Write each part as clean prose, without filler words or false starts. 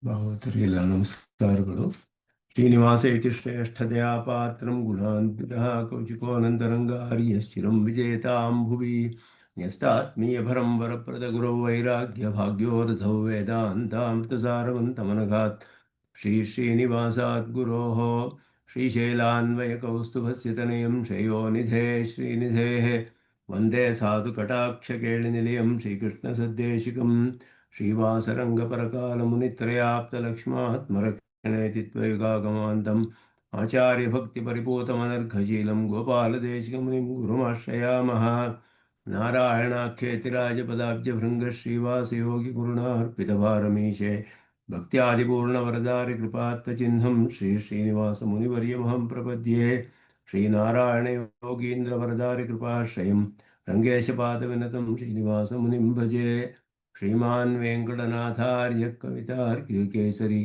ಭಾಗವತರಿಗೆಲ್ಲ ನಮಸ್ಕಾರಗಳು. ಶ್ರೀನಿವಾಸ ಇತಿ ಶ್ರೇಷ್ಠತೆಯ ಪಾತ್ರಂ ಗುಣಾನ್ವಿತಃ ಕೌಚಿಕೋನಂತರಂಗಾರ್ಯಶ್ಚಿರಂ ವಿಜೇತಾಂ ಭುವಿ ನ್ಯಸ್ತಾತ್ಮೀಯಭರಂ ವರಪ್ರದ ಗುರೌ ವೈರಾಗ್ಯ ಭಾಗ್ಯೋರಥೌ ವೇದಾಂತಾಮೃತಸಾರವಂತಮನಘಾತ್ ಶ್ರೀನಿವಾಸಾತ್ ಗುರೋಃ ಶ್ರೀಶೈಲಾನ್ವಯಕೌಸ್ತುಭಸ್ಯ ತನಯಂ ಶ್ರೇಯೋನಿಧೇ ಶ್ರೀನಿಧೇಃ ವಂದೇ ಸಾಧುಕಟಾಕ್ಷಕೇಳಿನಿಲಯಂ ಶ್ರೀಕೃಷ್ಣಸದ್ದೇಶಿಕಂ श्रीवासरङ्गपरकालमुनित्रयाप्तलक्ष्मात्मरक्षणेति त्वयुगागमान्तम् आचार्यभक्तिपरिपूतमनर्घशीलं गोपालदेशिकमुनिं गुरुमाश्रयामः। नारायणाख्येतिराजपदाब्जभृङ्गश्रीवासयोगिगुरुणार्पितभारमीशे भक्त्यादिपूर्णवरदारिकृपात्तचिह्नं श्रीश्रीनिवासमुनिवर्यमहं प्रपद्ये। श्रीनारायणयोगीन्द्रवरदारिकृपाश्रयं रङ्गेशपादविनतं श्रीनिवासमुनिं भजे। श्रीमान् वेङ्कटनाथार्य कवितार्किकेसरी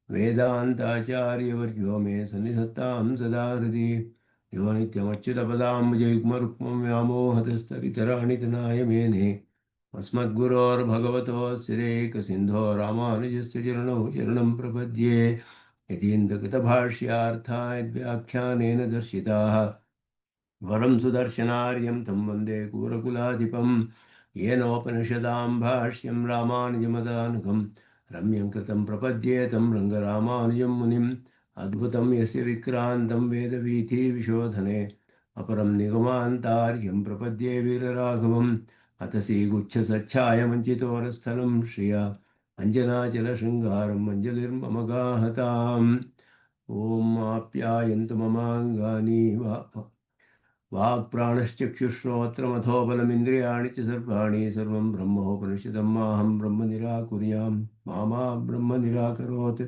वेदान्ताचार्यवर्यो मे सन्निधत्तां सदा हृदि यो नित्यमच्युतपदाम्बुजयुग्मरुक्मं व्यामोहतस्तरितराणि तनाय मेने अस्मद्गुरोर्भगवतोऽस्य देकसिन्धो रामानुजस्य चरणौ शरणं प्रपद्ये। यतीन्द्रकृतभाष्यार्थाय व्याख्यानेन दर्शिताः वरं सुदर्शनार्यं तं वन्दे कूरकुलाधिपं येनोपनिषदां भाष्यं रामानुजमदानुगं रम्यं कृतं प्रपद्ये तं रङ्गरामानुजं मुनिम् अद्भुतं यस्य विक्रान्तं वेदवीथिविशोधने अपरं निगमान्तार्यं प्रपद्ये वीरराघवम् अतसी गुच्छसच्छायमञ्चितोरस्थलं श्रिया अञ्जनाचलशृङ्गारम् अञ्जलिर्मम गाहताम्। ॐ आप्यायन्तु ममाङ्गानि वाक्प्राणश्चक्षुश्रोत्रमथो बलमिन्द्रियाणि च सर्वाणि सर्वं ब्रह्मोपनिषदं माहं ब्रह्म निराकुर्यां मा ब्रह्म निराकरोत्।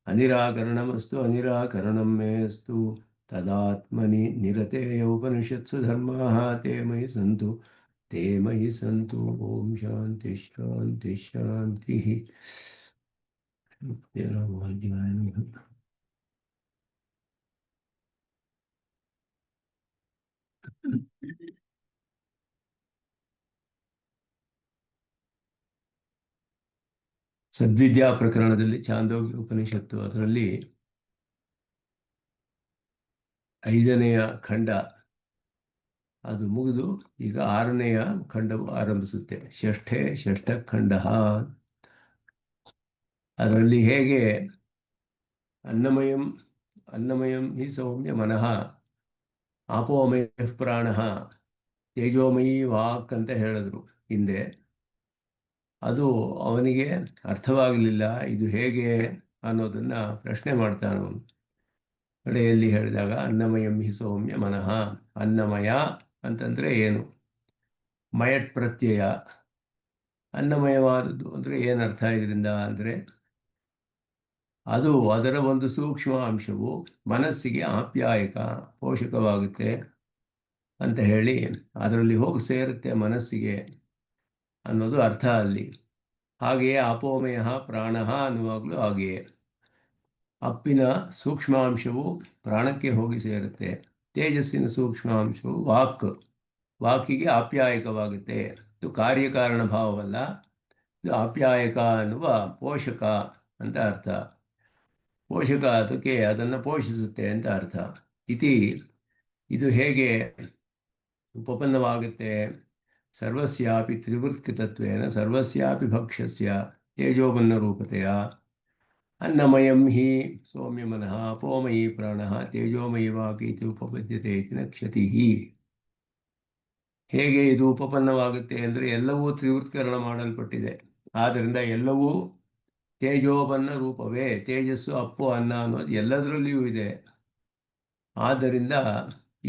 अनिराकरणमस्तु अनिराकरणं मेऽस्तु तदात्मनि निरतेय उपनिषत्सु धर्माः ते मयि सन्तु ते मयि सन्तु। ॐ शान्ति शान्ति शान्तिः। ಸದ್ವಿದ್ಯಾ ಪ್ರಕರಣದಲ್ಲಿ ಛಾಂದೋಗ್ಯ ಉಪನಿಷತ್ತು ಅದರಲ್ಲಿ 5ನೆಯ ಖಂಡ ಅದು ಮುಗಿದು ಈಗ 6ನೆಯ ಖಂಡವು ಆರಂಭಿಸುತ್ತೆ. ಷಷ್ಠ ಖಂಡ. ಅದರಲ್ಲಿ ಹೇಗೆ ಅನ್ನಮಯಂ ಹಿ ಸೌಮ್ಯ ಮನಃ ಆಪೋಮಯ ಪ್ರಾಣ ತೇಜೋಮಯಿ ವಾಕ್ ಅಂತ ಹೇಳಿದ್ರು ಹಿಂದೆ. ಅದು ಅವನಿಗೆ ಅರ್ಥವಾಗಲಿಲ್ಲ, ಇದು ಹೇಗೆ ಅನ್ನೋದನ್ನ ಪ್ರಶ್ನೆ ಮಾಡ್ತಾನೆ ಅವನು. ಕಡೆಯಲ್ಲಿ ಹೇಳಿದಾಗ ಅನ್ನಮಯಂ ಹಿ ಸೌಮ್ಯ ಮನಃ, ಅನ್ನಮಯ ಅಂತಂದ್ರೆ ಏನು, ಮಯಟ್ ಪ್ರತ್ಯಯ, ಅನ್ನಮಯವಾದದ್ದು ಅಂದರೆ ಏನರ್ಥ ಇದರಿಂದ ಅಂದರೆ ಅದು ಅದರ ಒಂದು ಸೂಕ್ಷ್ಮ ಅಂಶವು ಮನಸ್ಸಿಗೆ ಆಪ್ಯಾಯಕ ಪೋಷಕವಾಗುತ್ತೆ ಅಂತ ಹೇಳಿ ಅದರಲ್ಲಿ ಹೋಗಿ ಸೇರುತ್ತೆ ಮನಸ್ಸಿಗೆ ಅನ್ನೋದು ಅರ್ಥ ಅಲ್ಲಿ. ಹಾಗೆಯೇ ಅಪೋಮಯ ಪ್ರಾಣ ಅನ್ನುವಾಗಲೂ ಹಾಗೆಯೇ ಅಪ್ಪಿನ ಸೂಕ್ಷ್ಮಾಂಶವು ಪ್ರಾಣಕ್ಕೆ ಹೋಗಿ ಸೇರುತ್ತೆ. ತೇಜಸ್ಸಿನ ಸೂಕ್ಷ್ಮಾಂಶವು ವಾಕಿಗೆ ಆಪ್ಯಾಯಕವಾಗುತ್ತೆ. ಇದು ಕಾರ್ಯಕಾರಣ ಭಾವವಲ್ಲ, ಇದು ಆಪ್ಯಾಯಕ ಅನ್ನುವ ಪೋಷಕ ಅಂತ ಅರ್ಥ. ಪೋಷಕ ಅದಕ್ಕೆ ಅದನ್ನು ಪೋಷಿಸುತ್ತೆ ಅಂತ ಅರ್ಥ. ಇದು ಹೇಗೆ ಉಪಪನ್ನವಾಗುತ್ತೆ? ಸರ್ವಸ್ಯಾಪಿ ತ್ರಿವೃತ್ಕೃತತ್ವೇನ ಸರ್ವಸ್ಯಾಪಿ ಭಕ್ಷ್ಯಸ್ಯ ತೇಜೋಪನ್ನ ರೂಪತೆಯ ಅನ್ನಮಯಂ ಹಿ ಸೌಮ್ಯ ಮನಃ ಅಪೋಮಯಿ ಪ್ರಾಣಃ ತೇಜೋಮಯಿ ವಾಕ್ ಇತಿ ಉಪಪದ್ಯತೆ ಇತಿ ನ ಕ್ಷತಿಃ. ಹೇಗೆ ಇದು ಉಪಪನ್ನವಾಗುತ್ತೆ ಅಂದರೆ ಎಲ್ಲವೂ ತ್ರಿವೃತ್ಕರಣ ಮಾಡಲ್ಪಟ್ಟಿದೆ, ಆದ್ದರಿಂದ ಎಲ್ಲವೂ ತೇಜೋಪನ್ನ ರೂಪವೇ. ತೇಜಸ್ಸು, ಅಪ್ಪು, ಅನ್ನ ಅನ್ನೋದು ಎಲ್ಲದರಲ್ಲಿಯೂ ಇದೆ. ಆದ್ದರಿಂದ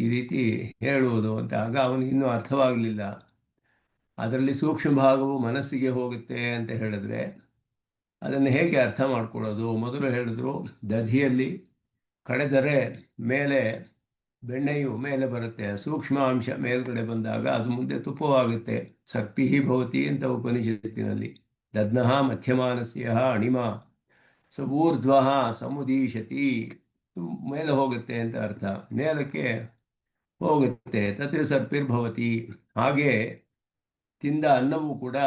ಈ ರೀತಿ ಹೇಳುವುದು ಅಂತ. ಆಗ ಅವನಿಗೆ ಇನ್ನೂ ಅರ್ಥವಾಗಲಿಲ್ಲ. ಅದರಲ್ಲಿ ಸೂಕ್ಷ್ಮ ಭಾಗವು ಮನಸ್ಸಿಗೆ ಹೋಗುತ್ತೆ ಅಂತ ಹೇಳಿದ್ರೆ ಅದನ್ನು ಹೇಗೆ ಅರ್ಥ ಮಾಡ್ಕೊಳ್ಳೋದು? ಮೊದಲು ಹೇಳಿದ್ರು, ದಧಿಯಲ್ಲಿ ಕಡೆದರೆ ಮೇಲೆ ಬೆಣ್ಣೆಯು ಮೇಲೆ ಬರುತ್ತೆ, ಸೂಕ್ಷ್ಮ ಅಂಶ ಮೇಲ್ಗಡೆ ಬಂದಾಗ ಅದು ಮುಂದೆ ತುಪ್ಪವಾಗುತ್ತೆ. ಸರ್ಪಿಹಿ ಭವತಿ ಅಂತ ಉಪನಿಷತ್ತಿನಲ್ಲಿ. ದದ್ನಃ ಮಧ್ಯಮಾನಸ್ಯ ಅಣಿಮ ಸೂರ್ಧ್ವ ಸಮುದೀಶತಿ, ಮೇಲೆ ಹೋಗುತ್ತೆ ಅಂತ ಅರ್ಥ, ಮೇಲಕ್ಕೆ ಹೋಗುತ್ತೆ. ತತ್ ಸರ್ಪಿರ್ಭವತಿ. ಹಾಗೆ ತಿಂದ ಅನ್ನವೂ ಕೂಡ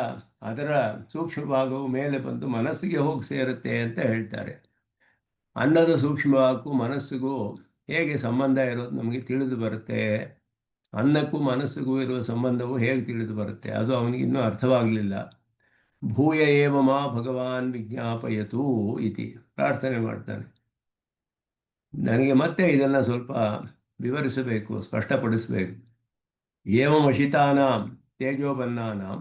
ಅದರ ಸೂಕ್ಷ್ಮ ಭಾಗವು ಮೇಲೆ ಬಂದು ಮನಸ್ಸಿಗೆ ಹೋಗಿ ಸೇರುತ್ತೆ ಅಂತ ಹೇಳ್ತಾರೆ. ಅನ್ನದ ಸೂಕ್ಷ್ಮ ಭಾಗಕ್ಕೂ ಮನಸ್ಸಿಗೂ ಹೇಗೆ ಸಂಬಂಧ ಇರೋದು ನಮಗೆ ತಿಳಿದು ಬರುತ್ತೆ. ಅನ್ನಕ್ಕೂ ಮನಸ್ಸಿಗೂ ಇರುವ ಸಂಬಂಧವು ಹೇಗೆ ತಿಳಿದು ಬರುತ್ತೆ, ಅದು ಅವನಿಗಿನ್ನೂ ಅರ್ಥವಾಗಲಿಲ್ಲ. ಭೂಯ ಏವ ಮಾ ಭಗವಾನ್ ವಿಜ್ಞಾಪಯತು ಇತಿ ಪ್ರಾರ್ಥನೆ ಮಾಡ್ತಾನೆ. ನನಗೆ ಮತ್ತೆ ಇದನ್ನು ಸ್ವಲ್ಪ ವಿವರಿಸಬೇಕು, ಸ್ಪಷ್ಟಪಡಿಸಬೇಕು. ಏವಮಶಿತಾನಾಂ ತೇಜೋಬನ್ನಾನಾಂ,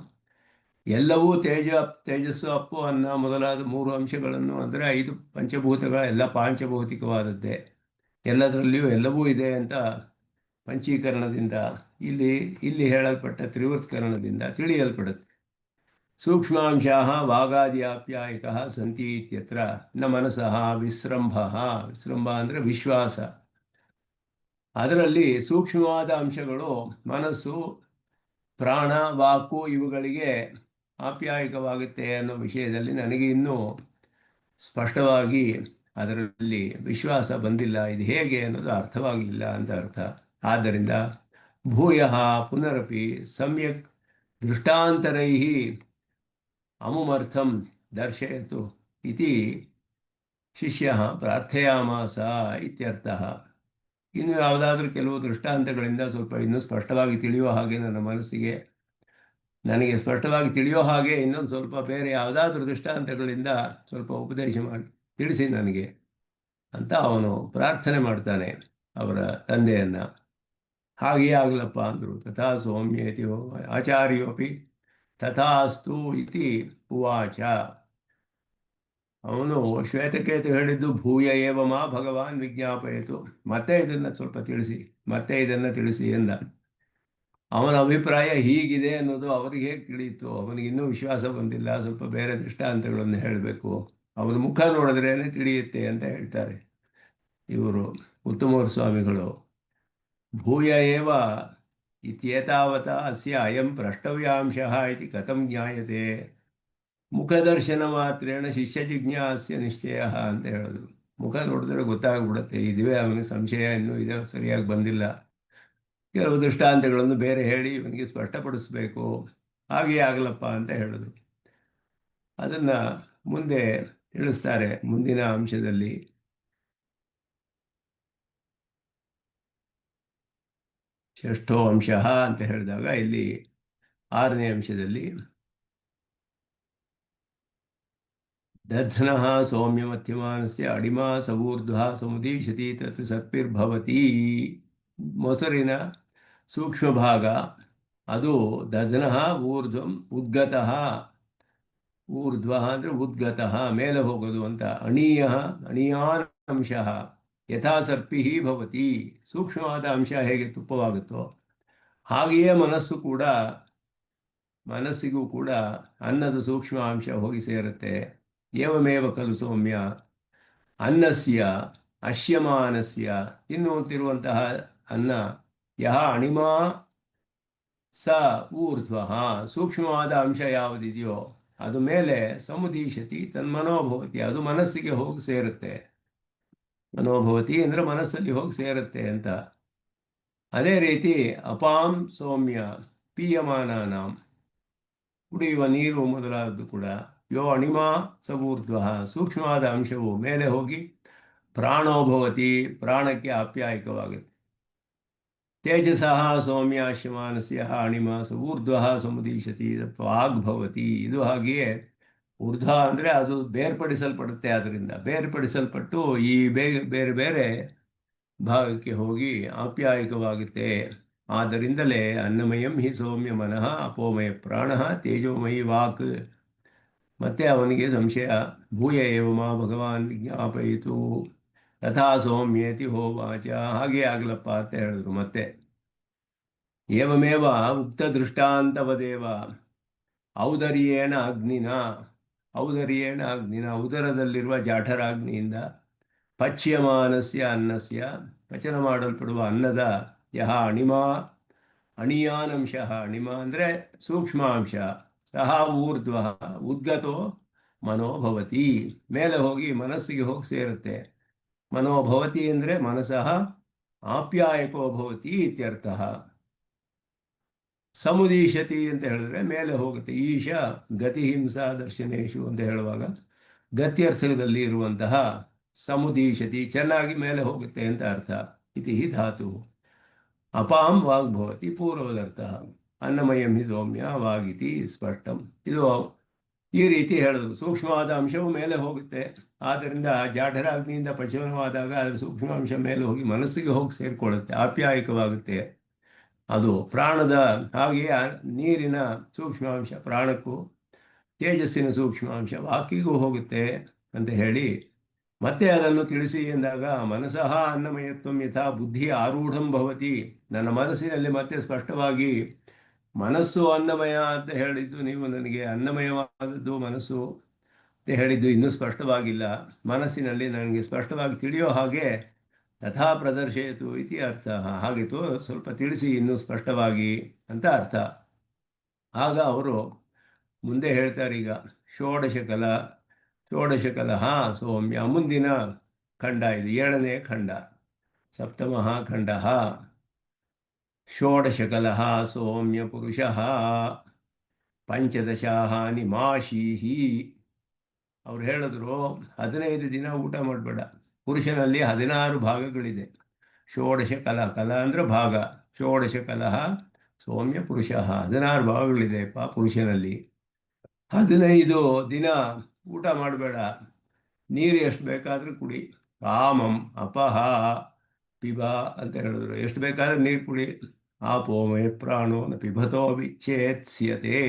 ಎಲ್ಲವೂ ತೇಜಸ್ಸು, ಅಪ್ಪು, ಅನ್ನ ಮೊದಲಾದ 3 ಅಂಶಗಳನ್ನು, ಅಂದರೆ 5 ಪಂಚಭೂತಗಳ ಎಲ್ಲ ಪಾಂಚಭೌತಿಕವಾದದ್ದೇ, ಎಲ್ಲದರಲ್ಲಿಯೂ ಎಲ್ಲವೂ ಇದೆ ಅಂತ ಪಂಚೀಕರಣದಿಂದ ಇಲ್ಲಿ ಇಲ್ಲಿ ಹೇಳಲ್ಪಟ್ಟ ತ್ರಿವೃತ್ಕರಣದಿಂದ ತಿಳಿಯಲ್ಪಡುತ್ತೆ. ಸೂಕ್ಷ್ಮಾಂಶಾಃ ವಾಗಾದ್ಯಾಪ್ಯಾಯಕಃ ಸಂತಿ ಇತ್ಯತ್ರ ನ ಮನಸಃ ವಿಸ್ರಂಭಃ. ವಿಸ್ರಂಭ ಅಂದರೆ ವಿಶ್ವಾಸ. ಅದರಲ್ಲಿ ಸೂಕ್ಷ್ಮವಾದ ಅಂಶಗಳು ಮನಸ್ಸು, ಪ್ರಾಣ, ವಾಕು ಇವುಗಳಿಗೆ ಆಪ್ಯಾಯಕವಾಗುತ್ತೆ ಅನ್ನೋ ವಿಷಯದಲ್ಲಿ ನನಗೆ ಇನ್ನೂ ಸ್ಪಷ್ಟವಾಗಿ ಅದರಲ್ಲಿ ವಿಶ್ವಾಸ ಬಂದಿಲ್ಲ. ಇದು ಹೇಗೆ ಅನ್ನೋದು ಅರ್ಥವಾಗಲಿಲ್ಲ ಅಂತ ಅರ್ಥ. ಆದ್ದರಿಂದ ಭೂಯಃ ಪುನರಪಿ ಸಮ್ಯಕ್ ದೃಷ್ಟಾಂತರೈ ಅಮುಮರ್ಥಂ ದರ್ಶಯತು ಇತಿ ಶಿಷ್ಯ ಪ್ರಾರ್ಥಯಾಮಾಸ ಇತ್ಯರ್ಥಃ. ಇನ್ನು ಯಾವುದಾದ್ರೂ ಕೆಲವು ದೃಷ್ಟಾಂತಗಳಿಂದ ಸ್ವಲ್ಪ ಇನ್ನೂ ಸ್ಪಷ್ಟವಾಗಿ ತಿಳಿಯುವ ಹಾಗೆ ನನಗೆ ಸ್ಪಷ್ಟವಾಗಿ ತಿಳಿಯೋ ಹಾಗೆ ಇನ್ನೊಂದು ಸ್ವಲ್ಪ ಬೇರೆ ಯಾವುದಾದ್ರೂ ದೃಷ್ಟಾಂತಗಳಿಂದ ಸ್ವಲ್ಪ ಉಪದೇಶ ಮಾಡಿ ತಿಳಿಸಿ ನನಗೆ ಅಂತ ಅವನು ಪ್ರಾರ್ಥನೆ ಮಾಡ್ತಾನೆ ಅವರ ತಂದೆಯನ್ನು. ಹಾಗೆಯೇ ಆಗಲಪ್ಪ ಅಂದರು. ತಥಾ ಸೌಮ್ಯೇತಿ ಆಚಾರ್ಯೋಪಿ ತಥಾಸ್ತು ಇತಿ ಉವಾಚ. ಅವನು ಶ್ವೇತಕೇತು ಹೇಳಿದ್ದು ಭೂಯ ಏವ ಮಾ ಭಗವಾನ್ ವಿಜ್ಞಾಪಯಿತು, ಮತ್ತೆ ಇದನ್ನು ತಿಳಿಸಿ ಎಂದ. ಅವನ ಅಭಿಪ್ರಾಯ ಹೀಗಿದೆ ಅನ್ನೋದು ಅವರಿಗೆ ಹೇಗೆ ತಿಳಿಯಿತು? ಅವನಿಗಿನ್ನೂ ವಿಶ್ವಾಸ ಬಂದಿಲ್ಲ, ಸ್ವಲ್ಪ ಬೇರೆ ದೃಷ್ಟಾಂತಗಳನ್ನು ಹೇಳಬೇಕು, ಅವನ ಮುಖ ನೋಡಿದ್ರೇ ತಿಳಿಯುತ್ತೆ ಅಂತ ಹೇಳ್ತಾರೆ ಇವರು ಉತ್ತಮೋರ್ ಸ್ವಾಮಿಗಳು. ಭೂಯ ಏವ ಇತ್ಯೇತಾವತ ಅಸ್ಯ ಅಯಂ ಪ್ರಷ್ಟವ್ಯಾಂಶಃ ಇತಿ ಕಥಂ ಜ್ಞಾಯತೆ? ಮುಖದರ್ಶನ ಮಾತ್ರೇಣ ಶಿಷ್ಯ ಜಿಜ್ಞಾಸ್ಯ ನಿಶ್ಚಯ ಅಂತ ಹೇಳಿದ್ರು. ಮುಖ ನೋಡಿದ್ರೆ ಗೊತ್ತಾಗ್ಬಿಡುತ್ತೆ, ಇದುವೇ ಅವನಿಗೆ ಸಂಶಯ, ಇನ್ನೂ ಇದೆ ಸರಿಯಾಗಿ ಬಂದಿಲ್ಲ, ಕೆಲವು ದೃಷ್ಟಾಂತಗಳನ್ನು ಬೇರೆ ಹೇಳಿ ಇವನಿಗೆ ಸ್ಪಷ್ಟಪಡಿಸ್ಬೇಕು, ಹಾಗೆಯೇ ಆಗಲಪ್ಪ ಅಂತ ಹೇಳಿದ್ರು. ಅದನ್ನು ಮುಂದೆ ತಿಳಿಸ್ತಾರೆ ಮುಂದಿನ ಅಂಶದಲ್ಲಿ. ಷಷ್ಠೋ ಅಂಶ ಅಂತ ಹೇಳಿದಾಗ ಇಲ್ಲಿ 6ನೇ ಅಂಶದಲ್ಲಿ ದಧ್ನಃ ಸೌಮ್ಯ ಮಧ್ಯಮಾನಸ್ಯ ಅಡಿಮಾ ಸವೂರ್ಧ್ವ ಸಮುದೀಶತಿ ತತ್ ಸತ್ಪಿರ್ಭವತಿ. ಮೊಸರಿನ ಸೂಕ್ಷ್ಮ ಭಾಗ ಅದು ದಧ್ನಃ ಊರ್ಧ್ವಂ ಉದ್ಗತಃ. ಊರ್ಧ್ವ ಅಂದರೆ ಉದ್ಗತಃ, ಮೇಲೆ ಹೋಗೋದು ಅಂತ. ಅಣೀಯಾನ್ ಅಂಶ ಯಥಾ ಸರ್ಪಿ ಭವತಿ. ಸೂಕ್ಷ್ಮವಾದ ಅಂಶ ಹೇಗೆ ತುಪ್ಪವಾಗುತ್ತೋ ಹಾಗೆಯೇ ಮನಸ್ಸಿಗೂ ಕೂಡ ಅನ್ನದ ಸೂಕ್ಷ್ಮ ಅಂಶ ಹೋಗಿ ಸೇರುತ್ತೆ. ಏವಮೇವ ಖಲು ಸೌಮ್ಯ ಅನ್ನಸ್ಯ ಅಶ್ಯಮಾನಸ್ಯ, ತಿನ್ನುತ್ತಿರುವಂತಹ ಅನ್ನ ಯಹ ಅಣಿಮಾ ಸ ಊರ್ಧ್ವ, ಸೂಕ್ಷ್ಮವಾದ ಅಂಶ ಯಾವುದಿದೆಯೋ ಅದು ಮೇಲೆ ಸಮುದೀಶತಿ ತನ್ಮನೋಭವತಿ, ಅದು ಮನಸ್ಸಿಗೆ ಹೋಗಿ ಸೇರುತ್ತೆ. ಮನೋಭವತಿ ಅಂದರೆ ಮನಸ್ಸಲ್ಲಿ ಹೋಗಿ ಸೇರುತ್ತೆ ಅಂತ. ಅದೇ ರೀತಿ ಅಪಾಂ ಸೌಮ್ಯ ಪೀಯಮಾನಾನಾಂ, ಕುಡಿಯುವ ನೀರು ಮೊದಲಾದದ್ದು ಕೂಡ ಯೋ ಅಣಿಮಾ ಸವೂರ್ಧ್ವ, ಸೂಕ್ಷ್ಮವಾದ ಅಂಶವು ಮೇಲೆ ಹೋಗಿ ಪ್ರಾಣೋಭವತಿ, ಪ್ರಾಣಕ್ಕೆ ಆಪ್ಯಾಯಕವಾಗುತ್ತೆ. ತೇಜಸಃ ಸೌಮ್ಯಾಶ್ಯಮಾನಸ್ಯ ಅಣಿಮಾ ಸವೂರ್ಧ್ವ ಸಮುದೀಶತಿ ವಾಗ್ಭವತಿ. ಇದು ಹಾಗೆಯೇ ಊರ್ಧ್ವ ಅಂದರೆ ಅದು ಬೇರ್ಪಡಿಸಲ್ಪಡುತ್ತೆ, ಅದರಿಂದ ಬೇರ್ಪಡಿಸಲ್ಪಟ್ಟು ಈ ಬೇರೆ ಬೇರೆ ಭಾಗಕ್ಕೆ ಹೋಗಿ ಆಪ್ಯಾಯಕವಾಗುತ್ತೆ. ಆದ್ದರಿಂದಲೇ ಅನ್ನಮಯಂ ಹಿ ಸೌಮ್ಯ ಮನಃ ಅಪೋಮಯ ಪ್ರಾಣ ತೇಜೋಮಯಿ ವಾಕ್. ಮತ್ತೆ ಅವನಿಗೆ ಸಂಶಯ. ಭೂಯ ಏವ ಮಾ ಭಗವಾನ್ ವಿಜ್ಞಾಪಯಿತು ತಥಾ ಸೌಮ್ಯೇತಿ ಹೋವಾಚ. ಹಾಗೇ ಆಗಲಪ್ಪ ಅಂತ ಹೇಳಿದ್ರು. ಮತ್ತೆ ಏವಮೇವ ಉಕ್ತ ದೃಷ್ಟಾಂತವದೇವ ಔದರ್ಯೇಣ ಅಗ್ನಿನ ಉದರದಲ್ಲಿರುವ ಜಾಠರಾಗ್ನಿಯಿಂದ ಪಚ್ಯಮಾನಸ್ಯ ಅನ್ನಸ್ಯ, ಪಚನ ಮಾಡಲ್ಪಡುವ ಅನ್ನದ ಯಹ ಅಣಿಯಾನಂಶ, ಅಣಿಮ ಅಂದರೆ ಸೂಕ್ಷ್ಮಾಂಶ, ಸಹ ಊರ್ಧ್ವ ಉದ್ಗತೋ ಮನೋಭವತಿ, ಮೇಲೆ ಹೋಗಿ ಮನಸ್ಸಿಗೆ ಹೋಗಿ ಸೇರುತ್ತೆ. ಮನೋಭವತಿ ಅಂದರೆ ಮನಸಃ ಆಪ್ಯಾಯಕೋ ಭವತಿ ಇತ್ಯರ್ಥ. ಸಮುದೀಶತಿ ಅಂತ ಹೇಳಿದ್ರೆ ಮೇಲೆ ಹೋಗುತ್ತೆ. ಈಶ ಗತಿ ಹಿಂಸಾ ದರ್ಶನೇಶು ಅಂತ ಹೇಳುವಾಗ ಗತ್ಯರ್ಥದಲ್ಲಿ ಇರುವಂತಹ ಸಮುದೀಶತಿ ಚೆನ್ನಾಗಿ ಮೇಲೆ ಹೋಗುತ್ತೆ ಅಂತ ಅರ್ಥ. ಇತಿ ಹಿ ಧಾತು. ಅಪಾಂ ವಾಗ್ಭವತಿ ಪೂರ್ವದರ್ಥ. ಅನ್ನಮಯಂ ಹಿ ಸೌಮ್ಯ ವಾಗಿತಿ ಸ್ಪಷ್ಟಂ. ಇದು ಈ ರೀತಿ ಹೇಳಿದ್ರು. ಸೂಕ್ಷ್ಮವಾದ ಅಂಶವು ಮೇಲೆ ಹೋಗುತ್ತೆ. ಆದ್ದರಿಂದ ಜಾಠರಾಗ್ನಿಯಿಂದ ಪಚನವಾದಾಗ ಅದರ ಸೂಕ್ಷ್ಮಾಂಶ ಮೇಲೆ ಹೋಗಿ ಮನಸ್ಸಿಗೆ ಹೋಗಿ ಸೇರಿಕೊಳ್ಳುತ್ತೆ, ಆಪ್ಯಾಯಕವಾಗುತ್ತೆ. ಅದು ಪ್ರಾಣದ ಹಾಗೆಯೇ ನೀರಿನ ಸೂಕ್ಷ್ಮಾಂಶ ಪ್ರಾಣಕ್ಕೂ, ತೇಜಸ್ಸಿನ ಸೂಕ್ಷ್ಮಾಂಶ ವಾಕಿಗೂ ಹೋಗುತ್ತೆ ಅಂತ ಹೇಳಿ ಮತ್ತೆ ಅದನ್ನು ತಿಳಿಸಿ ಎಂದಾಗ, ಮನಸಃ ಅನ್ನಮಯತ್ವಂ ಯಥಾ ಬುದ್ಧಿ ಆರೂಢಂ ಭವತಿ. ನನ್ನ ಮನಸ್ಸಿನಲ್ಲಿ ಮತ್ತೆ ಸ್ಪಷ್ಟವಾಗಿ ಮನಸ್ಸು ಅನ್ನಮಯ ಅಂತ ಹೇಳಿದ್ದು, ನೀವು ನನಗೆ ಅನ್ನಮಯವಾದದ್ದು ಮನಸ್ಸು ಅಂತ ಹೇಳಿದ್ದು ಇನ್ನೂ ಸ್ಪಷ್ಟವಾಗಿಲ್ಲ. ಮನಸ್ಸಿನಲ್ಲಿ ನನಗೆ ಸ್ಪಷ್ಟವಾಗಿ ತಿಳಿಯೋ ಹಾಗೆ ತಥಾ ಪ್ರದರ್ಶಯಿತು ಇತಿ ಅರ್ಥ. ಹಾಗಿತ್ತು ಸ್ವಲ್ಪ ತಿಳಿಸಿ ಇನ್ನೂ ಸ್ಪಷ್ಟವಾಗಿ ಅಂತ ಅರ್ಥ. ಆಗ ಅವರು ಮುಂದೆ ಹೇಳ್ತಾರೆ, ಈಗ ಷೋಡಶಕಲ ಷೋಡಶಕಲಹ ಸೌಮ್ಯ ಮುಂದಿನ ಖಂಡ ಇದು, 7ನೇ ಖಂಡ. ಸಪ್ತಮಃ ಖಂಡ ಷೋಡಶಕಲಹ ಸೌಮ್ಯ ಪುರುಷಃ ಪಂಚದಶಾಹಾನಿ ಮಾಶೀಹಿ. ಅವ್ರು ಹೇಳಿದ್ರು 15 ದಿನ ಊಟ ಮಾಡಬೇಡ. ಪುರುಷನಲ್ಲಿ 16 ಭಾಗಗಳಿದೆ. ಷೋಡಶ ಕಲಹ, ಕಲ ಅಂದರೆ ಭಾಗ. ಷೋಡಶ ಕಲಹ ಸೌಮ್ಯ ಪುರುಷ, 16 ಭಾಗಗಳಿದೆಪ್ಪ ಪುರುಷನಲ್ಲಿ. 15 ದಿನ ಊಟ ಮಾಡಬೇಡ. ನೀರು ಎಷ್ಟು ಬೇಕಾದರೂ ಕುಡಿ. ಕಾಮಂ ಅಪಹ ಪಿಬ ಅಂತ ಹೇಳಿದ್ರು. ಎಷ್ಟು ಬೇಕಾದ್ರೆ ನೀರು ಕುಡಿ. ಆಪೋಮಯ ಪ್ರಾಣೋ ನ ಪಿಬತೋ ವಿಚ್ಛೇತ್ಸ್ಯತೆ.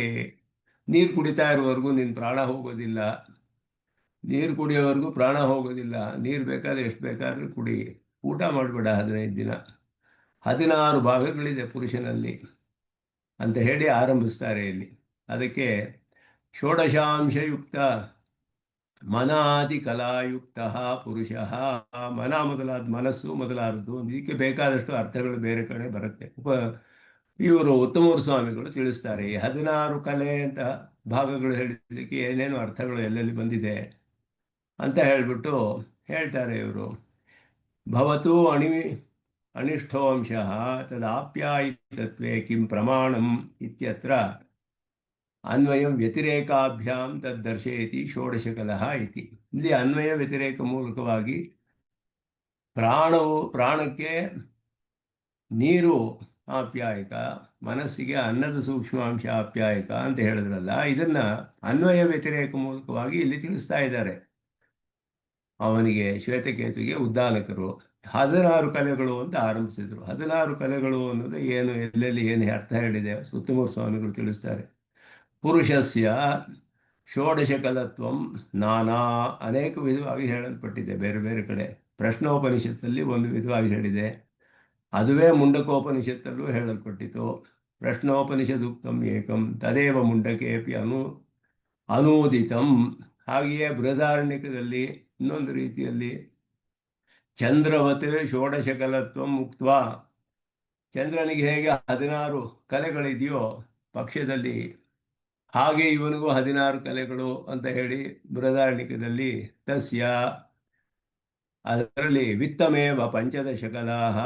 ನೀರು ಕುಡಿತಾ ಇರುವವರೆಗೂ ನಿನ್ನ ಪ್ರಾಣ ಹೋಗೋದಿಲ್ಲ. ನೀರು ಕುಡಿಯೋವರೆಗೂ ಪ್ರಾಣ ಹೋಗೋದಿಲ್ಲ. ನೀರು ಬೇಕಾದರೆ ಎಷ್ಟು ಬೇಕಾದರೂ ಕುಡಿ. ಊಟ ಮಾಡಬೇಡ 15 ದಿನ. 16 ಭಾಗಗಳಿದೆ ಪುರುಷನಲ್ಲಿ ಅಂತ ಹೇಳಿ ಆರಂಭಿಸ್ತಾರೆ ಇಲ್ಲಿ. ಅದಕ್ಕೆ ಷೋಡಶಾಂಶಯುಕ್ತ ಮನಾದಿ ಕಲಾಯುಕ್ತ ಪುರುಷ. ಮನ ಮೊದಲಾದ, ಮನಸ್ಸು ಮೊದಲಾದದ್ದು. ಇದಕ್ಕೆ ಬೇಕಾದಷ್ಟು ಅರ್ಥಗಳು ಬೇರೆ ಕಡೆ ಬರುತ್ತೆ. ಇವರು ಉತ್ತಮೂರು ಸ್ವಾಮಿಗಳು ತಿಳಿಸ್ತಾರೆ, ಈ 16 ಕಲೆ ಅಂತ ಭಾಗಗಳು ಹೇಳಿದ್ದಕ್ಕೆ ಏನೇನು ಅರ್ಥಗಳು ಎಲ್ಲೆಲ್ಲಿ ಬಂದಿದೆ ಅಂತ ಹೇಳಿಬಿಟ್ಟು ಹೇಳ್ತಾರೆ ಇವರು. ಭವತು ಅನಿಷ್ಠೋಂಶಃ ತದಾಪ್ಯಾಯಿತತ್ವೇ ಕಿಂ ಪ್ರಮಾಣಂ ಇತ್ಯತ್ರ ಅನ್ವಯಂ ವ್ಯತಿರೇಕಾಭ್ಯಾಂ ತದ್ದರ್ಶಯತಿ ಷೋಡಶಕಲಹ ಇತಿ. ಇಲ್ಲಿ ಅನ್ವಯ ವ್ಯತಿರೇಕ ಮೂಲಕವಾಗಿ ಪ್ರಾಣಕ್ಕೆ ನೀರು ಆಪ್ಯಾಯಕ, ಮನಸ್ಸಿಗೆ ಅನ್ನದ ಸೂಕ್ಷ್ಮಾಂಶ ಆಪ್ಯಾಯಕ ಅಂತ ಹೇಳಿದ್ರಲ್ಲ, ಇದನ್ನ ಅನ್ವಯ ವ್ಯತಿರೇಕ ಮೂಲಕವಾಗಿ ಇಲ್ಲಿ ತಿಳಿಸ್ತಾ ಇದ್ದಾರೆ. ಅವನಿಗೆ ಶ್ವೇತಕೇತುಗೆ ಉದ್ದಾಲಕರು 16 ಕಲೆಗಳು ಅಂತ ಆರಂಭಿಸಿದ್ರು. 16 ಕಲೆಗಳು ಅನ್ನೋದು ಏನು, ಎಲ್ಲೆಲ್ಲಿ ಏನು ಅರ್ಥ ಹೇಳಿದೆ ಉತ್ತಮೂರು ಸ್ವಾಮಿಗಳು ತಿಳಿಸ್ತಾರೆ. ಪುರುಷಸ್ಯ ಷೋಡಶಕಲತ್ವಂ ನಾನಾ, ಅನೇಕ ವಿಧವಾಗಿ ಹೇಳಲ್ಪಟ್ಟಿದೆ ಬೇರೆ ಬೇರೆ ಕಡೆ. ಪ್ರಶ್ನೋಪನಿಷತ್ತಲ್ಲಿ ಒಂದು ವಿಧವಾಗಿ ಹೇಳಿದೆ, ಅದುವೇ ಮುಂಡಕೋಪನಿಷತ್ತಲ್ಲೂ ಹೇಳಲ್ಪಟ್ಟಿತು. ಪ್ರಶ್ನೋಪನಿಷದುಕ್ತಂ ಏಕಂ ತದೇವ ಮುಂಡಕೇಪಿ ಅನೂದಿತಂ. ಹಾಗೆಯೇ ಬೃಹದಾರಣ್ಯಕದಲ್ಲಿ ಇನ್ನೊಂದು ರೀತಿಯಲ್ಲಿ ಚಂದ್ರವತ್ ಷೋಡಶಕಲತ್ವ ಮುಕ್ತ. ಚಂದ್ರನಿಗೆ ಹೇಗೆ 16 ಕಲೆಗಳಿದೆಯೋ ಪಕ್ಷದಲ್ಲಿ, ಹಾಗೆ ಇವನಿಗೂ 16 ಕಲೆಗಳು ಅಂತ ಹೇಳಿ ಬೃಹದಾರಣ್ಯಕದಲ್ಲಿ ತಸ್ಯ, ಅದರಲ್ಲಿ ವಿತ್ತಮೇವ ಪಂಚದಶಕಲಾಹ,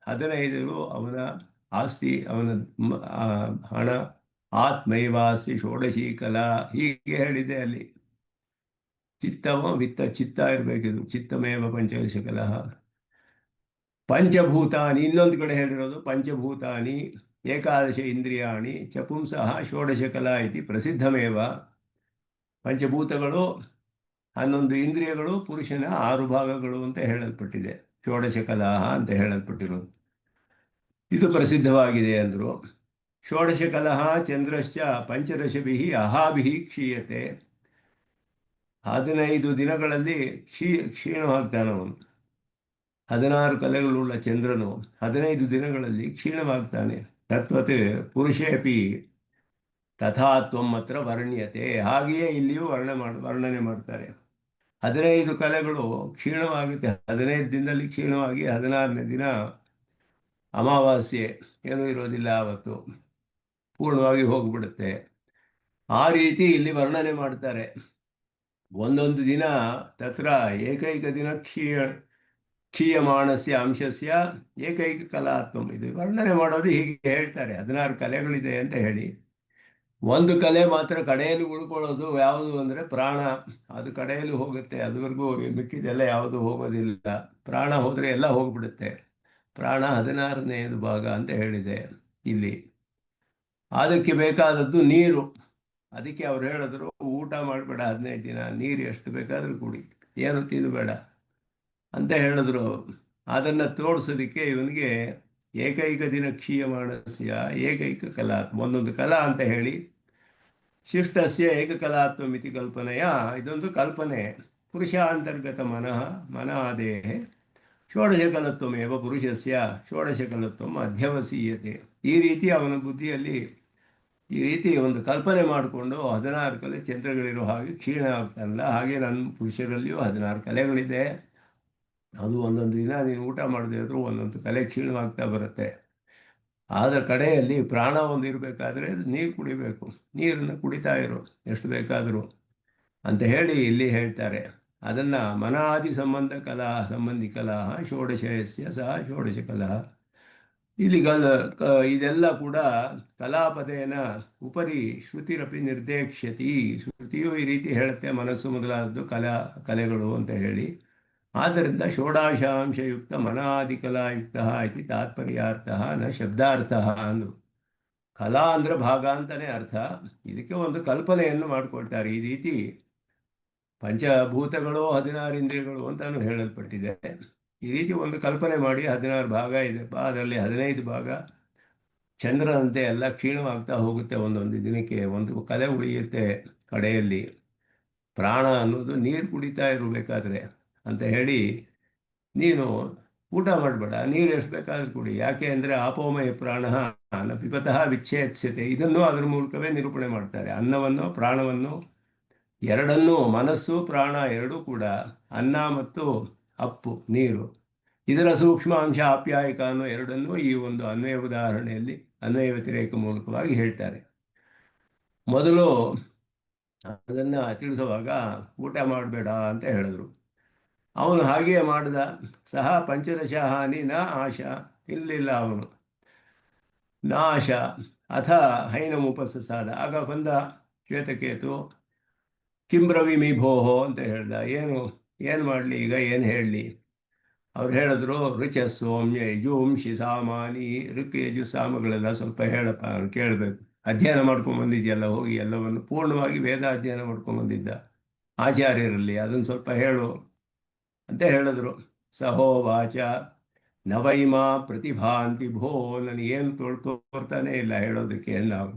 15 ಅವನ ಆಸ್ತಿ, ಅವನ ಹಣ. ಆತ್ಮೈವಾಸ್ತಿ ಷೋಡಶಿ ಕಲಾ, ಹೀಗೆ ಹೇಳಿದೆ ಅಲ್ಲಿ. ವಿತ್ತ ಚಿತ್ತ ಇರಬೇಕಿದು. ಚಿತ್ತಮೇವ ಪಂಚದಶಕಲಃ. ಪಂಚಭೂತಾನಿ, ಇನ್ನೊಂದು ಕಡೆ ಹೇಳಿರೋದು ಪಂಚಭೂತಾನಿ ಏಕಾದಶ ಇಂದ್ರಿಯಾಣಿ ಚಪುಂಸಃ ಷೋಡಶಕಲಾ ಇತಿ ಪ್ರಸಿದ್ಧಮೇವ. ಪಂಚಭೂತಗಳು 11 ಇಂದ್ರಿಯಗಳು ಪುರುಷನ 6 ಭಾಗಗಳು ಅಂತ ಹೇಳಲ್ಪಟ್ಟಿದೆ. ಷೋಡಶಕಲಾ ಅಂತ ಹೇಳಲ್ಪಟ್ಟಿರೋದು ಇದು ಪ್ರಸಿದ್ಧವಾಗಿದೆ ಅಂದರು. ಷೋಡಶಕಲಃ ಚಂದ್ರಶ್ಚ ಪಂಚದಶಭಿಃ ಅಹಾಭಿಃ ಕ್ಷೀಯತೆ. 15 ದಿನಗಳಲ್ಲಿ ಕ್ಷೀಣವಾಗ್ತಾನವನು. 16 ಕಲೆಗಳುಳ್ಳ ಚಂದ್ರನು 15 ದಿನಗಳಲ್ಲಿ ಕ್ಷೀಣವಾಗ್ತಾನೆ. ತತ್ವತ್ ಪುರುಷೇಪಿ ತಥಾತ್ವಂ ಅತ್ರ ವರ್ಣ್ಯತೆ. ಹಾಗೆಯೇ ಇಲ್ಲಿಯೂ ವರ್ಣನೆ ಮಾಡ್ತಾರೆ. 15 ಕಲೆಗಳು ಕ್ಷೀಣವಾಗುತ್ತೆ. 15 ದಿನದಲ್ಲಿ ಕ್ಷೀಣವಾಗಿ 16ನೇ ದಿನ ಅಮಾವಾಸ್ಯೆ ಏನೂ ಇರೋದಿಲ್ಲ, ಆವತ್ತು ಪೂರ್ಣವಾಗಿ ಹೋಗ್ಬಿಡುತ್ತೆ. ಆ ರೀತಿ ಇಲ್ಲಿ ವರ್ಣನೆ ಮಾಡ್ತಾರೆ. ಒಂದೊಂದು ದಿನ ತತ್ರ ಏಕೈಕ ದಿನ ಕ್ಷೀಯಮಾಣಸ್ಯ ಅಂಶಸ್ಯ ಏಕೈಕ ಕಲಾತ್ಮ. ಇದು ವರ್ಣನೆ ಮಾಡೋದು ಹೀಗೆ ಹೇಳ್ತಾರೆ, 16 ಕಲೆಗಳಿದೆ ಅಂತ ಹೇಳಿ. ಒಂದು ಕಲೆ ಮಾತ್ರ ಕಡೆಯಲ್ಲಿ ಉಳ್ಕೊಳ್ಳೋದು ಯಾವುದು ಅಂದರೆ ಪ್ರಾಣ. ಅದು ಕಡೆಯಲ್ಲಿ ಹೋಗುತ್ತೆ, ಅದುವರೆಗೂ ಮಿಕ್ಕಿದೆಲ್ಲ ಯಾವುದು ಹೋಗೋದಿಲ್ಲ. ಪ್ರಾಣ ಹೋದರೆ ಎಲ್ಲ ಹೋಗ್ಬಿಡುತ್ತೆ. ಪ್ರಾಣ 16ನೇದು ಭಾಗ ಅಂತ ಹೇಳಿದೆ ಇಲ್ಲಿ. ಅದಕ್ಕೆ ಬೇಕಾದದ್ದು ನೀರು. ಅದಕ್ಕೆ ಅವ್ರು ಹೇಳಿದ್ರು, ಊಟ ಮಾಡಬೇಡ 15 ದಿನ, ನೀರು ಎಷ್ಟು ಬೇಕಾದರೂ ಕುಡಿ, ಏನು ತಿನ್ನಬೇಡ ಅಂತ ಹೇಳಿದ್ರು. ಅದನ್ನು ತೋರಿಸೋದಕ್ಕೆ ಇವನಿಗೆ ಏಕೈಕ ದಿನ ಕ್ಷೀಯಮಾಣಸ್ಯ ಏಕೈಕ ಕಲಾ, ಒಂದೊಂದು ಕಲಾ ಅಂತ ಹೇಳಿ, ಶಿಷ್ಟಸ್ಯ ಏಕಕಲಾತ್ವ ಮಿತಿ ಕಲ್ಪನೆಯ, ಇದೊಂದು ಕಲ್ಪನೆ. ಪುರುಷಾಂತರ್ಗತ ಮನಃ ಷೋಡಶಕಲತ್ವಮೇವ ಪುರುಷಸ್ಯ ಷೋಡಶಕಲತ್ವಂ ಅಧ್ಯವಸೀಯತೆ. ಈ ರೀತಿ ಅವನ ಬುದ್ಧಿಯಲ್ಲಿ ಈ ರೀತಿ ಒಂದು ಕಲ್ಪನೆ ಮಾಡಿಕೊಂಡು 16 ಕಲೆ ಚಂದ್ರಗಳಿರೋ ಹಾಗೆ ಕ್ಷೀಣ ಆಗ್ತಾನಲ್ಲ, ಹಾಗೆ ನನ್ನ ಪುರುಷರಲ್ಲಿಯೂ 16 ಕಲೆಗಳಿದೆ. ಅದು ಒಂದೊಂದು ದಿನ ನೀನು ಊಟ ಮಾಡದೇ ಇದ್ರೂ ಒಂದೊಂದು ಕಲೆ ಕ್ಷೀಣವಾಗ್ತಾ ಬರುತ್ತೆ. ಆದ ಕಡೆಯಲ್ಲಿ ಪ್ರಾಣ ಒಂದು ಇರಬೇಕಾದ್ರೆ ನೀರು ಕುಡಿಬೇಕು, ನೀರನ್ನು ಕುಡಿತಾ ಇರು ಎಷ್ಟು ಬೇಕಾದರೂ ಅಂತ ಹೇಳಿ ಇಲ್ಲಿ ಹೇಳ್ತಾರೆ. ಅದನ್ನು ಮನಾದಿ ಸಂಬಂಧಿ ಕಲಾ ಷೋಡಶಯಸ್ಯ ಸಹ ಷೋಡಶ ಕಲಾ. ಇಲ್ಲಿ ಇದೆಲ್ಲ ಕೂಡ ಕಲಾಪದೇನ ಉಪರಿ ಶ್ರುತಿರಪಿ ನಿರ್ದೇಕ್ಷ್ಯತಿ. ಶ್ರುತಿಯು ಈ ರೀತಿ ಹೇಳುತ್ತೆ, ಮನಸ್ಸು ಮೊದಲಾದದ್ದು ಕಲೆಗಳು ಅಂತ ಹೇಳಿ. ಆದ್ದರಿಂದ ಷೋಡಶಾಂಶಯುಕ್ತ ಮನಾದಿಕಲಾಯುಕ್ತ ಇತಿ ತಾತ್ಪರ್ಯಾರ್ಥ ನ ಶಬ್ದಾರ್ಥ ಅಂದರು. ಕಲಾ ಅಂದರೆ ಭಾಗ ಅಂತಲೇ ಅರ್ಥ. ಇದಕ್ಕೆ ಒಂದು ಕಲ್ಪನೆಯನ್ನು ಮಾಡಿಕೊಳ್ತಾರೆ. ಈ ರೀತಿ ಪಂಚಭೂತಗಳು 16 ಇಂದ್ರಿಯಗಳು ಅಂತಾನು ಹೇಳಲ್ಪಟ್ಟಿದೆ. ಈ ರೀತಿ ಒಂದು ಕಲ್ಪನೆ ಮಾಡಿ 16 ಭಾಗ ಇದೆ, ಅದರಲ್ಲಿ 15 ಭಾಗ ಚಂದ್ರನಂತೆ ಎಲ್ಲ ಕ್ಷೀಣವಾಗ್ತಾ ಹೋಗುತ್ತೆ. ಒಂದೊಂದು ದಿನಕ್ಕೆ ಒಂದು ಕಲೆ ಉಳಿಯುತ್ತೆ ಕಡೆಯಲ್ಲಿ. ಪ್ರಾಣ ಅನ್ನೋದು ನೀರು ಕುಡಿತಾ ಇರಬೇಕಾದ್ರೆ ಅಂತ ಹೇಳಿ, ನೀನು ಊಟ ಮಾಡಬೇಡ, ನೀರು ಎಷ್ಟು ಬೇಕಾದ್ರೂ ಕುಡಿ. ಯಾಕೆ ಅಂದರೆ ಆಪೋಮಯ ಪ್ರಾಣ ನ ಪಿಬತಃ ವಿಚ್ಛೇದ್ಯತೆ. ಇದನ್ನು ಅದರ ಮೂಲಕವೇ ನಿರೂಪಣೆ ಮಾಡ್ತಾರೆ. ಅನ್ನವನ್ನು ಪ್ರಾಣವನ್ನು ಎರಡನ್ನೂ, ಮನಸ್ಸು ಪ್ರಾಣ ಎರಡೂ ಕೂಡ ಅನ್ನ ಮತ್ತು ಅಪ್ಪು ನೀರು, ಇದರ ಸೂಕ್ಷ್ಮಾಂಶ ಆಪ್ಯಾಯಕ ಅನ್ನೋ ಎರಡನ್ನೂ ಈ ಒಂದು ಅನ್ವಯ ಉದಾಹರಣೆಯಲ್ಲಿ ಅನ್ವಯ ವ್ಯತಿರೇಕ ಮೂಲಕವಾಗಿ ಹೇಳ್ತಾರೆ. ಮೊದಲು ಅದನ್ನು ತಿಳಿಸುವಾಗ ಊಟ ಮಾಡಬೇಡ ಅಂತ ಹೇಳಿದ್ರು. ಅವನು ಹಾಗೆಯೇ ಮಾಡಿದ. ಸಹ ಪಂಚದಶ ಹಾನಿ ನ ಆಶ, ಇರಲಿಲ್ಲ ಅವನು, ನಾಶ ಅಥ ಹೈನಮುಪಸಾದ. ಆಗ ಬಂದ ಶ್ವೇತಕೇತು, ಕಿಂಬ್ರವಿಮಿ ಭೋಹೋ ಅಂತ ಹೇಳ್ದ. ಏನು ಮಾಡಲಿ ಈಗ, ಏನು ಹೇಳಲಿ? ಅವ್ರು ಹೇಳಿದ್ರು, ರುಚ ಸೌಮ್ಯ ಯಜುಂಷಿ ಸಾಮಾನಿ. ಋಕ್ ಯಜು ಸಾಮಗಳೆಲ್ಲ ಸ್ವಲ್ಪ ಹೇಳಪ್ಪ, ಅವ್ನು ಕೇಳಬೇಕು. ಅಧ್ಯಯನ ಮಾಡ್ಕೊಂಡ್ಬಂದಿದ್ಯಲ್ಲ, ಹೋಗಿ ಎಲ್ಲವನ್ನು ಪೂರ್ಣವಾಗಿ ವೇದ ಅಧ್ಯಯನ ಮಾಡ್ಕೊಂಡ್ಬಂದಿದ್ದ ಆಚಾರ್ಯರಲ್ಲಿ, ಅದನ್ನು ಸ್ವಲ್ಪ ಹೇಳು ಅಂತ ಹೇಳಿದ್ರು. ಸಹೋವಾಚ ನವೈಮಾ ಪ್ರತಿಭಾಂತಿ ಭೋ. ನನಗೇನು ತೋರ್ತಾನೆ ಇಲ್ಲ ಹೇಳೋದಕ್ಕೆ. ನಾವು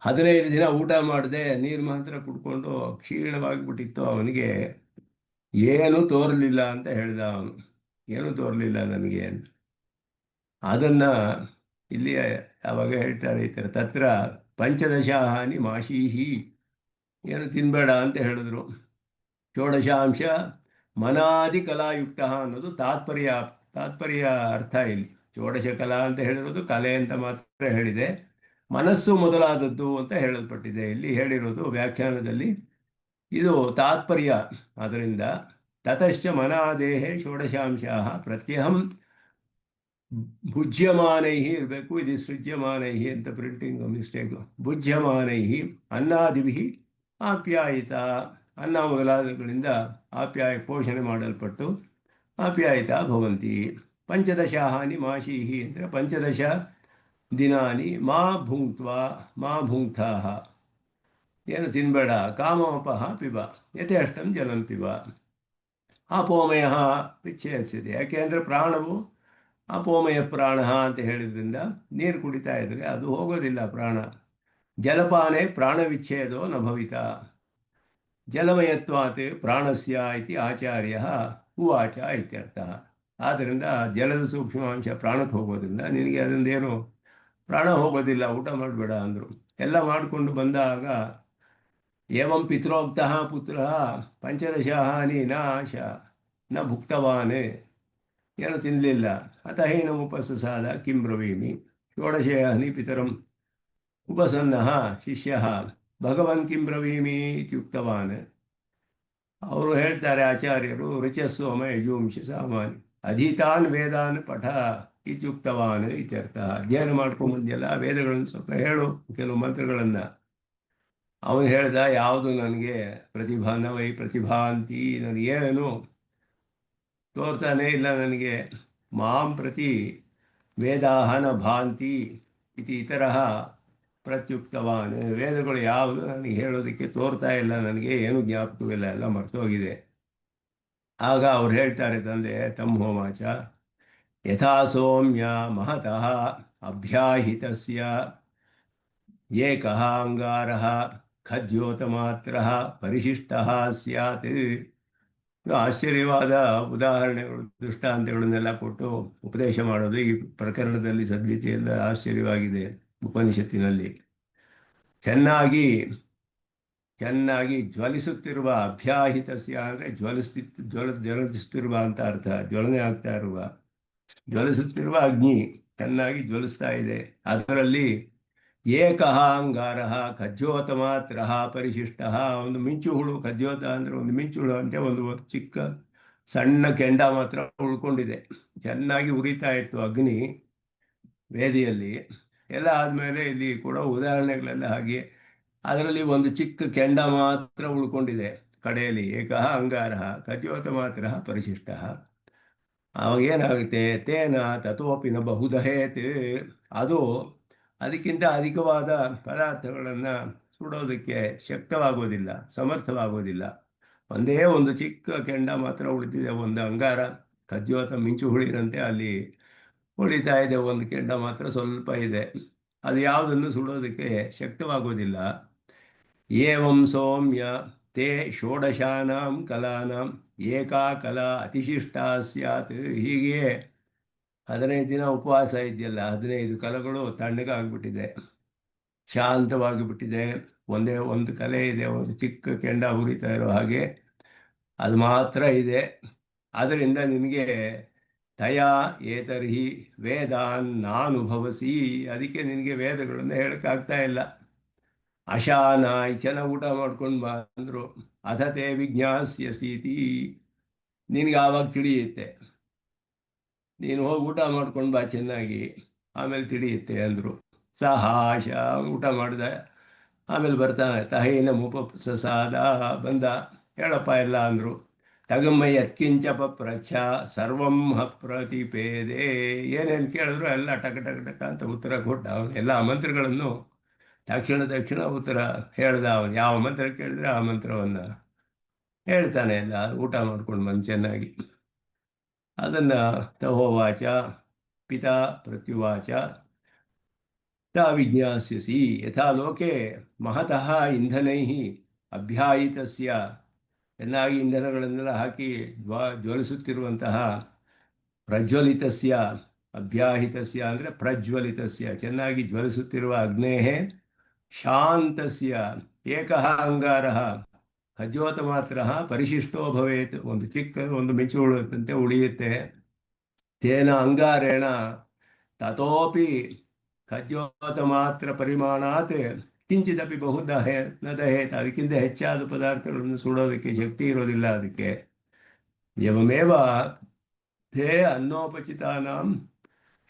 15 ದಿನ ಊಟ ಮಾಡದೆ ನೀರು ಮಾತ್ರ ಕುಡ್ಕೊಂಡು ಕ್ಷೀಣವಾಗಿಬಿಟ್ಟಿತ್ತು ಅವನಿಗೆ. ಏನೂ ತೋರಲಿಲ್ಲ ಅಂತ ಹೇಳ್ದ ಅವನು. ಏನೂ ತೋರಲಿಲ್ಲ ನನಗೆ ಅಂತ. ಅದನ್ನು ಇಲ್ಲಿ ಯಾವಾಗ ಹೇಳ್ತಾರೆ ಈ ಥರ, ತತ್ರ ಪಂಚದಶ ಹಾನಿ ಮಾಶೀಹಿ, ಏನು ತಿನ್ನಬೇಡ ಅಂತ ಹೇಳಿದ್ರು. ಷೋಡಶಾಂಶ ಮನಾದಿ ಕಲಾಯುಕ್ತ ಅನ್ನೋದು ತಾತ್ಪರ್ಯ ಅರ್ಥ. ಇಲ್ಲಿ ಷೋಡಶ ಕಲಾ ಅಂತ ಹೇಳಿರೋದು ಕಲೆ ಅಂತ ಮಾತ್ರ ಹೇಳಿದೆ, ಮನಸ್ಸು ಮೊದಲಾದದ್ದು ಅಂತ ಹೇಳಲ್ಪಟ್ಟಿದೆ ಇಲ್ಲಿ ಹೇಳಿರೋದು ವ್ಯಾಖ್ಯಾನದಲ್ಲಿ. ಇದು ತಾತ್ಪರ್ಯ. ಅದರಿಂದ ತತಶ್ಚ ಮನಾದೇಹೇ ಷೋಡಶಾಂಶ ಪ್ರತ್ಯಹಂ ಭುಜ್ಯಮಾನೈ ಇರಬೇಕು, ಇದು ಸೃಜ್ಯಮಾನೈ ಅಂತ ಪ್ರಿಂಟಿಂಗ್ ಮಿಸ್ಟೇಕು. ಭುಜ್ಯಮಾನೈ ಅನ್ನಾದಿಭಿ ಆಪ್ಯಾಯಿತ, ಅನ್ನ ಮೊದಲಾದಗಳಿಂದ ಪೋಷಣೆ ಮಾಡಲ್ಪಟ್ಟು ಆಪ್ಯಾಯಿತ ಭವಂತಿ. ಪಂಚದಶ ಹಾನಿ ಮಾಶೀಹಿ ಅಂದರೆ 15 ದಿನಾನಿ ಮಾ ಭುಂಕ್ತಾ, ಏನು ತಿನ್ನಬೇಡ. ಕಾಮಮಪಃ ಪಿಬ ಯಥೇಷ್ಟಂ ಜಲಂ ಪಿಬ. ಅಪೋಮಯ ವಿಚ್ಛೇದಿಸಿದೆ. ಯಾಕೆ ಅಂದರೆ ಪ್ರಾಣವು ಅಪೋಮಯ ಪ್ರಾಣ ಅಂತ ಹೇಳಿದ್ರಿಂದ ನೀರು ಕುಡಿತಾ ಇದ್ರೆ ಅದು ಹೋಗೋದಿಲ್ಲ ಪ್ರಾಣ. ಜಲಪಾನೆ ಪ್ರಾಣ ವಿಚ್ಛೇದೋ ನ ಭವಿತ ಜಲಮಯತ್ವಾತ್ ಪ್ರಾಣಸ್ಯ ಇತಿ ಆಚಾರ್ಯ ಉವಾಚ ಇತ್ಯರ್ಥ. ಆದ್ದರಿಂದ ಜಲದ ಸೂಕ್ಷ್ಮಾಂಶ ಪ್ರಾಣಕ್ಕೆ ಹೋಗೋದ್ರಿಂದ ನಿನಗೆ ಅದರಿಂದೇನು ಪ್ರಾಣ ಹೋಗೋದಿಲ್ಲ, ಊಟ ಮಾಡಬೇಡ ಅಂದರು. ಎಲ್ಲ ಮಾಡಿಕೊಂಡು ಬಂದಾಗ ಏವಂ ಪಿತೃೋಕ್ತಃ ಪುತ್ರ ಪಂಚದಶ ಹಾನಿ ನ ಆಶ ನ ಭುಕ್ತವಾನ್, ಏನು ತಿನ್ನಲಿಲ್ಲ. ಅತ ಹೀನಮುಪಸಾದ ಕಿಂ ಬ್ರವೀಮಿ. ಷೋಡಶ ಹನಿ ಪಿತರಂ ಉಪಸನ್ನಃ ಶಿಷ್ಯ ಭಗವನ್ ಕಿಂ ಬ್ರವೀಮಿ ಇತ್ಯುಕ್ತವಾನ್. ಅವರು ಹೇಳ್ತಾರೆ ಆಚಾರ್ಯರು, ರುಚಸ್ಸೋಮ ಯಜುಂಷಿ ಸಾಮಾನ್ಯ, ಅಧೀತಾನ್ ವೇದಾನ್ ಪಠ ಇತ್ಯುಕ್ತವಾನ್ ಇತ್ಯರ್ಥ. ಅಧ್ಯಯನ ಮಾಡ್ಕೊಂಡ್ಬಂದಿಯಲ್ಲ ವೇದಗಳನ್ನು ಸ್ವಲ್ಪ ಹೇಳು, ಕೆಲವು ಮಂತ್ರಗಳನ್ನು. ಅವನು ಹೇಳ್ದ, ಯಾವುದು ನನಗೆ ಪ್ರತಿಭಾನ ವೈ ಪ್ರತಿಭಾಂತಿ, ನನಗೇನು ತೋರ್ತಾನೆ ಇಲ್ಲ ನನಗೆ. ಮಾಂ ಪ್ರತಿ ವೇದಾಹನ ಭಾಂತಿ ಇತಿ ಇತರಃ ಪ್ರತ್ಯುಕ್ತವಾನ್. ವೇದಗಳು ಯಾವುದು ನನಗೆ ಹೇಳೋದಕ್ಕೆ ತೋರ್ತಾ ಇಲ್ಲ, ನನಗೆ ಏನು ಜ್ಞಾಪಕವಿಲ್ಲ, ಎಲ್ಲ ಮರ್ತೋಗಿದೆ. ಆಗ ಅವ್ರು ಹೇಳ್ತಾರೆ, ತಂದೆ ತಮ್ಮೋವಾಚ ಯಥಾ ಸೌಮ್ಯ ಮಹತಃ ಅಭ್ಯಾಹಿತಸ್ಯ ಏಕಃ ಅಂಗಾರಃ ಖದ್ಯೋತಮಾತ್ರಃ ಪರಿಶಿಷ್ಟಃ ಸ್ಯಾತ್. ಆಶ್ಚರ್ಯವಾದ ಉದಾಹರಣೆಗಳು, ದೃಷ್ಟಾಂತಗಳನ್ನೆಲ್ಲ ಕೊಟ್ಟು ಉಪದೇಶ ಮಾಡೋದು ಈ ಪ್ರಕರಣದಲ್ಲಿ ಸದ್ಗತಿಯೆಲ್ಲ ಆಶ್ಚರ್ಯವಾಗಿದೆ. ಉಪನಿಷತ್ತಿನಲ್ಲಿ ಚೆನ್ನಾಗಿ ಚೆನ್ನಾಗಿ ಜ್ವಲಿಸುತ್ತಿರುವ, ಅಭ್ಯಾಹಿತಸ್ಯ ಅಂದರೆ ಜ್ವಲಿಸುತ್ತಿರುವ ಅಂತ ಅರ್ಥ, ಜ್ವಲನೆ ಆಗ್ತಾ ಇರುವ, ಜ್ವಲಿಸುತ್ತಿರುವ ಅಗ್ನಿ ಚೆನ್ನಾಗಿ ಜ್ವಲಿಸ್ತಾ ಇದೆ. ಅದರಲ್ಲಿ ಏಕಃ ಅಂಗಾರಃ ಖದ್ಯೋತಮಾತ್ರಃ ಪರಿಶಿಷ್ಟಃ, ಒಂದು ಮಿಂಚು ಹುಳು, ಖದ್ಯೋತ ಅಂದರೆ ಒಂದು ಮಿಂಚು ಹುಳು ಅಂತ ಒಂದು ಚಿಕ್ಕ ಸಣ್ಣ ಕೆಂಡ ಮಾತ್ರ ಉಳ್ಕೊಂಡಿದೆ. ಚೆನ್ನಾಗಿ ಉರಿತಾ ಇತ್ತು ಅಗ್ನಿ ವೇದಿಯಲ್ಲಿ. ಎಲ್ಲ ಆದಮೇಲೆ ಇಲ್ಲಿ ಕೂಡ ಉದಾಹರಣೆಗಳೆಲ್ಲ ಹಾಗೆ, ಅದರಲ್ಲಿ ಒಂದು ಚಿಕ್ಕ ಕೆಂಡ ಮಾತ್ರ ಉಳ್ಕೊಂಡಿದೆ ಕಡೆಯಲ್ಲಿ. ಏಕಃ ಅಂಗಾರಃ ಖದ್ಯೋತ ಮಾತ್ರ ಪರಿಶಿಷ್ಟ. ಅವಾಗ ಏನಾಗುತ್ತೆ, ತೇನ ತಥೋಪಿ ನ ಬಹುದಹೇತ್, ಅದು ಅದಕ್ಕಿಂತ ಅಧಿಕವಾದ ಪದಾರ್ಥಗಳನ್ನು ಸುಡೋದಕ್ಕೆ ಶಕ್ತವಾಗೋದಿಲ್ಲ, ಸಮರ್ಥವಾಗೋದಿಲ್ಲ. ಒಂದೇ ಒಂದು ಚಿಕ್ಕ ಕೆಂಡ ಮಾತ್ರ ಉಳಿದಿದೆ, ಒಂದು ಅಂಗಾರ ಖದ್ಯೋತ ಮಿಂಚು ಹುಳಿರಂತೆ ಅಲ್ಲಿ ಉಳಿತಾ ಇದೆ. ಒಂದು ಕೆಂಡ ಮಾತ್ರ ಸ್ವಲ್ಪ ಇದೆ, ಅದು ಯಾವುದನ್ನು ಸುಡೋದಕ್ಕೆ ಶಕ್ತವಾಗೋದಿಲ್ಲ. ಏವಂ ಸೌಮ್ಯ ತೇ ಷೋಡಶಾನಾಂ ಕಲಾನಾಂ ಏಕಾ ಕಲಾ ಅತಿಶಿಷ್ಟಾ ಸ್ಯಾತ್. ಹೀಗೆ 15 ದಿನ ಉಪವಾಸ ಇದೆಯಲ್ಲ, 15 ಕಲೆಗಳು ತಣ್ಣಗಾಗ್ಬಿಟ್ಟಿದೆ, ಶಾಂತವಾಗಿ ಬಿಟ್ಟಿದೆ. ಒಂದೇ ಒಂದು ಕಲೆ ಇದೆ, ಒಂದು ಚಿಕ್ಕ ಕೆಂಡ ಉರಿತಾ ಇರೋ ಹಾಗೆ ಅದು ಮಾತ್ರ ಇದೆ. ಅದರಿಂದ ನಿನಗೆ ತಯಾ ಏತರ್ಹಿ ವೇದಾನ್ ನಾನುಭವಸಿ, ಅದಕ್ಕೆ ನಿನಗೆ ವೇದಗಳನ್ನು ಹೇಳೋಕ್ಕಾಗ್ತಾ ಇಲ್ಲ. ಅಶಾನಾಯ್, ಚೆನ್ನಾಗಿ ಊಟ ಮಾಡ್ಕೊಂಡು ಬಾ ಅಂದರು. ಅಥತೆ ವಿಜ್ಞಾಸ್ಯಸೀತಿ, ನಿನಗೆ ಆವಾಗ ತಿಳಿಯುತ್ತೆ. ನೀನು ಹೋಗಿ ಊಟ ಮಾಡ್ಕೊಂಡು ಬಾ ಚೆನ್ನಾಗಿ, ಆಮೇಲೆ ತಿಳಿಯುತ್ತೆ ಅಂದರು. ಸಹಾಶ ಊಟ ಮಾಡಿದ, ಆಮೇಲೆ ಬರ್ತಾನೆ. ತಹೈನ ಮುಪಸಸಾದ, ಬಂದ, ಹೇಳಪ್ಪ ಎಲ್ಲ ಅಂದರು. ತಗಮ್ಮ ಯತ್ಕಿಂಚ ಪಪ್ರಚ್ಛ ಸರ್ವಂ ಹ ಪ್ರತಿಪೇದೆ, ಏನೇನು ಕೇಳಿದ್ರು ಎಲ್ಲ ಟಕ ಟಕ ಟಕ ಅಂತ ಉತ್ತರ ಕೊಟ್ಟ. ಅವನು ಎಲ್ಲ ಮಂತ್ರಗಳನ್ನು ತಕ್ಷಣ ಉತ್ತರ ಹೇಳ್ದ. ಅವನು ಯಾವ ಮಂತ್ರ ಕೇಳಿದ್ರೆ ಆ ಮಂತ್ರವನ್ನು ಹೇಳ್ತಾನೆ. ಎಲ್ಲ ಊಟ ಮಾಡ್ಕೊಂಡು ಬಂದು ಚೆನ್ನಾಗಿ. ಅದನ್ನು ತಹೋವಾಚ ಪಿತಾ ಪ್ರತ್ಯುವಾಚ ತ ವಿಜ್ಞಾಸ್ಯಸಿ ಯಥಾ ಲೋಕೆ ಮಹತಃ ಇಂಧನೈ ಅಭ್ಯಾಯಿತಸ್ಯ, ಚೆನ್ನಾಗಿ ಇಂಧನಗಳನ್ನೆಲ್ಲ ಹಾಕಿ ಜ್ವಲಿಸುತ್ತಿರುವಂತಹ ಪ್ರಜ್ವಲಿತಸ್ಯ, ಅಭ್ಯಾಹಿತಸ್ಯ ಅಂದರೆ ಪ್ರಜ್ವಲಿತಸ್ಯ, ಚೆನ್ನಾಗಿ ಜ್ವಲಿಸುತ್ತಿರುವ ಅಗ್ನೇಹೇ ಶಾಂತಸ್ಯ ಏಕಃ ಅಂಗಾರಃ ಖದ್ಯೋತ ಮಾತ್ರ ಪರಿಶಿಷ್ಟೋ ಭವೇತ್, ಒಂದು ಚಿಕ್ಕ ಒಂದು ಮಿಂಚು ಉಳಿದಂತೆ ಉಳಿಯುತ್ತೆ. ತೇನ ಅಂಗಾರೇಣ ತಥೋಪಿ ಖದ್ಯೋತ ಮಾತ್ರ ಪರಿಮಾಣಾತ್ ಕಿಂಚಿದಪಿ ಬಹು ನ ದಹೇತ್, ಅದಕ್ಕಿಂತ ಹೆಚ್ಚಾದ ಪದಾರ್ಥಗಳನ್ನು ಸುಡೋದಕ್ಕೆ ಶಕ್ತಿ ಇರೋದಿಲ್ಲ ಅದಕ್ಕೆ. ಎವಮೇವ ತೇ ಅನ್ನೋಪಚಿತಾನಾಂ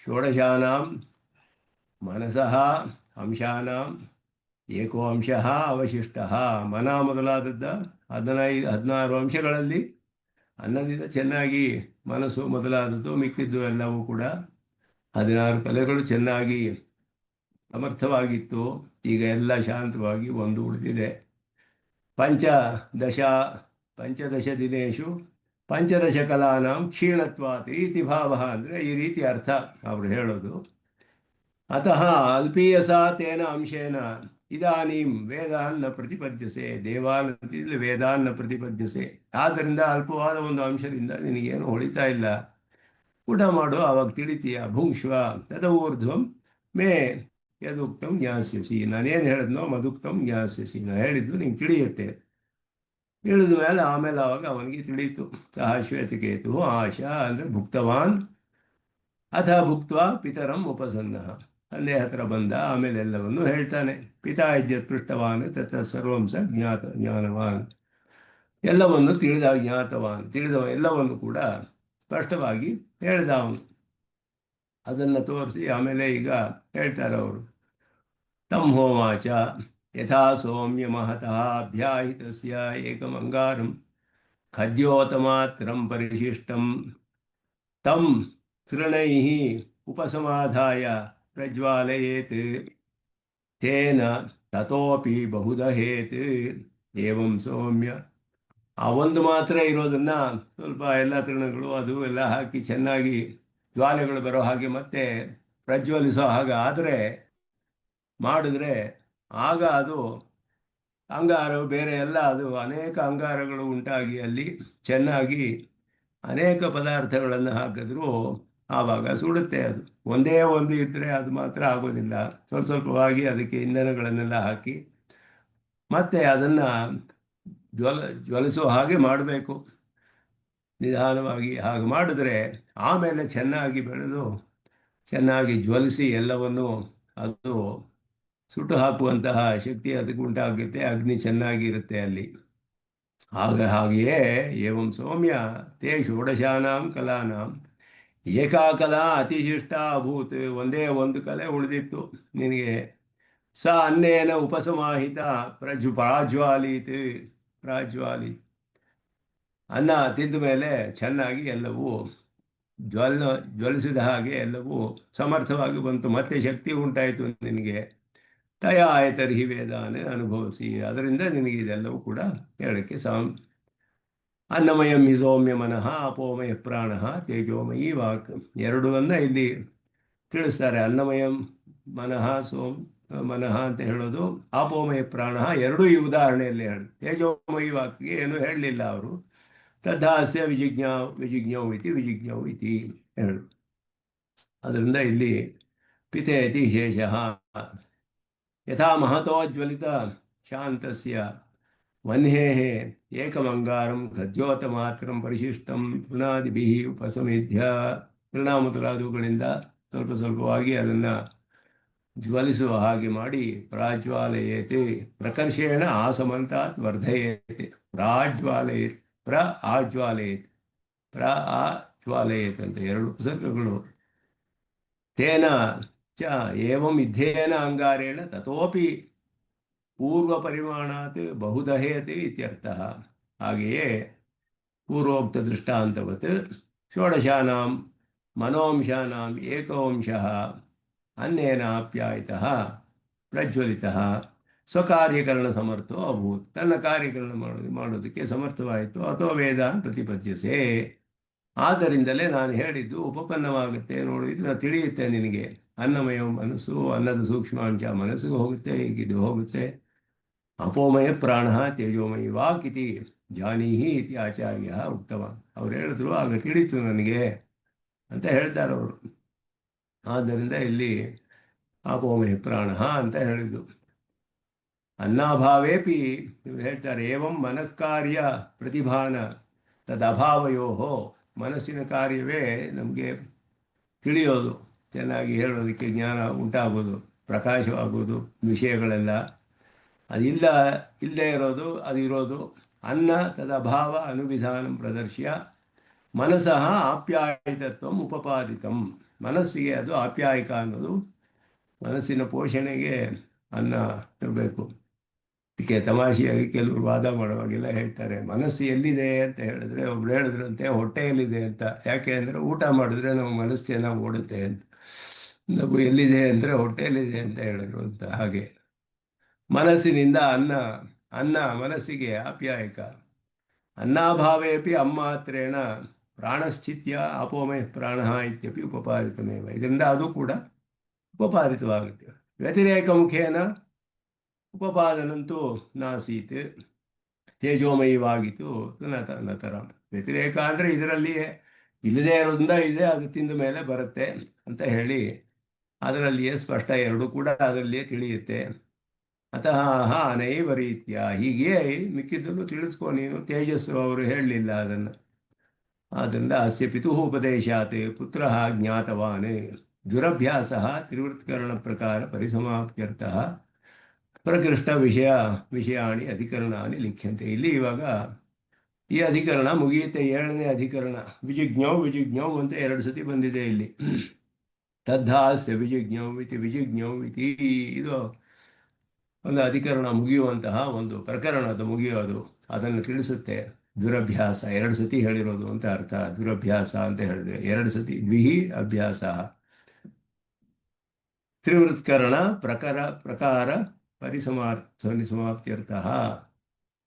ಷೋಡಶಾನಾಂ ಮನಸಃ ಅಂಶಾನಾಂ ಏಕೋ ಅಂಶಃ ಅವಶಿಷ್ಟಃ. ಮನ ಮೊದಲಾದದ್ದ 16 ಅಂಶಗಳಲ್ಲಿ ಅನ್ನದಿಂದ ಚೆನ್ನಾಗಿ ಮನಸ್ಸು ಮೊದಲಾದದ್ದು ಮಿಕ್ಕಿದ್ದು ಎಲ್ಲವೂ ಕೂಡ 16 ಕಲೆಗಳು ಚೆನ್ನಾಗಿ ಸಮರ್ಥವಾಗಿತ್ತು. ಈಗ ಎಲ್ಲ ಶಾಂತವಾಗಿ ಒಂದು ಉಳಿದಿದೆ. ಪಂಚದಶ ದಿನೇಶು ಪಂಚದಶ ಕಲಾನಾಂ ಕ್ಷೀಣತ್ವಾತ್ ಇತಿ ಭಾವ, ಅಂದರೆ ಈ ರೀತಿ ಅರ್ಥ ಅವರು ಹೇಳೋದು. ಅತಃ ಅಲ್ಪೀಯಸಾ ತೇನ ಅಂಶೇನ ಇದಾನೀಂ ವೇದಾನ್ನ ಪ್ರತಿಪದ್ಯಸೆ, ದೇವಾನ್ ವೇದಾನ್ನ ಪ್ರತಿಪದ್ಯಸೆ. ಆದ್ದರಿಂದ ಅಲ್ಪವಾದ ಒಂದು ಅಂಶದಿಂದ ನಿನಗೇನು ಹೊಳಿತಾ ಇಲ್ಲ, ಊಟ ಮಾಡು, ಆವಾಗ ತಿಳಿತೀಯ. ಭುಂಕ್ಷ್ವ ತದೂರ್ಧ್ವಂ ಮೇ ಯದುಕ್ತಂ ಜ್ಞಾಸ್ಯಸಿ, ನಾನೇನು ಹೇಳಿದ್ನೋ ಮದುಕ್ತಂ ಜ್ಞಾಸ್ಯಸಿ, ನಾನು ಹೇಳಿದ್ದು ನಿಂಗೆ ತಿಳಿಯುತ್ತೆ. ತಿಳಿದ ಮೇಲೆ ಆಮೇಲೆ ಆವಾಗ ಅವನಿಗೆ ತಿಳಿಯಿತು. ಸಹ ಶ್ವೇತಕೇತು ಆಶಾ ಅಂದರೆ ಭುಕ್ತವಾನ್, ಅಥ ಭುಕ್ತ್ವಾ ಪಿತರಂ ಉಪಸನ್ನ, ತಂದೆ ಹತ್ರ ಬಂದ, ಆಮೇಲೆ ಎಲ್ಲವನ್ನು ಹೇಳ್ತಾನೆ. ಪಿತಾ ಇದ್ಯತ್ ಪೃಷ್ಟವಾನ್ ತತ್ತ ಸರ್ವಂ ಸ ಜ್ಞಾನವಾನ್, ಎಲ್ಲವನ್ನು ತಿಳಿದವ ಎಲ್ಲವನ್ನು ಕೂಡ ಸ್ಪಷ್ಟವಾಗಿ ಹೇಳ್ದ ಅವನು. ಅದನ್ನು ತೋರಿಸಿ ಆಮೇಲೆ ಈಗ ಹೇಳ್ತಾರೆ ಅವರು. ತಂ ಹೋವಾಚ ಯಥಾ ಸೌಮ್ಯ ಮಹತಃ ಅಭ್ಯಾಹಿತಸ್ಯ ಏಕಮಂಗಾರಂ ಖದ್ಯೋತಮಾತ್ರಂ ಪರಿಶಿಷ್ಟಂ ತಂ ತೃಣೈಃ ಉಪಸಮಾಧಾಯ ಪ್ರಜ್ವಾಲಯೇತ್ ತೇನ ತತೋಪಿ ಬಹುದಹೇತ್ ಏವಂ ಸೌಮ್ಯ. ಆ ಒಂದು ಮಾತ್ರ ಇರೋದನ್ನ ಸ್ವಲ್ಪ ಎಲ್ಲ ತೃಣಗಳು ಅದು ಎಲ್ಲ ಹಾಕಿ ಚೆನ್ನಾಗಿ ಜ್ವಾಲೆಗಳು ಬರೋ ಹಾಗೆ ಮತ್ತೆ ಪ್ರಜ್ವಲಿಸೋ ಹಾಗೆ ಆದರೆ ಮಾಡಿದ್ರೆ ಆಗ ಅದು ಅಂಗಾರ ಬೇರೆ ಎಲ್ಲ ಅದು ಅನೇಕ ಅಂಗಾರಗಳು ಉಂಟಾಗಿ ಅಲ್ಲಿ ಚೆನ್ನಾಗಿ ಅನೇಕ ಪದಾರ್ಥಗಳನ್ನು ಹಾಕಿದ್ರೂ ಆವಾಗ ಸುಡುತ್ತೆ. ಅದು ಒಂದೇ ಒಂದು ಇದ್ದರೆ ಅದು ಮಾತ್ರ ಆಗೋದಿಲ್ಲ. ಸ್ವಲ್ಪ ಸ್ವಲ್ಪವಾಗಿ ಅದಕ್ಕೆ ಇಂಧನಗಳನ್ನೆಲ್ಲ ಹಾಕಿ ಮತ್ತೆ ಅದನ್ನು ಜ್ವಲಿಸೋ ಹಾಗೆ ಮಾಡಬೇಕು ನಿಧಾನವಾಗಿ. ಹಾಗೆ ಮಾಡಿದ್ರೆ ಆಮೇಲೆ ಚೆನ್ನಾಗಿ ಬೆಳೆದು ಚೆನ್ನಾಗಿ ಜ್ವಲಿಸಿ ಎಲ್ಲವನ್ನು ಅದು ಸುಟ್ಟು ಹಾಕುವಂತಹ ಶಕ್ತಿ ಅದಕ್ಕೆ ಉಂಟಾಗುತ್ತೆ. ಅಗ್ನಿ ಚೆನ್ನಾಗಿರುತ್ತೆ ಅಲ್ಲಿ. ಹಾಗೆಯೇ ಏವಂ ಸೌಮ್ಯ ತೇ ಷೋಡಶಾನಾಂ ಕಲಾನಾಂ ಏಕಾ ಕಲಾ ಅತಿಶಿಷ್ಟ ಅಭೂತ್. ಒಂದೇ ಒಂದು ಕಲೆ ಉಳಿದಿತ್ತು ನಿನಗೆ. ಸ ಅನ್ನೇನ ಉಪಸಮಾಹಿತ ಪ್ರಾಜ್ವಾಲೀತ್. ಅನ್ನ ತಿಂದ ಮೇಲೆ ಚೆನ್ನಾಗಿ ಎಲ್ಲವೂ ಜ್ವಲಿಸಿದ ಹಾಗೆ ಎಲ್ಲವೂ ಸಮರ್ಥವಾಗಿ ಬಂತು. ಮತ್ತೆ ಶಕ್ತಿ ಉಂಟಾಯಿತು ನಿನಗೆ. ತಯ ಆಯತರ್ಹಿ ವೇದಾನೆ ಅನುಭವಿಸಿ. ಅದರಿಂದ ನಿನಗೆ ಇದೆಲ್ಲವೂ ಕೂಡ ಹೇಳಕ್ಕೆ ಅನ್ನಮಯಂ ಹಿ ಸೌಮ್ಯ ಮನಃ ಅಪೋಮಯ ಪ್ರಾಣ ತೇಜೋಮಯಿ ವಾಕ್. ಎರಡನ್ನ ಇಲ್ಲಿ ತಿಳಿಸ್ತಾರೆ. ಅನ್ನಮಯಂ ಮನಃ ಅಂತ ಹೇಳೋದು, ಅಪೋಮಯ ಪ್ರಾಣ ಎರಡೂ ಈ ಉದಾಹರಣೆಯಲ್ಲಿ ಹೇಳಿ. ತೇಜೋಮಯಿ ವಾಕ್ಗೆ ಏನು ಹೇಳಲಿಲ್ಲ ಅವರು. ತದ್ಹಾಸ್ಯ ವಿಜಿಜ್ಞೌ ಇತಿ ಹೇಳು. ಅದರಿಂದ ಇಲ್ಲಿ ಪಿತೇತಿ ಶೇಷಃ ಯಥಾ ಮಹತೋಜ್ವಲಿತ ಶಾಂತಸ್ಯ ವನ್ಹೇಃ ಏಕಮಂಗಾರಂ ಖದ್ಯೋತಮಾತ್ರಂ ಪರಿಶಿಷ್ಟಂ ತೃಣಾದಿಭಿಃ ಉಪಸಮೇಧ್ಯ. ತೃಣ ಮೊದಲಾದವುಗಳಿಂದ ಸ್ವಲ್ಪ ಸ್ವಲ್ಪವಾಗಿ ಅದನ್ನು ಜ್ವಲಿಸುವ ಹಾಗೆ ಮಾಡಿ ಪ್ರಾಜ್ವಾಲಯೇತ್ ಪ್ರಕರ್ಷೇಣ ಆಸಮಂತಾತ್ ವರ್ಧಯೇತ್. ಪ್ರಾಜ್ವಾಲಯೇತ್ ಆಜ್ವಾಲಯೇತ್ ಅಂತ ಎರಡು ಉಪಸರ್ಗಗಳು. ತೇನ ಚ ಏವಂ ಯುದ್ಧೇನ ಅಂಗಾರೇಣ ತತೋಪಿ ಪೂರ್ವ ಪರಿಮಾಣಾತ್ ಬಹುದಹೇತ್ ಇತ್ಯರ್ಥಃ. ಹಾಗೆಯೇ ಪೂರ್ವೋಕ್ತ ದೃಷ್ಟಾಂತವತ್ ಷೋಡಶಾನಾಂ ಮನೋಂಶಾನಾಂ ಏಕವಂಶಃ ಅನ್ನೇನ ಆಪ್ಯಾಯಿತಃ ಪ್ರಜ್ವಲಿತಃ ಸ್ವಕಾರ್ಯಕರಣ ಸಮರ್ಥೋ ಅಭೂತ್. ತನ್ನ ಕಾರ್ಯಕರಣ ಮಾಡೋದಕ್ಕೆ ಸಮರ್ಥವಾಯಿತು. ಅಥೋ ವೇದಾನ್ ಪ್ರತಿಪದ್ಯಸೆ. ಆದ್ದರಿಂದಲೇ ನಾನು ಹೇಳಿದ್ದು ಉಪಪನ್ನವಾಗುತ್ತೆ ನೋಡು. ಇದನ್ನು ತಿಳಿಯುತ್ತೆ ನಿನಗೆ. ಅನ್ನಮಯ ಮನಸ್ಸು, ಅನ್ನದ ಸೂಕ್ಷ್ಮಾಂಶ ಮನಸ್ಸಿಗೆ ಹೋಗುತ್ತೆ, ಹೀಗಿದು ಹೋಗುತ್ತೆ. ಅಪೋಮಯ ಪ್ರಾಣ ತೇಜೋಮಯಿ ವಾಕ್ ಇತಿ ಜಾನೀಹಿ ಇತಿ ಆಚಾರ್ಯ ಉಕ್ತವಾನ್. ಅವ್ರು ಹೇಳಿದ್ರು ಆಗ ತಿಳಿತು ನನಗೆ ಅಂತ ಹೇಳ್ತಾರೆ ಅವರು. ಆದ್ದರಿಂದ ಇಲ್ಲಿ ಅಪೋಮಯ ಪ್ರಾಣ ಅಂತ ಹೇಳಿದ್ದು. ಅನ್ನಾಭಾವೇಪಿ ಇವರು ಹೇಳ್ತಾರೆ ಏವಂ ಮನಃಕಾರ್ಯ ಪ್ರತಿಭಾನ ತದಭಾವಯೋ. ಮನಸ್ಸಿನ ಕಾರ್ಯವೇ ನಮಗೆ ತಿಳಿಯೋದು, ಚೆನ್ನಾಗಿ ಹೇಳೋದಕ್ಕೆ ಜ್ಞಾನ ಉಂಟಾಗೋದು, ಪ್ರಕಾಶವಾಗೋದು ವಿಷಯಗಳೆಲ್ಲ. ಇಲ್ಲದೆ ಇರೋದು ಅದು ಇರೋದು. ಅನ್ನ ತದಭಾವ ಅನುವಿಧಾನಂ ಪ್ರದರ್ಶ್ಯ ಮನಸಃ ಆಪ್ಯಾಯಿತತ್ವ ಉಪಪಾದಿತಂ. ಮನಸ್ಸಿಗೆ ಅದು ಆಪ್ಯಾಯಿಕ ಅನ್ನೋದು. ಮನಸ್ಸಿನ ಪೋಷಣೆಗೆ ಅನ್ನ ಇರಬೇಕು. ಇದಕ್ಕೆ ತಮಾಷೆಯಾಗಿ ಕೆಲವರು ವಾದ ಮಾಡುವಾಗೆಲ್ಲ ಹೇಳ್ತಾರೆ, ಮನಸ್ಸು ಎಲ್ಲಿದೆ ಅಂತ ಹೇಳಿದ್ರೆ ಒಬ್ರು ಹೇಳಿದ್ರಂತೆ ಹೊಟ್ಟೆಯಲ್ಲಿದೆ ಅಂತ. ಯಾಕೆ ಅಂದರೆ ಊಟ ಮಾಡಿದ್ರೆ ನಮ್ಮ ಮನಸ್ಸು ಚೆನ್ನಾಗಿ ಓಡುತ್ತೆ ಅಂತ. ನಾವು ಎಲ್ಲಿದೆ ಅಂದರೆ ಹೊಟ್ಟೆಯಲ್ಲಿದೆ ಅಂತ ಹೇಳಿದ್ರು ಅಂತ. ಹಾಗೆ ಮನಸ್ಸಿನಿಂದ ಅನ್ನ ಮನಸ್ಸಿಗೆ ಆಪ್ಯಾಯಕ. ಅನ್ನಾಭಾವೇಪಿ ಅಮ್ಮಾತ್ರೇಣ ಪ್ರಾಣಸ್ಥಿತ್ಯ ಅಪೋಮಯ ಪ್ರಾಣ ಇತ್ಯಪಿ ಉಪಪಾದಿತಮೇವ. ಇದರಿಂದ ಅದು ಕೂಡ ಉಪಪಾದಿತವಾಗುತ್ತೆ. ವ್ಯತಿರೇಕ ಮುಖೇನ ಉಪಪಾದನಂತೂ ನಾಸೀತ್ ತೇಜೋಮಯವಾಗಿತ್ತು ನತರ. ವ್ಯತಿರೇಕ ಅಂದರೆ ಇದರಲ್ಲಿಯೇ ಇಲ್ಲದೇ ಇರೋದ್ರಿಂದ ಇದೆ, ಅದು ತಿಂದ ಮೇಲೆ ಬರುತ್ತೆ ಅಂತ ಹೇಳಿ ಅದರಲ್ಲಿಯೇ ಸ್ಪಷ್ಟ. ಎರಡು ಕೂಡ ಅದರಲ್ಲಿಯೇ ತಿಳಿಯುತ್ತೆ. ಅತಃ ನೈವ ರೀತ್ಯ. ಹೀಗೆ ಮಿಕ್ಕಿದ್ದನ್ನು ತಿಳಿಸ್ಕೊ ನೀನು. ತೇಜಸ್ಸು ಅವರು ಹೇಳಲಿಲ್ಲ ಅದನ್ನು. ಆದ್ದರಿಂದ ಅಸ್ಯ ಪಿತುಃ ಉಪದೇಶಾತ್ ಪುತ್ರ ಜ್ಞಾತವಾನ್ ದುರಭ್ಯಾಸ ತ್ರಿವೃತ್ಕರಣ ಪ್ರಕಾರ ಪರಿಸಮಾಪ್ತ್ಯರ್ಥಃ ಪ್ರಕೃಷ್ಟ ವಿಷಯಾಣಿ ಅಧಿಕರಣಾನಿ ಲಿಖ್ಯಂತೆ. ಇಲ್ಲಿ ಇವಾಗ ಈ ಅಧಿಕರಣ ಮುಗಿಯುತ್ತೆ. 7ನೇ ಅಧಿಕರಣ ವಿಜಿಜ್ಞೌ ವಿಜಿಜ್ಞೌ ಅಂತ 2 ಸತಿ ಬಂದಿದೆ ಇಲ್ಲಿ. ತದ್ಧಾಸ್ಯ ವಿಜಿಜ್ಞೌ ಇತಿ ವಿಜಿಜ್ಞೌ ಇತಿ. ಇದು ಒಂದು ಅಧಿಕರಣ ಮುಗಿಯುವಂತಹ ಒಂದು ಪ್ರಕರಣದ ಮುಗಿಯೋದು ಅದನ್ನು ತಿಳಿಸುತ್ತೆ. ದುರಭ್ಯಾಸ 2 ಸತಿ ಹೇಳಿರೋದು ಅಂತ ಅರ್ಥ. ದುರಭ್ಯಾಸ ಅಂತ ಹೇಳಿದ್ರೆ 2 ಸತಿ ದ್ವಿಹಿ ಅಭ್ಯಾಸ. ತ್ರಿವೃತ್ಕರಣ ಪ್ರಕಾರ ಪ್ರಕಾರ ಪರಿಸಮಾಪ್ತ್ಯರ್ಥ.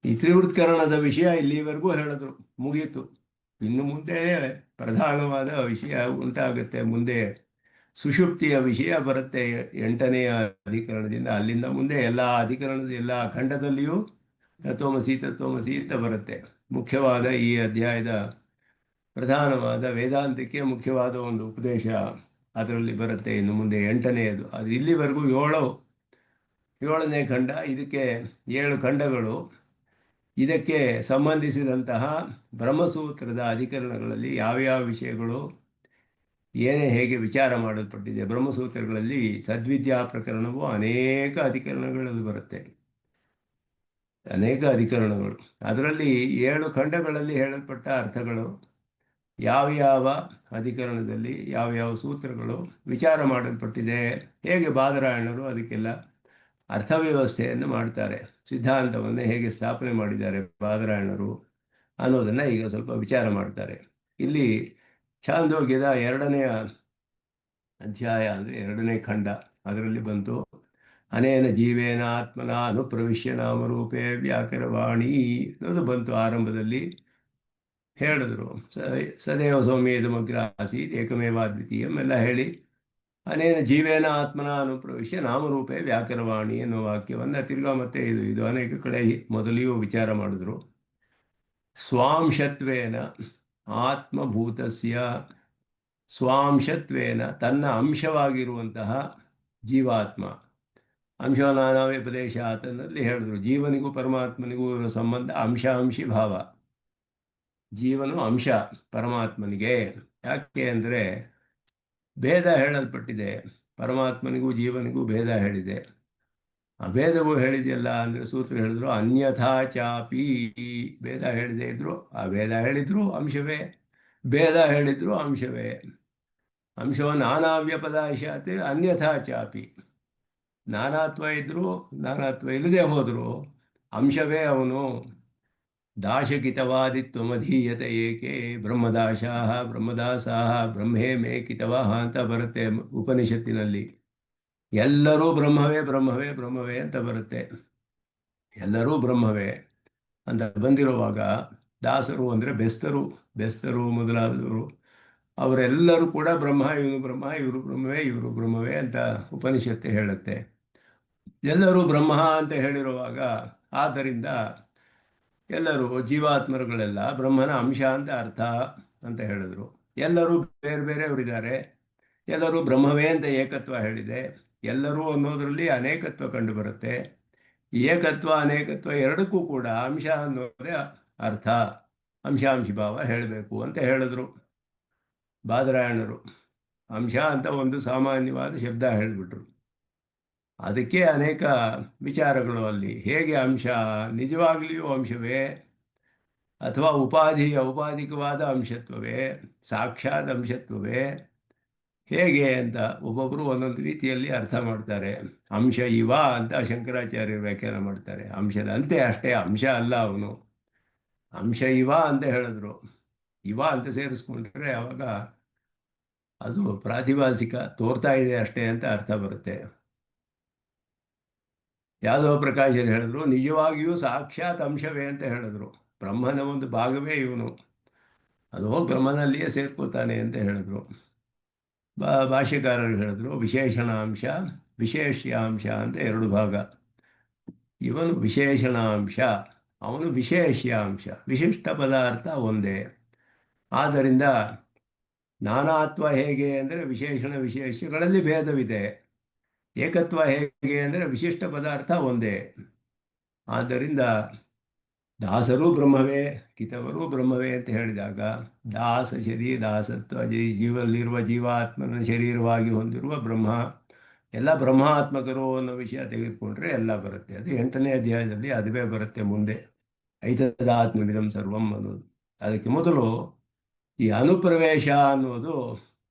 ಈ ತ್ರಿವೃತ್ಕರಣದ ವಿಷಯ ಇಲ್ಲಿವರೆಗೂ ಹೇಳಿದ್ರು, ಮುಗೀತು. ಇನ್ನು ಮುಂದೆ ಪ್ರಧಾನವಾದ ವಿಷಯ ಉಂಟಾಗುತ್ತೆ. ಮುಂದೆ ಸುಷುಪ್ತಿಯ ವಿಷಯ ಬರುತ್ತೆ 8ನೇ ಅಧಿಕರಣದಿಂದ. ಅಲ್ಲಿಂದ ಮುಂದೆ ಎಲ್ಲ ಅಧಿಕರಣದ ಎಲ್ಲ ಖಂಡದಲ್ಲಿಯೂ ತತ್ವಮಸಿ ತತ್ವಮಸಿ ಅಂತ ಬರುತ್ತೆ. ಮುಖ್ಯವಾದ ಈ ಅಧ್ಯಾಯದ ಪ್ರಧಾನವಾದ ವೇದಾಂತಕ್ಕೆ ಮುಖ್ಯವಾದ ಒಂದು ಉಪದೇಶ ಅದರಲ್ಲಿ ಬರುತ್ತೆ. ಇನ್ನು ಮುಂದೆ 8ನೇದು. ಅದು ಇಲ್ಲಿವರೆಗೂ 7ನೇ ಖಂಡ. ಇದಕ್ಕೆ 7 ಖಂಡಗಳು. ಇದಕ್ಕೆ ಸಂಬಂಧಿಸಿದಂತಹ ಬ್ರಹ್ಮಸೂತ್ರದ ಅಧಿಕರಣಗಳಲ್ಲಿ ಯಾವ್ಯಾವ ವಿಷಯಗಳು ಏನೇ ಹೇಗೆ ವಿಚಾರ ಮಾಡಲ್ಪಟ್ಟಿದೆ. ಬ್ರಹ್ಮಸೂತ್ರಗಳಲ್ಲಿ ಸದ್ವಿದ್ಯಾ ಪ್ರಕರಣವು ಅನೇಕ ಅಧಿಕರಣಗಳಲ್ಲಿ ಬರುತ್ತೆ. ಅನೇಕ ಅಧಿಕರಣಗಳು. ಅದರಲ್ಲಿ 7 ಖಂಡಗಳಲ್ಲಿ ಹೇಳಲ್ಪಟ್ಟ ಅರ್ಥಗಳು ಯಾವ್ಯಾವ ಅಧಿಕರಣದಲ್ಲಿ ಯಾವ್ಯಾವ ಸೂತ್ರಗಳು ವಿಚಾರ ಮಾಡಲ್ಪಟ್ಟಿದೆ, ಹೇಗೆ ಬಾದರಾಯಣರು ಅದಕ್ಕೆಲ್ಲ ಅರ್ಥವ್ಯವಸ್ಥೆಯನ್ನು ಮಾಡ್ತಾರೆ, ಸಿದ್ಧಾಂತವನ್ನು ಹೇಗೆ ಸ್ಥಾಪನೆ ಮಾಡಿದ್ದಾರೆ ಬಾದರಾಯಣರು ಅನ್ನೋದನ್ನು ಈಗ ಸ್ವಲ್ಪ ವಿಚಾರ ಮಾಡ್ತಾರೆ. ಇಲ್ಲಿ ಛಾಂದೋಗ್ಯದ 2ನೇ ಅಧ್ಯಾಯ ಅಂದರೆ 2ನೇ ಖಂಡ. ಅದರಲ್ಲಿ ಬಂತು ಅನೇನ ಜೀವೇನ ಆತ್ಮನ ಅನುಪ್ರವಿಶ್ಯ ನಾಮರೂಪೇ ವ್ಯಾಕರವಾಣಿ ಅನ್ನೋದು ಬಂತು. ಆರಂಭದಲ್ಲಿ ಹೇಳಿದ್ರು ಸದೇವ ಸೌಮ್ಯೇದಮಗ್ರ ಆಸೀತ್ ಏಕಮೇವಾದ್ವಿತೀಯಂ ಎಲ್ಲ ಹೇಳಿ ಅನೇನ ಜೀವೇನ ಆತ್ಮನ ಅನುಪ್ರವಿಶ್ಯ ನಾಮರೂಪೇ ವ್ಯಾಕರವಾಣಿ ಎನ್ನುವ ವಾಕ್ಯವನ್ನು ತಿರ್ಗಾ ಮತ್ತೆ ಇದು ಅನೇಕ ಕಡೆ ಮೊದಲಿಯೂ ವಿಚಾರ ಮಾಡಿದ್ರು. ಸ್ವಾಂಶತ್ವೇನ ಆತ್ಮಭೂತಸ್ಯ, ಸ್ವಾಂಶತ್ವೇನ ತನ್ನ ಅಂಶವಾಗಿರುವಂತಹ ಜೀವಾತ್ಮ, ಅಂಶನಾನಾವ್ಯಪದೇಶ ಆತನಲ್ಲಿ ಹೇಳಿದ್ರು. ಜೀವನಿಗೂ ಪರಮಾತ್ಮನಿಗೂ ಇರುವ ಸಂಬಂಧ ಅಂಶಾಂಶಿ ಭಾವ. ಜೀವನು ಅಂಶ ಪರಮಾತ್ಮನಿಗೆ. ಯಾಕೆ ಅಂದರೆ ಭೇದ ಹೇಳಲ್ಪಟ್ಟಿದೆ. ಪರಮಾತ್ಮನಿಗೂ ಜೀವನಿಗೂ ಭೇದ ಹೇಳಿದೆ. ಆ ಭೇದವು ಹೇಳಿದೆಯಲ್ಲ ಅಂದರೆ ಸೂತ್ರ ಹೇಳಿದ್ರು ಅನ್ಯಥಾ ಚಾಪಿ. ಭೇದ ಹೇಳಿದೆ ಇದ್ರು ಆ ಭೇದ ಹೇಳಿದ್ರು ಅಂಶವೇ, ಭೇದ ಹೇಳಿದ್ರು ಅಂಶವೇ. ಅಂಶವು ನಾನಾವ್ಯಪದಾಶಾತ್ ಅನ್ಯಥಾ ಚಾಪಿ. ನಾನಾತ್ವ ಇದ್ರು ನಾನಾತ್ವ ಇಲ್ಲದೆ ಹೋದ್ರು ಅಂಶವೇ ಅವನು. ದಾಶಕಿತವಾದಿತ್ವಮಧೀಯತೆ ಏಕೆ ಬ್ರಹ್ಮದಾಶಾಹ ಬ್ರಹ್ಮದಾಸಾಹ ಬ್ರಹ್ಮೇ ಮೇ ಕಿತವಾಹ ಅಂತ ಬರುತ್ತೆ ಉಪನಿಷತ್ತಿನಲ್ಲಿ. ಎಲ್ಲರೂ ಬ್ರಹ್ಮವೇ ಬ್ರಹ್ಮವೇ ಬ್ರಹ್ಮವೇ ಅಂತ ಬರುತ್ತೆ. ಎಲ್ಲರೂ ಬ್ರಹ್ಮವೇ ಅಂತ ಬಂದಿರುವಾಗ ದಾಸರು ಅಂದರೆ ಬೆಸ್ತರು ಮೊದಲಾದವರು ಅವರೆಲ್ಲರೂ ಕೂಡ ಬ್ರಹ್ಮ, ಇವನು ಬ್ರಹ್ಮ, ಇವರು ಬ್ರಹ್ಮವೇ, ಇವರು ಬ್ರಹ್ಮವೇ ಅಂತ ಉಪನಿಷತ್ತು ಹೇಳುತ್ತೆ. ಎಲ್ಲರೂ ಬ್ರಹ್ಮ ಅಂತ ಹೇಳಿರುವಾಗ ಆದ್ದರಿಂದ ಎಲ್ಲರೂ ಜೀವಾತ್ಮರುಗಳೆಲ್ಲ ಬ್ರಹ್ಮನ ಅಂಶ ಅಂತ ಅರ್ಥ ಅಂತ ಹೇಳಿದ್ರು. ಎಲ್ಲರೂ ಬೇರೆ ಬೇರೆಯವರಿದ್ದಾರೆ. ಎಲ್ಲರೂ ಬ್ರಹ್ಮವೇ ಅಂತ ಏಕತ್ವ ಹೇಳಿದೆ. ಎಲ್ಲರೂ ಅನ್ನೋದರಲ್ಲಿ ಅನೇಕತ್ವ ಕಂಡು ಬರುತ್ತೆ. ಏಕತ್ವ ಅನೇಕತ್ವ ಎರಡಕ್ಕೂ ಕೂಡ ಅಂಶ ಅನ್ನೋದೇ ಅರ್ಥ, ಅಂಶಾಂಶಿ ಭಾವ ಹೇಳಬೇಕು ಅಂತ ಹೇಳಿದ್ರು ಬಾದರಾಯಣರು. ಅಂಶ ಅಂತ ಒಂದು ಸಾಮಾನ್ಯವಾದ ಶಬ್ದ ಹೇಳಿಬಿಟ್ರು. ಅದಕ್ಕೆ ಅನೇಕ ವಿಚಾರಗಳು ಅಲ್ಲಿ. ಹೇಗೆ ಅಂಶ ನಿಜವಾಗಲಿಯೂ ಅಂಶವೇ ಅಥವಾ ಔಪಾಧಿಕವಾದ ಅಂಶತ್ವವೇ, ಸಾಕ್ಷಾತ್ ಅಂಶತ್ವವೇ, ಹೇಗೆ ಅಂತ ಒಬ್ಬೊಬ್ಬರು ಒಂದೊಂದು ರೀತಿಯಲ್ಲಿ ಅರ್ಥ ಮಾಡ್ತಾರೆ. ಅಂಶ ಇವ ಅಂತ ಶಂಕರಾಚಾರ್ಯರು ವ್ಯಾಖ್ಯಾನ ಮಾಡ್ತಾರೆ. ಅಂಶದ ಅಂತೆ ಅಷ್ಟೇ, ಅಂಶ ಅಲ್ಲ ಅವನು. ಅಂಶ ಇವ ಅಂತ ಹೇಳಿದ್ರು. ಇವ ಅಂತ ಸೇರಿಸ್ಕೊಂಡ್ರೆ ಅವಾಗ ಅದು ಪ್ರಾತಿಭಾಸಿಕ, ತೋರ್ತಾ ಇದೆ ಅಷ್ಟೇ ಅಂತ ಅರ್ಥ ಬರುತ್ತೆ. ಯಾದವ ಪ್ರಕಾಶರು ಹೇಳಿದ್ರು ನಿಜವಾಗಿಯೂ ಸಾಕ್ಷಾತ್ ಅಂಶವೇ ಅಂತ ಹೇಳಿದ್ರು. ಬ್ರಹ್ಮನ ಒಂದು ಭಾಗವೇ ಇವನು, ಅದು ಹೋಗಿ ಬ್ರಹ್ಮನಲ್ಲಿಯೇ ಸೇರ್ಕೋತಾನೆ ಅಂತ ಹೇಳಿದ್ರು. ಭಾಷ್ಯಕಾರರು ಹೇಳಿದ್ರು ವಿಶೇಷಣಾಂಶ ವಿಶೇಷ್ಯಾಂಶ ಅಂತ 2 ಭಾಗ. ಇವನು ವಿಶೇಷಣಾಂಶ, ಅವನು ವಿಶೇಷ್ಯಾಂಶ. ವಿಶಿಷ್ಟ ಪದಾರ್ಥ ಒಂದೇ. ಆದ್ದರಿಂದ ನಾನಾತ್ವ ಹೇಗೆ ಅಂದರೆ ವಿಶೇಷಣ ವಿಶೇಷಗಳಲ್ಲಿ ಭೇದವಿದೆ. ಏಕತ್ವ ಹೇಗೆ ಅಂದರೆ ವಿಶಿಷ್ಟ ಪದಾರ್ಥ ಒಂದೇ. ಆದ್ದರಿಂದ ದಾಸರೂ ಬ್ರಹ್ಮವೇ ಕಿತವರೂ ಬ್ರಹ್ಮವೇ ಅಂತ ಹೇಳಿದಾಗ ದಾಸತ್ವ ಜೀವನಲ್ಲಿರುವ ಜೀವಾತ್ಮನ ಶರೀರವಾಗಿ ಹೊಂದಿರುವ ಬ್ರಹ್ಮ ಎಲ್ಲ ಬ್ರಹ್ಮಾತ್ಮಕರು ಅನ್ನೋ ವಿಷಯ ತೆಗೆದುಕೊಂಡ್ರೆ ಎಲ್ಲ ಬರುತ್ತೆ. ಅದು 8ನೇ ಅಧ್ಯಾಯದಲ್ಲಿ ಅದುವೇ ಬರುತ್ತೆ ಮುಂದೆ. ಐತದಾತ್ಮವಿದಂ ಸರ್ವಂ ಅನ್ನೋದು. ಅದಕ್ಕೆ ಮೊದಲು ಈ ಅನುಪ್ರವೇಶ ಅನ್ನೋದು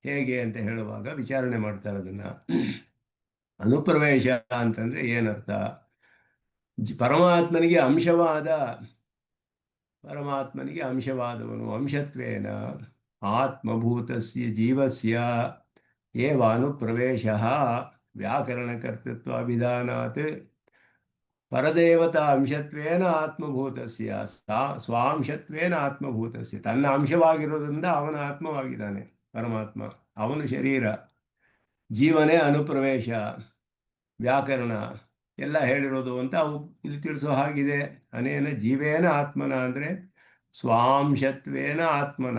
ಹೇಗೆ ಅಂತ ಹೇಳುವಾಗ ವಿಚಾರಣೆ ಮಾಡ್ತಾರೆ ಅದನ್ನ. ಅನುಪ್ರವೇಶ ಅಂತಂದ್ರೆ ಏನರ್ಥ? ಪರಮಾತ್ಮನಿಗೆ ಅಂಶವಾದ, ಪರಮಾತ್ಮನಿಗೆ ಅಂಶವಾದವನು ಅಂಶತ್ವೇನ ಆತ್ಮಭೂತಸ್ಯ ಜೀವಸ್ಯ ಏವ ಅನುಪ್ರವೇಶಃ ವ್ಯಾಕರಣಕರ್ತೃತ್ವ ಅಭಿಧಾನಾತ್ ಪರದೇವತಾ ಅಂಶತ್ವೇನ ಆತ್ಮಭೂತಸ್ಯ ಸ್ವಾಂಶತ್ವೇನ ಆತ್ಮಭೂತಸ್ಯ. ತನ್ನ ಅಂಶವಾಗಿರೋದ್ರಿಂದ ಅವನ ಆತ್ಮವಾಗಿದ್ದಾನೆ ಪರಮಾತ್ಮ. ಅವನು ಶರೀರ, ಜೀವನೇ ಅನುಪ್ರವೇಶ, ವ್ಯಾಕರಣ ಎಲ್ಲ ಹೇಳಿರೋದು ಅಂತ ಅವು ಇಲ್ಲಿ ತಿಳಿಸೋ ಹಾಗಿದೆ. ಅನೇನ ಜೀವೇನ ಆತ್ಮನ ಅಂದರೆ ಸ್ವಾಂಶತ್ವೇನ ಆತ್ಮನ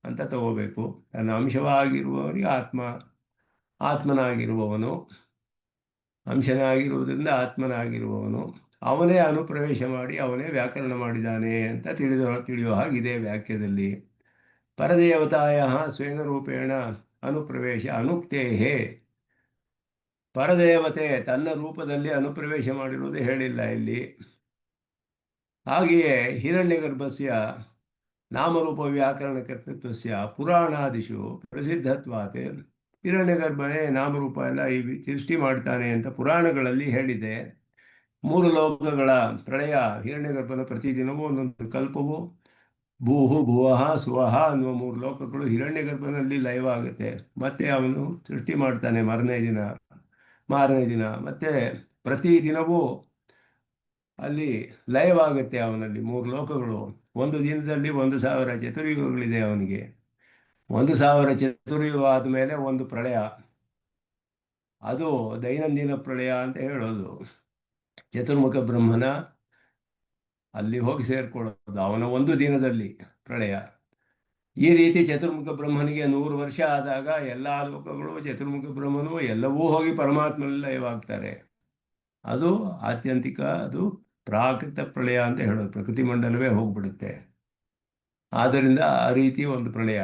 ಅಂತ ತಗೋಬೇಕು. ತನ್ನ ಅಂಶವಾಗಿರುವವನಿಗೆ ಆತ್ಮನಾಗಿರುವವನು, ಅಂಶನಾಗಿರುವುದರಿಂದ ಆತ್ಮನಾಗಿರುವವನು, ಅವನೇ ಅನುಪ್ರವೇಶ ಮಾಡಿ ಅವನೇ ವ್ಯಾಕರಣ ಮಾಡಿದ್ದಾನೆ ಅಂತ ತಿಳಿಯೋ ಹಾಗಿದೆ ವಾಕ್ಯದಲ್ಲಿ. ಪರದೇವತಾಯ ಸ್ವೇನ ರೂಪೇಣ ಅನುಪ್ರವೇಶ ಅನುಕ್ತೇಹೇ. ಪರದೇವತೆ ತನ್ನ ರೂಪದಲ್ಲಿ ಅನುಪ್ರವೇಶ ಮಾಡಿರುವುದು ಹೇಳಿಲ್ಲ ಇಲ್ಲಿ. ಹಾಗೆಯೇ ಹಿರಣ್ಯಗರ್ಭಸ್ಯ ನಾಮರೂಪ ವ್ಯಾಕರಣ ಕರ್ತೃತ್ವಸ್ಯ ಪುರಾಣಾದಿಷು ಪ್ರಸಿದ್ಧತ್ವಾತ್. ಹಿರಣ್ಯಗರ್ಭನೇ ನಾಮರೂಪ ಎಲ್ಲ ಈ ಸೃಷ್ಟಿ ಮಾಡ್ತಾನೆ ಅಂತ ಪುರಾಣಗಳಲ್ಲಿ ಹೇಳಿದೆ. 3 ಲೋಕಗಳ ಪ್ರಳಯ ಹಿರಣ್ಯಗರ್ಭನ ಪ್ರತಿದಿನವೂ ಒಂದೊಂದು ಕಲ್ಪವು, ಭೂಹು ಭುವಃ ಸುವಹ ಅನ್ನುವ 3 ಲೋಕಗಳು ಹಿರಣ್ಯಗರ್ಭನಲ್ಲಿ ಲೈವ್ ಆಗುತ್ತೆ. ಮತ್ತೆ ಅವನು ಸೃಷ್ಟಿ ಮಾಡ್ತಾನೆ ಮಾರನೇ ದಿನ ಮತ್ತೆ ಪ್ರತಿದಿನವೂ ಅಲ್ಲಿ ಲೈವ್ ಆಗುತ್ತೆ ಅವನಲ್ಲಿ 3 ಲೋಕಗಳು. ಒಂದು ದಿನದಲ್ಲಿ 1,000 ಚತುರ್ಯುಗಗಳಿದೆ ಅವನಿಗೆ. 1,000 ಚತುರ್ಯುಗ ಆದಮೇಲೆ ಒಂದು ಪ್ರಳಯ, ಅದು ದೈನಂದಿನ ಪ್ರಳಯ ಅಂತ ಹೇಳೋದು. ಚತುರ್ಮುಖ ಬ್ರಹ್ಮನ ಅಲ್ಲಿ ಹೋಗಿ ಸೇರ್ಕೊಳ್ಳೋದು ಅವನ ಒಂದು ದಿನದಲ್ಲಿ ಪ್ರಳಯ. ಈ ರೀತಿ ಚತುರ್ಮುಖ ಬ್ರಹ್ಮನಿಗೆ 100 ವರ್ಷ ಆದಾಗ ಎಲ್ಲ ಲೋಕಗಳು, ಚತುರ್ಮುಖ ಬ್ರಹ್ಮನು ಎಲ್ಲವೂ ಹೋಗಿ ಪರಮಾತ್ಮನಲ್ಲಿ ಲಯವಾಗ್ತಾರೆ. ಅದು ಆತ್ಯಂತಿಕ, ಅದು ಪ್ರಾಕೃತ ಪ್ರಳಯ ಅಂತ ಹೇಳೋದು. ಪ್ರಕೃತಿ ಮಂಡಲವೇ ಹೋಗ್ಬಿಡುತ್ತೆ. ಆದ್ದರಿಂದ ಆ ರೀತಿ ಒಂದು ಪ್ರಳಯ,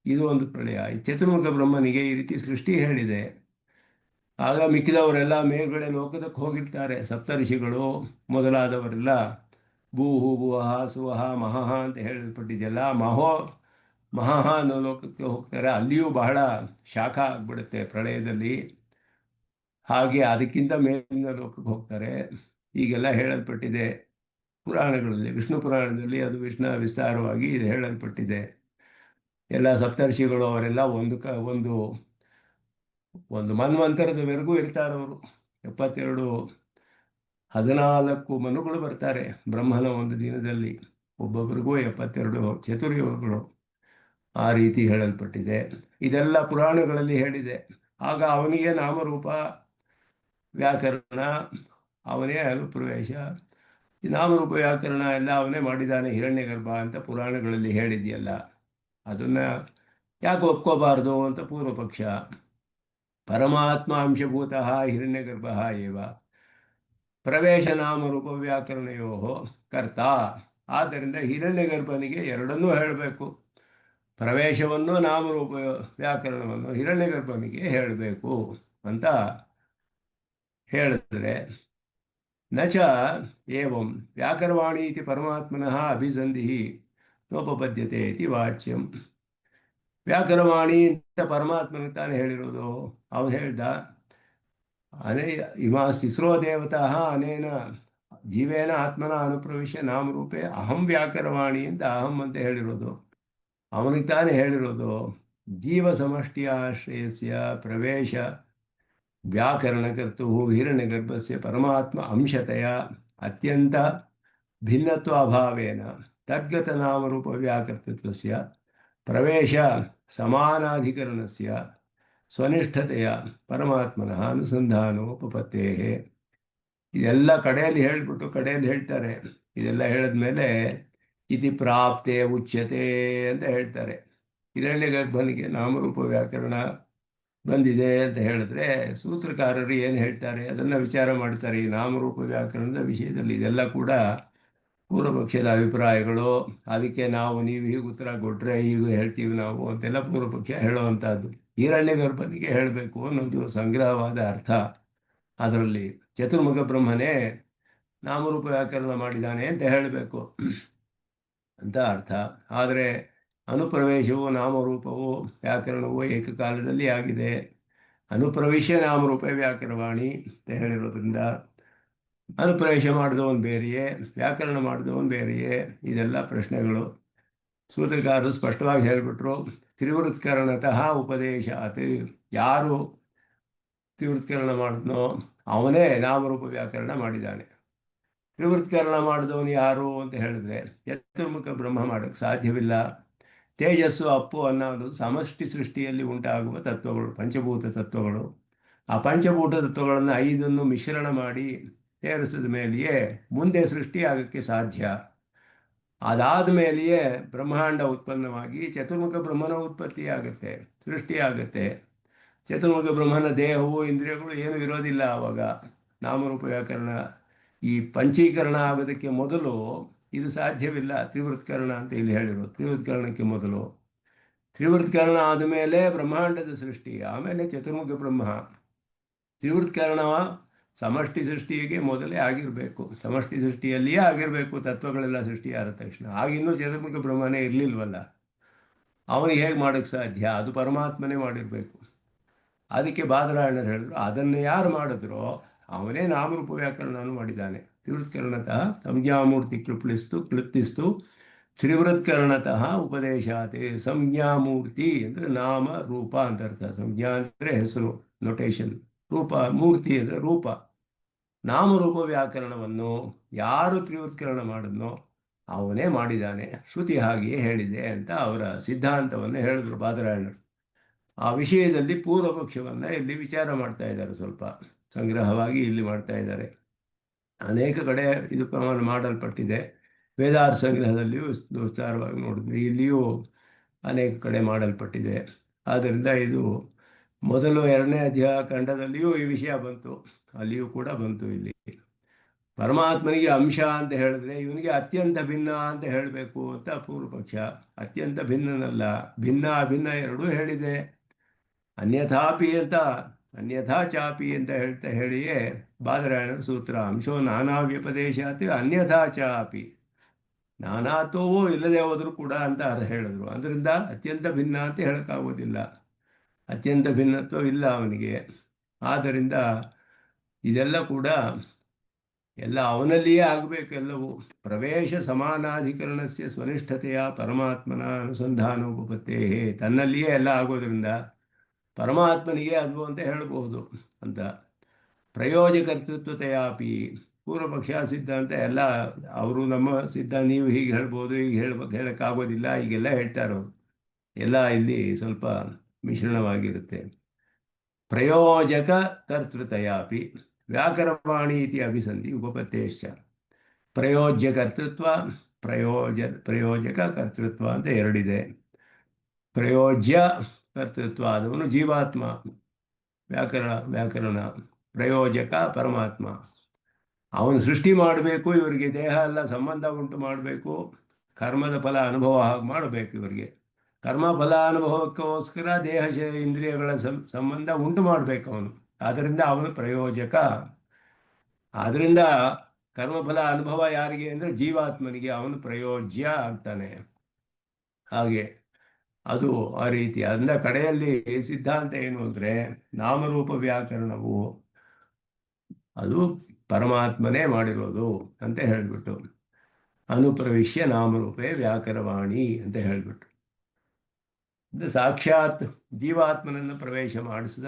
ಇದು ಒಂದು ಪ್ರಳಯ. ಈ ಚತುರ್ಮುಖ ಬ್ರಹ್ಮನಿಗೆ ಈ ರೀತಿ ಸೃಷ್ಟಿ ಹೇಳಿದೆ. ಆಗ ಮಿಕ್ಕಿದವರೆಲ್ಲ ಮೇಲ್ಗಡೆ ಲೋಕದಕ್ಕೆ ಹೋಗಿರ್ತಾರೆ. ಸಪ್ತರ್ಷಿಗಳು ಮೊದಲಾದವರೆಲ್ಲ ಭೂಹು ಭುವಃ ಸುವಹ ಮಹಃ ಅಂತ ಹೇಳಲ್ಪಟ್ಟಿದೆಯಲ್ಲ, ಮಹಃ ಅನ್ನೋ ಲೋಕಕ್ಕೆ ಹೋಗ್ತಾರೆ. ಅಲ್ಲಿಯೂ ಬಹಳ ಶಾಖ ಆಗ್ಬಿಡುತ್ತೆ ಪ್ರಳಯದಲ್ಲಿ. ಹಾಗೆ ಅದಕ್ಕಿಂತ ಮೇಲಿನ ಲೋಕಕ್ಕೆ ಹೋಗ್ತಾರೆ. ಹೀಗೆಲ್ಲ ಹೇಳಲ್ಪಟ್ಟಿದೆ ಪುರಾಣಗಳಲ್ಲಿ. ವಿಷ್ಣು ಪುರಾಣದಲ್ಲಿ ಅದು ವಿಸ್ತಾರವಾಗಿ ಇದು ಹೇಳಲ್ಪಟ್ಟಿದೆ. ಎಲ್ಲ ಸಪ್ತರ್ಷಿಗಳು ಅವರೆಲ್ಲ ಒಂದು ಮನ್ವಂತರದವರೆಗೂ ಇರ್ತಾರವರು. 14 ಮನುಗಳು ಬರ್ತಾರೆ ಬ್ರಹ್ಮನ ಒಂದು ದಿನದಲ್ಲಿ. ಒಬ್ಬೊಬ್ಬರಿಗೂ 72 ಚತುರ್ಯುಗಗಳು. ಆ ರೀತಿ ಹೇಳಲ್ಪಟ್ಟಿದೆ. ಇದೆಲ್ಲ ಪುರಾಣಗಳಲ್ಲಿ ಹೇಳಿದೆ. ಆಗ ಅವನಿಗೆ ನಾಮರೂಪ ವ್ಯಾಕರಣ, ಅವನೇ ಅನುಪ್ರವೇಶ, ಈ ನಾಮರೂಪ ವ್ಯಾಕರಣ ಎಲ್ಲ ಅವನೇ ಮಾಡಿದ್ದಾನೆ ಹಿರಣ್ಯಗರ್ಭ ಅಂತ ಪುರಾಣಗಳಲ್ಲಿ ಹೇಳಿದೆಯಲ್ಲ, ಅದನ್ನು ಯಾಕೆ ಒಪ್ಕೋಬಾರ್ದು ಅಂತ ಪೂರ್ವಪಕ್ಷ. ಪರಮಾತ್ಮ ಅಂಶಭೂತಃ ಹಿರಣ್ಯಗರ್ಭ ಏವ ಪ್ರವೇಶ ನಾಮರೂಪ ವ್ಯಾಕರಣಯೋ ಕರ್ತ. ಆದ್ದರಿಂದ ಹಿರಣ್ಯಗರ್ಭನಿಗೆ ಎರಡನ್ನೂ ಹೇಳಬೇಕು. ಪ್ರವೇಶವನ್ನು ನಾಮರೂಪ ವ್ಯಾಕರಣವನ್ನು ಹಿರಣ್ಯಗರ್ಭನಿಗೆ ಹೇಳಬೇಕು ಅಂತ ಹೇಳಿದ್ರೆ, ನಚ ಏವಂ ವ್ಯಾಕರವಾಣಿ ಇತಿ ಪರಮಾತ್ಮನಃ ಅಭಿಸಂಧಿ ನೋಪಪದ್ಯತೆ ಇತಿ ವಾಚ್ಯಂ. ವ್ಯಾಕರವಾಣಿ ಅಂತ ಪರಮಾತ್ಮನ ತಾನೇ ಹೇಳಿರೋದು. ಅವನು ಹೇಳ್ದ, ತಿಸ್ರೋ ದೇವತಾ ಅನೇನ ಜೀವೇನ ಆತ್ಮನ ಅನುಪ್ರವೇಶ ನಾಮರೂಪೇ ಅಹಂ ವ್ಯಾಕರವಾಣಿ ಅಂತ ಅಹಂ ಅಂತ ಹೇಳಿರೋದು ಅವನಿಗೆ ತಾನೇ ಹೇಳಿರೋದು. ಜೀವ ಸಮಷ್ಟಿಯ ಆಶ್ರಯಸ್ಯ ಪ್ರವೇಶ ವ್ಯಾಕರಣಕರ್ತು ಹಿರಣ್ಯಗರ್ಭಸ್ಯ ಪರಮಾತ್ಮ ಅಂಶತೆಯ ಅತ್ಯಂತ ಭಿನ್ನತ್ವ ಅಭಾವೇನ ತದ್ಗತ ನಾಮರೂಪ ವ್ಯಾಕರ್ತೃತ್ವಸ್ಯ ಪ್ರವೇಶ ಸಮಾನಾಧಿಕರಣಸ್ಯ ಸ್ವನಿಷ್ಠತೆಯ ಪರಮಾತ್ಮನಃ ಅನುಸಂಧಾನೋಪಪತ್ತೇ. ಇದೆಲ್ಲ ಕಡೆಯಲ್ಲಿ ಹೇಳ್ತಾರೆ. ಇದೆಲ್ಲ ಹೇಳಿದ್ಮೇಲೆ ಇತಿ ಪ್ರಾಪ್ತೆ ಉಚ್ಯತೆ ಅಂತ ಹೇಳ್ತಾರೆ. ಹಿರಣ್ಯಗರ್ಭನಿಗೆ ನಾಮರೂಪ ವ್ಯಾಕರಣ ಬಂದಿದೆ ಅಂತ ಹೇಳಿದ್ರೆ ಸೂತ್ರಕಾರರು ಏನು ಹೇಳ್ತಾರೆ ಅದನ್ನು ವಿಚಾರ ಮಾಡ್ತಾರೆ. ಈ ನಾಮರೂಪ ವ್ಯಾಕರಣದ ವಿಷಯದಲ್ಲಿ ಇದೆಲ್ಲ ಕೂಡ ಪೂರ್ವಪಕ್ಷದ ಅಭಿಪ್ರಾಯಗಳು. ಅದಕ್ಕೆ ನೀವು ಹೀಗೆ ಉತ್ತರ ಕೊಟ್ಟರೆ ಹೀಗೆ ಹೇಳ್ತೀವಿ ನಾವು ಅಂತೆಲ್ಲ ಪೂರ್ವಪಕ್ಷ ಹೇಳುವಂಥದ್ದು. ಹಿರಣ್ಯಗರ್ಭನಿಗೆ ಹೇಳಬೇಕು ಅನ್ನೋದು ಸಂಗ್ರಹವಾದ ಅರ್ಥ. ಅದರಲ್ಲಿ ಚತುರ್ಮುಖ ಬ್ರಹ್ಮನೇ ನಾಮರೂಪ ವ್ಯಾಕರಣ ಮಾಡಿದ್ದಾನೆ ಅಂತ ಹೇಳಬೇಕು ಅಂತ ಅರ್ಥ. ಆದರೆ ಅನುಪ್ರವೇಶವು ನಾಮರೂಪವು ವ್ಯಾಕರಣವು ಏಕಕಾಲದಲ್ಲಿ ಆಗಿದೆ. ಅನುಪ್ರವೇಶ ನಾಮರೂಪ ವ್ಯಾಕರವಾಣಿ ಅಂತ ಹೇಳಿರೋದ್ರಿಂದ ಅನುಪ್ರವೇಶ ಮಾಡಿದವನು ಬೇರೆಯೇ, ವ್ಯಾಕರಣ ಮಾಡಿದವನು ಬೇರೆಯೇ, ಇದೆಲ್ಲ ಪ್ರಶ್ನೆಗಳು. ಸೂತ್ರಕಾರರು ಸ್ಪಷ್ಟವಾಗಿ ಹೇಳಿಬಿಟ್ರು, ತ್ರಿವೃತ್ಕರಣತಃ ಉಪದೇಶಾತ್. ಯಾರು ತ್ರಿವೃತ್ಕರಣ ಮಾಡಿದ್ನೋ ಅವನೇ ನಾಮರೂಪ ವ್ಯಾಕರಣ ಮಾಡಿದ್ದಾನೆ. ತ್ರಿವೃತ್ಕರಣ ಮಾಡಿದವನು ಯಾರು ಅಂತ ಹೇಳಿದ್ರೆ ಚತುರ್ಮುಖ ಬ್ರಹ್ಮ ಮಾಡೋಕ್ಕೆ ಸಾಧ್ಯವಿಲ್ಲ. ತೇಜಸ್ಸು ಅಪ್ಪು ಅನ್ನೋದು ಸಮಷ್ಟಿ ಸೃಷ್ಟಿಯಲ್ಲಿ ಉಂಟಾಗುವ ತತ್ವಗಳು, ಪಂಚಭೂತ ತತ್ವಗಳು. ಆ ಪಂಚಭೂತ ತತ್ವಗಳನ್ನು 5 ಮಿಶ್ರಣ ಮಾಡಿ ಸೇರಿಸಿದ ಮೇಲೆಯೇ ಮುಂದೆ ಸೃಷ್ಟಿ ಆಗೋಕ್ಕೆ ಸಾಧ್ಯ. ಅದಾದ ಮೇಲೆಯೇ ಬ್ರಹ್ಮಾಂಡ ಉತ್ಪನ್ನವಾಗಿ ಚತುರ್ಮುಖ ಬ್ರಹ್ಮನ ಉತ್ಪತ್ತಿ ಆಗುತ್ತೆ, ಸೃಷ್ಟಿ ಆಗುತ್ತೆ. ಚತುರ್ಮುಖ ಬ್ರಹ್ಮನ ದೇಹವು ಇಂದ್ರಿಯಗಳು ಏನೂ ಇರೋದಿಲ್ಲ ಆವಾಗ. ನಾಮರೂಪ ವ್ಯಾಕರಣ ಈ ಪಂಚೀಕರಣ ಆಗೋದಕ್ಕೆ ಮೊದಲು ಇದು ಸಾಧ್ಯವಿಲ್ಲ. ತ್ರಿವೃತ್ಕರಣ ಅಂತ ಇಲ್ಲಿ ಹೇಳಿರೋದು ತ್ರಿವೃತ್ಕರಣಕ್ಕೆ ಮೊದಲು. ತ್ರಿವೃತ್ಕರಣ ಆದಮೇಲೆ ಬ್ರಹ್ಮಾಂಡದ ಸೃಷ್ಟಿ, ಆಮೇಲೆ ಚತುರ್ಮುಖ ಬ್ರಹ್ಮ. ತ್ರಿವೃತ್ಕರಣ ಸಮಷ್ಟಿ ಸೃಷ್ಟಿಗೆ ಮೊದಲೇ ಆಗಿರಬೇಕು, ಸಮಷ್ಟಿ ಸೃಷ್ಟಿಯಲ್ಲಿಯೇ ಆಗಿರಬೇಕು. ತತ್ವಗಳೆಲ್ಲ ಸೃಷ್ಟಿಯಾದ ತಕ್ಷಣ ಆಗಿನ್ನೂ ಚತುರ್ಮುಖ ಬ್ರಹ್ಮನೇ ಇರಲಿಲ್ವಲ್ಲ, ಅವನಿಗೆ ಹೇಗೆ ಮಾಡೋಕ್ಕೆ ಸಾಧ್ಯ? ಅದು ಪರಮಾತ್ಮನೇ ಮಾಡಿರಬೇಕು. ಅದಕ್ಕೆ ಬಾದರಾಯಣರು ಹೇಳಿದ್ರು, ಅದನ್ನು ಯಾರು ಮಾಡಿದ್ರೋ ಅವನೇ ನಾಮರೂಪ ವ್ಯಾಕರಣವನ್ನು ಮಾಡಿದ್ದಾನೆ. ತ್ರಿವೃತ್ಕರಣತಃ ಸಂಜ್ಞಾಮೂರ್ತಿ ಕ್ಲುಪ್ತಿಸ್ತು ತ್ರಿವೃತ್ಕರಣತಃ ಉಪದೇಶಾತೆ. ಸಂಜ್ಞಾಮೂರ್ತಿ ಅಂದರೆ ನಾಮ ರೂಪ ಅಂತ ಅರ್ಥ. ಸಂಜ್ಞಾ ಅಂದರೆ ಹೆಸರು, ನೊಟೇಷನ್. ರೂಪ, ಮೂರ್ತಿ ಅಂದರೆ ರೂಪ. ನಾಮರೂಪ ವ್ಯಾಕರಣವನ್ನು ಯಾರು ತ್ರಿವೃತ್ಕರಣ ಮಾಡಿದ್ನೋ ಅವನೇ ಮಾಡಿದ್ದಾನೆ. ಶ್ರುತಿ ಹಾಗೆಯೇ ಹೇಳಿದೆ ಅಂತ ಅವರ ಸಿದ್ಧಾಂತವನ್ನು ಹೇಳಿದ್ರು ಬಾದರಾಯಣರು. ಆ ವಿಷಯದಲ್ಲಿ ಪೂರ್ವ ಪಕ್ಷವನ್ನು ಇಲ್ಲಿ ವಿಚಾರ ಮಾಡ್ತಾ ಇದ್ದಾರೆ, ಸ್ವಲ್ಪ ಸಂಗ್ರಹವಾಗಿ ಇಲ್ಲಿ ಮಾಡ್ತಾ ಇದ್ದಾರೆ. ಅನೇಕ ಕಡೆ ಇದು ಮಾಡಲ್ಪಟ್ಟಿದೆ. ವೇದಾರ್ಥ ಸಂಗ್ರಹದಲ್ಲಿಯೂ ವಿಸ್ತಾರವಾಗಿ ನೋಡಿದ್ವಿ, ಇಲ್ಲಿಯೂ ಅನೇಕ ಕಡೆ ಮಾಡಲ್ಪಟ್ಟಿದೆ. ಆದ್ದರಿಂದ ಇದು ಮೊದಲು 2ನೇ ಅಧ್ಯಾಯ ಖಂಡದಲ್ಲಿಯೂ ಈ ವಿಷಯ ಬಂತು, ಅಲ್ಲಿಯೂ ಕೂಡ ಬಂತು. ಇಲ್ಲಿ ಪರಮಾತ್ಮನಿಗೆ ಅಂಶ ಅಂತ ಹೇಳಿದ್ರೆ ಇವನಿಗೆ ಅತ್ಯಂತ ಭಿನ್ನ ಅಂತ ಹೇಳಬೇಕು ಅಂತ ಪೂರ್ವ ಪಕ್ಷ. ಅತ್ಯಂತ ಭಿನ್ನನಲ್ಲ, ಭಿನ್ನ ಅಭಿನ್ನ ಎರಡೂ ಹೇಳಿದೆ. ಅನ್ಯಥಾಪಿ ಅಂತ, ಅನ್ಯಥಾ ಚಾಪಿ ಅಂತ ಹೇಳಿಯೇ ಬಾದರಾಯಣರ ಸೂತ್ರ. ಅಂಶೋ ನಾನಾ ವ್ಯಪದೇಶಾತಿ ಅನ್ಯಥಾ ಚಾಪಿ, ನಾನಾತ್ವವೂ ಇಲ್ಲದೆ ಹೋದರೂ ಕೂಡ ಅಂತ ಹೇಳಿದ್ರು. ಅದರಿಂದ ಅತ್ಯಂತ ಭಿನ್ನ ಅಂತ ಹೇಳೋಕ್ಕಾಗೋದಿಲ್ಲ, ಅತ್ಯಂತ ಭಿನ್ನತ್ವ ಇಲ್ಲ ಅವನಿಗೆ. ಆದ್ದರಿಂದ ಇದೆಲ್ಲ ಕೂಡ ಎಲ್ಲ ಅವನಲ್ಲಿಯೇ ಆಗಬೇಕು. ಎಲ್ಲವೂ ಪ್ರವೇಶ ಸಮಾನಾಧಿಕರಣಸ್ಯ ಸ್ವನಿಷ್ಠತೆಯ ಪರಮಾತ್ಮನ ಅನುಸಂಧಾನೋಪತ್ತೇ, ತನ್ನಲ್ಲಿಯೇ ಎಲ್ಲ ಆಗೋದ್ರಿಂದ ಪರಮಾತ್ಮನಿಗೆ ಅದು ಅಂತ ಹೇಳಬಹುದು ಅಂತ. ಪ್ರಯೋಜಕರ್ತೃತ್ವತೆಯಾಪಿ, ಪೂರ್ವಪಕ್ಷ ಸಿದ್ಧಾಂತ ಎಲ್ಲ ಅವರು ನಮ್ಮ ಸಿದ್ಧಾಂತ ನೀವು ಹೀಗೆ ಹೇಳ್ಬೋದು, ಹೀಗೆ ಹೇಳೋಕ್ಕಾಗೋದಿಲ್ಲ, ಹೀಗೆಲ್ಲ ಹೇಳ್ತಾರೋ ಎಲ್ಲ ಇಲ್ಲಿ ಸ್ವಲ್ಪ ಮಿಶ್ರಣವಾಗಿರುತ್ತೆ. ಪ್ರಯೋಜಕ ಕರ್ತೃತೆಯಾಪಿ ವ್ಯಾಕರವಾಣಿ ಇತಿ ಅಭಿಸಂಧಿ ಉಪಪತ್ತೇಶ್ಚ. ಪ್ರಯೋಜ್ಯ ಕರ್ತೃತ್ವ, ಪ್ರಯೋಜಕ ಕರ್ತೃತ್ವ ಅಂತ ಎರಡಿದೆ. ಪ್ರಯೋಜ್ಯ ಕರ್ತೃತ್ವ ಆದವನು ಜೀವಾತ್ಮ, ವ್ಯಾಕರಣ. ಪ್ರಯೋಜಕ ಪರಮಾತ್ಮ. ಅವನು ಸೃಷ್ಟಿ ಮಾಡಬೇಕು, ಇವರಿಗೆ ದೇಹ ಎಲ್ಲ ಸಂಬಂಧ ಉಂಟು ಮಾಡಬೇಕು, ಕರ್ಮದ ಫಲ ಅನುಭವ ಹಾಗೆ ಮಾಡಬೇಕು. ಇವರಿಗೆ ಕರ್ಮ ಫಲ ಅನುಭವಕ್ಕೋಸ್ಕರ ದೇಹ ಇಂದ್ರಿಯಗಳ ಸಂಬಂಧ ಉಂಟು ಮಾಡಬೇಕು ಅವನು. ಆದ್ದರಿಂದ ಅವನು ಪ್ರಯೋಜಕ. ಆದ್ದರಿಂದ ಕರ್ಮಫಲ ಅನುಭವ ಯಾರಿಗೆ ಅಂದರೆ ಜೀವಾತ್ಮನಿಗೆ, ಅವನು ಪ್ರಯೋಜ್ಯ ಆಗ್ತಾನೆ. ಹಾಗೆ ಅದು ಆ ರೀತಿ. ಅದನ್ನ ಕಡೆಯಲ್ಲಿ ಸಿದ್ಧಾಂತ ಏನು ಅಂದರೆ ನಾಮರೂಪ ವ್ಯಾಕರಣವು ಅದು ಪರಮಾತ್ಮನೇ ಮಾಡಿರೋದು ಅಂತ ಹೇಳಿಬಿಟ್ಟು, ಅನುಪ್ರವಿಶ್ಯ ನಾಮರೂಪೇ ವ್ಯಾಕರವಾಣಿ ಅಂತ ಹೇಳಿಬಿಟ್ಟು ಸಾಕ್ಷಾತ್ ಜೀವಾತ್ಮನನ್ನು ಪ್ರವೇಶ ಮಾಡಿಸಿದ,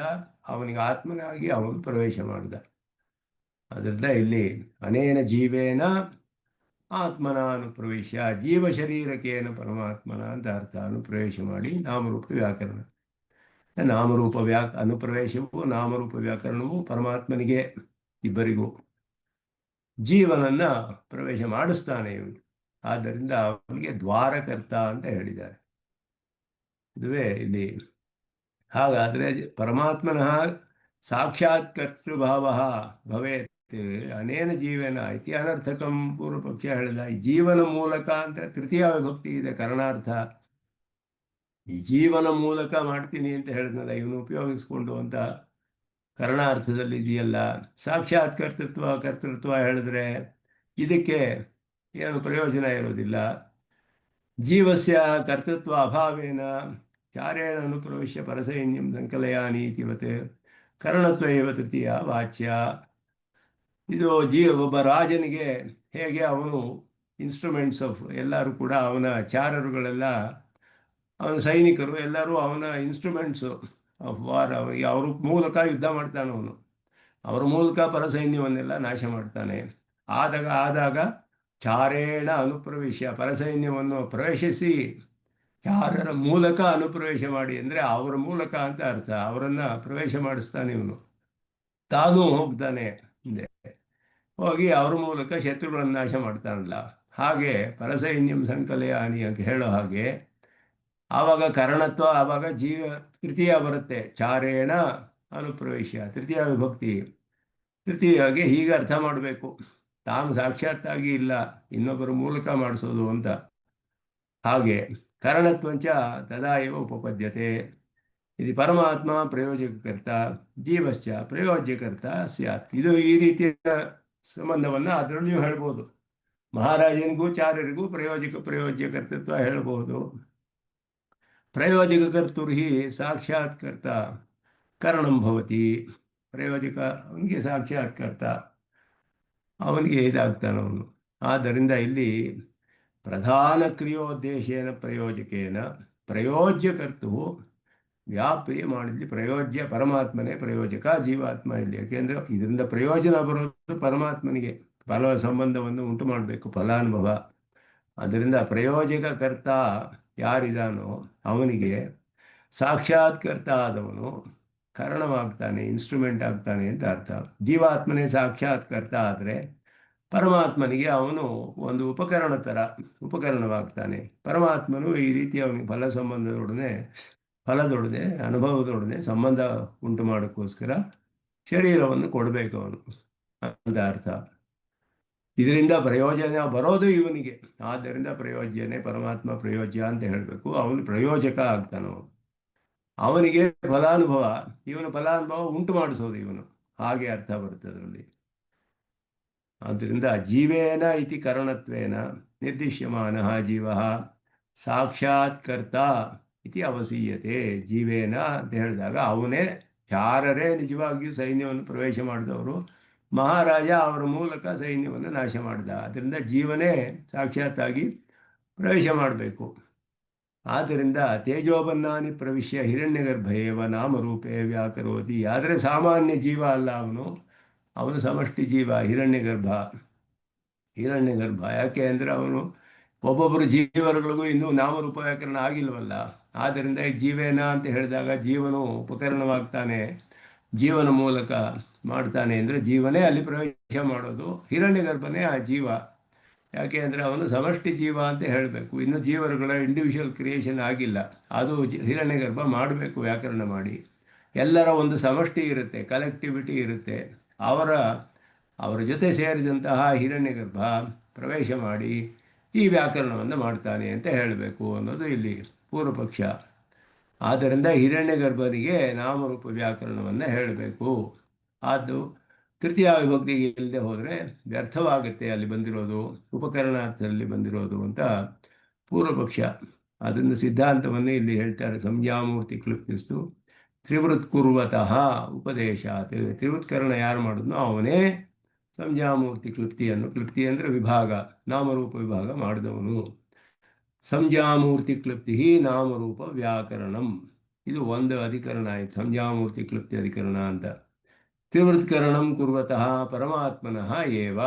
ಅವನಿಗೆ ಆತ್ಮನಾಗಿ ಅವನು ಪ್ರವೇಶ ಮಾಡಿದ. ಅದರಿಂದ ಇಲ್ಲಿ ಅನೇನ ಜೀವೇನ ಆತ್ಮನ ಅನುಪ್ರವೇಶ, ಜೀವ ಶರೀರಕ್ಕೇನ ಪರಮಾತ್ಮನ ಅಂತ ಅರ್ಥ. ಅನುಪ್ರವೇಶ ಮಾಡಿ ನಾಮರೂಪ ವ್ಯಾಕರಣ. ನಾಮರೂಪ ಅನುಪ್ರವೇಶವು ನಾಮರೂಪ ವ್ಯಾಕರಣವು ಪರಮಾತ್ಮನಿಗೆ, ಇಬ್ಬರಿಗೂ ಜೀವನನ್ನ ಪ್ರವೇಶ ಮಾಡಿಸ್ತಾನೆ ಇವನು. ಆದ್ದರಿಂದ ಅವನಿಗೆ ದ್ವಾರಕರ್ತ ಅಂತ ಹೇಳಿದ್ದಾರೆ. ಇದುವೇ ಇಲ್ಲಿ. ಹಾಗಾದರೆ ಪರಮಾತ್ಮನಃ ಸಾಕ್ಷಾತ್ ಕರ್ತೃಭಾವ ಭವೇತ್ ಅನೇನ ಜೀವನ ಇತಿ ಅನರ್ಥಕಂ. ಪೂರ್ವಪಕ್ಷ ಹೇಳಿದ ಈ ಜೀವನ ಮೂಲಕ ಅಂತ ತೃತೀಯ ವಿಭಕ್ತಿ ಇದೆ, ಕರ್ಣಾರ್ಥ. ಈ ಜೀವನ ಮೂಲಕ ಮಾಡ್ತೀನಿ ಅಂತ ಹೇಳಿದ್ನಲ್ಲ ಇವನು ಉಪಯೋಗಿಸ್ಕೊಂಡು ಅಂತ ಕರ್ಣಾರ್ಥದಲ್ಲಿ ಇದೆಯಲ್ಲ. ಸಾಕ್ಷಾತ್ ಕರ್ತೃತ್ವ ಹೇಳಿದ್ರೆ ಇದಕ್ಕೆ ಏನು ಪ್ರಯೋಜನ ಇರೋದಿಲ್ಲ. ಜೀವಸ್ಯ ಕರ್ತೃತ್ವ ಅಭಾವೇನ ಚಾರೇಣ ಅನುಪ್ರವಿಶ್ಯ ಪರಸೈನ್ಯಂ ಸಂಕಲಯಾನಿ ಇತಿವತ್ ಕರಣತ್ವ ಏವ ತೃತೀಯ ವಾಚ್ಯ. ಇದು ಒಬ್ಬ ರಾಜನಿಗೆ ಹೇಗೆ ಅವನು ಇನ್ಸ್ಟ್ರೂಮೆಂಟ್ಸ್ ಆಫ್ ಎಲ್ಲರೂ ಕೂಡ ಅವನ ಚಾರರುಗಳೆಲ್ಲ ಅವನ ಸೈನಿಕರು ಎಲ್ಲರೂ ಅವನ ಇನ್ಸ್ಟ್ರೂಮೆಂಟ್ಸು ಆಫ್ ವಾರ್, ಅವನಿಗೆ ಅವ್ರ ಮೂಲಕ ಯುದ್ಧ ಮಾಡ್ತಾನೆ ಅವನು. ಅವರ ಮೂಲಕ ಪರಸೈನ್ಯವನ್ನೆಲ್ಲ ನಾಶ ಮಾಡ್ತಾನೆ. ಆದಾಗ ಚಾರೇಣ ಅನುಪ್ರವೇಶ, ಪರಸೈನ್ಯವನ್ನು ಪ್ರವೇಶಿಸಿ ಚಾರರ ಮೂಲಕ ಅನುಪ್ರವೇಶ ಮಾಡಿ ಅಂದರೆ ಅವರ ಮೂಲಕ ಅಂತ ಅರ್ಥ. ಅವರನ್ನು ಪ್ರವೇಶ ಮಾಡಿಸ್ತಾನೆ ಇವನು, ತಾನೂ ಹೋಗ್ತಾನೆ ಹಿಂದೆ ಹೋಗಿ ಅವ್ರ ಮೂಲಕ ಶತ್ರುಗಳನ್ನು ನಾಶ ಮಾಡ್ತಾನಲ್ಲ. ಹಾಗೆ ಪರಸೈನ್ಯಂ ಸಂಕಲಯಾನಿ ಅಂತ ಹೇಳೋ ಹಾಗೆ ಆವಾಗ ಕರಣತ್ವ, ಆವಾಗ ತೃತೀಯ ಬರುತ್ತೆ. ಚಾರೇಣ ಅನುಪ್ರವೇಶ, ತೃತೀಯ ವಿಭಕ್ತಿ. ತೃತೀಯವಾಗಿ ಹೀಗೆ ಅರ್ಥ ಮಾಡಬೇಕು, ತಾನು ಸಾಕ್ಷಾತ್ತಾಗಿ ಇಲ್ಲ, ಇನ್ನೊಬ್ಬರ ಮೂಲಕ ಮಾಡಿಸೋದು ಅಂತ. ಹಾಗೆ ಕರಣತ್ವಂಚ ತದಾ ಇವ ಉಪಪದ್ಯತೆ. ಇದು ಪರಮಾತ್ಮ ಪ್ರಯೋಜಕಕರ್ತ, ಜೀವಶ್ಚ ಪ್ರಯೋಜ್ಯಕರ್ತ ಸ್ಯಾತ್. ಇದು ಈ ರೀತಿಯ ಸಂಬಂಧವನ್ನು ಅದರಲ್ಲಿಯೂ ಹೇಳ್ಬೋದು. ಮಹಾರಾಜನಿಗೂ ಚಾರ್ಯರಿಗೂ ಪ್ರಯೋಜ್ಯ ಕರ್ತೃತ್ವ ಹೇಳ್ಬೋದು. ಪ್ರಯೋಜಕ ಕರ್ತೃಹಿ ಸಾಕ್ಷಾತ್ಕರ್ತ ಕರಣಂ ಭವತಿ. ಪ್ರಯೋಜಕ ಅವನಿಗೆ ಸಾಕ್ಷಾತ್ಕರ್ತ, ಅವನಿಗೆ ಇದಾಗ್ತಾನವನು. ಆದ್ದರಿಂದ ಇಲ್ಲಿ ಪ್ರಧಾನ ಕ್ರಿಯೋದ್ದೇಶೇನ ಪ್ರಯೋಜಕೇನ ಪ್ರಯೋಜ್ಯಕರ್ತು ವ್ಯಾಪ್ರಿಯ ಮಾಡಿದ್ಲಿ. ಪ್ರಯೋಜ್ಯ ಪರಮಾತ್ಮನೇ ಪ್ರಯೋಜಕ, ಜೀವಾತ್ಮ ಇಲ್ಲಿ. ಯಾಕೆಂದರೆ ಇದರಿಂದ ಪ್ರಯೋಜನ ಬರೋದು ಪರಮಾತ್ಮನಿಗೆ, ಫಲ ಸಂಬಂಧವನ್ನು ಉಂಟು ಮಾಡಬೇಕು, ಫಲಾನುಭವ. ಅದರಿಂದ ಪ್ರಯೋಜಕ ಕರ್ತ ಯಾರಿದಾನೋ ಅವನಿಗೆ ಸಾಕ್ಷಾತ್ಕರ್ತ ಆದವನು ಕಾರಣವಾಗ್ತಾನೆ, ಇನ್ಸ್ಟ್ರೂಮೆಂಟ್ ಆಗ್ತಾನೆ ಅಂತ ಅರ್ಥ. ಜೀವಾತ್ಮನೇ ಸಾಕ್ಷಾತ್ಕರ್ತ ಆದರೆ ಪರಮಾತ್ಮನಿಗೆ ಅವನು ಒಂದು ಉಪಕರಣವಾಗ್ತಾನೆ. ಪರಮಾತ್ಮನು ಈ ರೀತಿ ಅವನಿಗೆ ಫಲ ಸಂಬಂಧದೊಡನೆ, ಫಲದೊಡನೆ, ಅನುಭವದೊಡನೆ ಸಂಬಂಧ ಉಂಟು ಮಾಡೋಕ್ಕೋಸ್ಕರ ಶರೀರವನ್ನು ಕೊಡಬೇಕು ಅವನು ಅಂತ ಅರ್ಥ. ಇದರಿಂದ ಪ್ರಯೋಜನ ಬರೋದು ಇವನಿಗೆ. ಆದ್ದರಿಂದ ಪ್ರಯೋಜ್ಯನೇ ಪರಮಾತ್ಮ ಪ್ರಯೋಜ್ಯ ಅಂತ ಹೇಳಬೇಕು. ಅವನು ಪ್ರಯೋಜಕ ಆಗ್ತಾನೆ. ಅವನಿಗೆ ಫಲಾನುಭವ, ಇವನು ಫಲಾನುಭವ ಉಂಟು ಮಾಡಿಸೋದು ಇವನು, ಹಾಗೆ ಅರ್ಥ ಬರುತ್ತೆ ಅದರಲ್ಲಿ. ಆದ್ದರಿಂದ ಜೀವೇನ ಇತಿ ಕರಣತ್ವೇನ ನಿರ್ದಿಶ್ಯಮಾನ ಜೀವ ಸಾಕ್ಷಾತ್ಕರ್ತ ಇತಿ ಅವಸೀಯತೆ. ಜೀವೇನ ಅಂತ ಹೇಳಿದಾಗ ಅವನೇ, ಚಾರರೇ ನಿಜವಾಗಿಯೂ ಸೈನ್ಯವನ್ನು ಪ್ರವೇಶ ಮಾಡಿದವರು. ಮಹಾರಾಜ ಅವರ ಮೂಲಕ ಸೈನ್ಯವನ್ನು ನಾಶ ಮಾಡಿದ. ಅದರಿಂದ ಜೀವನೇ ಸಾಕ್ಷಾತ್ತಾಗಿ ಪ್ರವೇಶ ಮಾಡಬೇಕು. ಆದ್ದರಿಂದ ತೇಜೋಬನ್ನಾನಿ ಪ್ರವಿಶ್ಯ ಹಿರಣ್ಯಗರ್ಭೇವ ನಾಮರೂಪೇ ವ್ಯಾಕರೋತಿ. ಆದರೆ ಸಾಮಾನ್ಯ ಜೀವ ಅಲ್ಲ ಅವನು ಸಮಷ್ಟಿ ಜೀವ, ಹಿರಣ್ಯಗರ್ಭ. ಯಾಕೆ ಅಂದರೆ ಅವನು ಒಬ್ಬೊಬ್ಬರು ಜೀವರುಗಳಿಗೂ ಇನ್ನೂ ನಾಮರೂಪ ವ್ಯಾಕರಣ ಆಗಿಲ್ವಲ್ಲ. ಆದ್ದರಿಂದ ಜೀವೇನ ಅಂತ ಹೇಳಿದಾಗ ಜೀವನು ಉಪಕರಣವಾಗ್ತಾನೆ, ಜೀವನ ಮೂಲಕ ಮಾಡ್ತಾನೆ. ಅಂದರೆ ಜೀವನೇ ಅಲ್ಲಿ ಪ್ರವೇಶ ಮಾಡೋದು, ಹಿರಣ್ಯಗರ್ಭನೇ ಆ ಜೀವ. ಯಾಕೆ ಅಂದರೆ ಅವನು ಸಮಷ್ಟಿ ಜೀವ ಅಂತ ಹೇಳಬೇಕು. ಇನ್ನು ಜೀವರುಗಳ ಇಂಡಿವಿಜುವಲ್ ಕ್ರಿಯೇಷನ್ ಆಗಿಲ್ಲ, ಅದು ಹಿರಣ್ಯಗರ್ಭ ಮಾಡಬೇಕು ವ್ಯಾಕರಣ ಮಾಡಿ. ಎಲ್ಲರ ಒಂದು ಸಮಷ್ಟಿ ಇರುತ್ತೆ, ಕಲೆಕ್ಟಿವಿಟಿ ಇರುತ್ತೆ. ಅವರ ಜೊತೆ ಸೇರಿದಂತಹ ಹಿರಣ್ಯಗರ್ಭ ಪ್ರವೇಶ ಮಾಡಿ ಈ ವ್ಯಾಕರಣವನ್ನು ಮಾಡ್ತಾನೆ ಅಂತ ಹೇಳಬೇಕು ಅನ್ನೋದು ಇಲ್ಲಿ ಪೂರ್ವಪಕ್ಷ. ಆದ್ದರಿಂದ ಹಿರಣ್ಯಗರ್ಭನಿಗೆ ನಾಮರೂಪ ವ್ಯಾಕರಣವನ್ನು ಹೇಳಬೇಕು. ಅದು ತೃತೀಯ ವಿಭಕ್ತಿಗೆ ಇಲ್ಲದೆ ಹೋದರೆ ವ್ಯರ್ಥವಾಗುತ್ತೆ, ಅಲ್ಲಿ ಬಂದಿರೋದು ಉಪಕರಣಾರ್ಥದಲ್ಲಿ ಬಂದಿರೋದು ಅಂತ ಪೂರ್ವಪಕ್ಷ. ಅದನ್ನು ಸಿದ್ಧಾಂತವನ್ನು ಇಲ್ಲಿ ಹೇಳ್ತಾರೆ. ಸಂಜ್ಞಾಮೂರ್ತಿ ಕ್ಲುಪ್ತಿಸ್ತು ತ್ರಿವೃತ್ ಕುರ್ವತಃ ಉಪದೇಶಾತ್. ತ್ರಿವೃತ್ಕರಣ ಯಾರು ಮಾಡಿದ್ನೋ ಅವನೇ ಸಂಜ್ಞಾಮೂರ್ತಿ ಕ್ಲುಪ್ತಿ ಅಂದರೆ ವಿಭಾಗ, ನಾಮರೂಪ ವಿಭಾಗ ಮಾಡಿದವನು. ಸಂಜ್ಞಾಮೂರ್ತಿ ಕ್ಲುಪ್ತಿ ನಾಮರೂಪ ವ್ಯಾಕರಣಂ, ಇದು ಒಂದು ಅಧಿಕರಣ ಆಯಿತು, ಸಂಜ್ಞಾಮೂರ್ತಿ ಕ್ಲುಪ್ತಿ ಅಧಿಕರಣ ಅಂತ. ತ್ರಿವೃತ್ಕರಣಂ ಕುರ್ವತಃ ಪರಮಾತ್ಮನಃ ಏವ.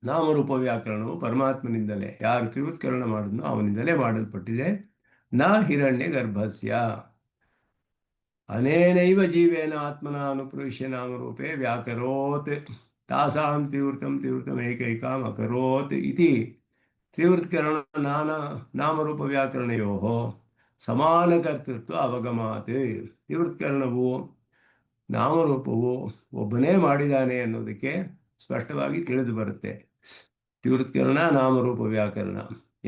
ನಾಮರೂಪ ವ್ಯಾಕರಣವು ಪರಮಾತ್ಮನಿಂದಲೇ, ಯಾರು ತ್ರಿವೃತ್ಕರಣ ಮಾಡಿದ್ನೋ ಅವನಿಂದಲೇ ಮಾಡಲ್ಪಟ್ಟಿದೆ. ನ ಹಿರಣ್ಯ ಗರ್ಭಸ್ಯ. ಅನೇನೈವ ಜೀವೇನ ಆತ್ಮನ ಅನುಪ್ರವಿಶ್ಯ ನಾಮರೂಪೇ ವ್ಯಾಕರೋತ್ ತಾಸಾಂ ತ್ರಿವೃತಮೇಕೈಕಾಂ ಅಕರೋತ್ ಇತಿ ತ್ರಿವೃತ್ಕರಣ ನಾಮರೂಪ ವ್ಯಾಕರಣಯೋ ಸಮಾನಕರ್ತೃತ್ವ ಅವಗಮಾತ್. ತ್ರಿವೃತ್ಕರಣವು ನಾಮರೂಪವು ಒಬ್ಬನೇ ಮಾಡಿದ್ದಾನೆ ಅನ್ನೋದಕ್ಕೆ ಸ್ಪಷ್ಟವಾಗಿ ತಿಳಿದು ಬರುತ್ತೆ. ತ್ರಿವೃತ್ಕರಣ ನಾಮರೂಪ ವ್ಯಾಕರಣ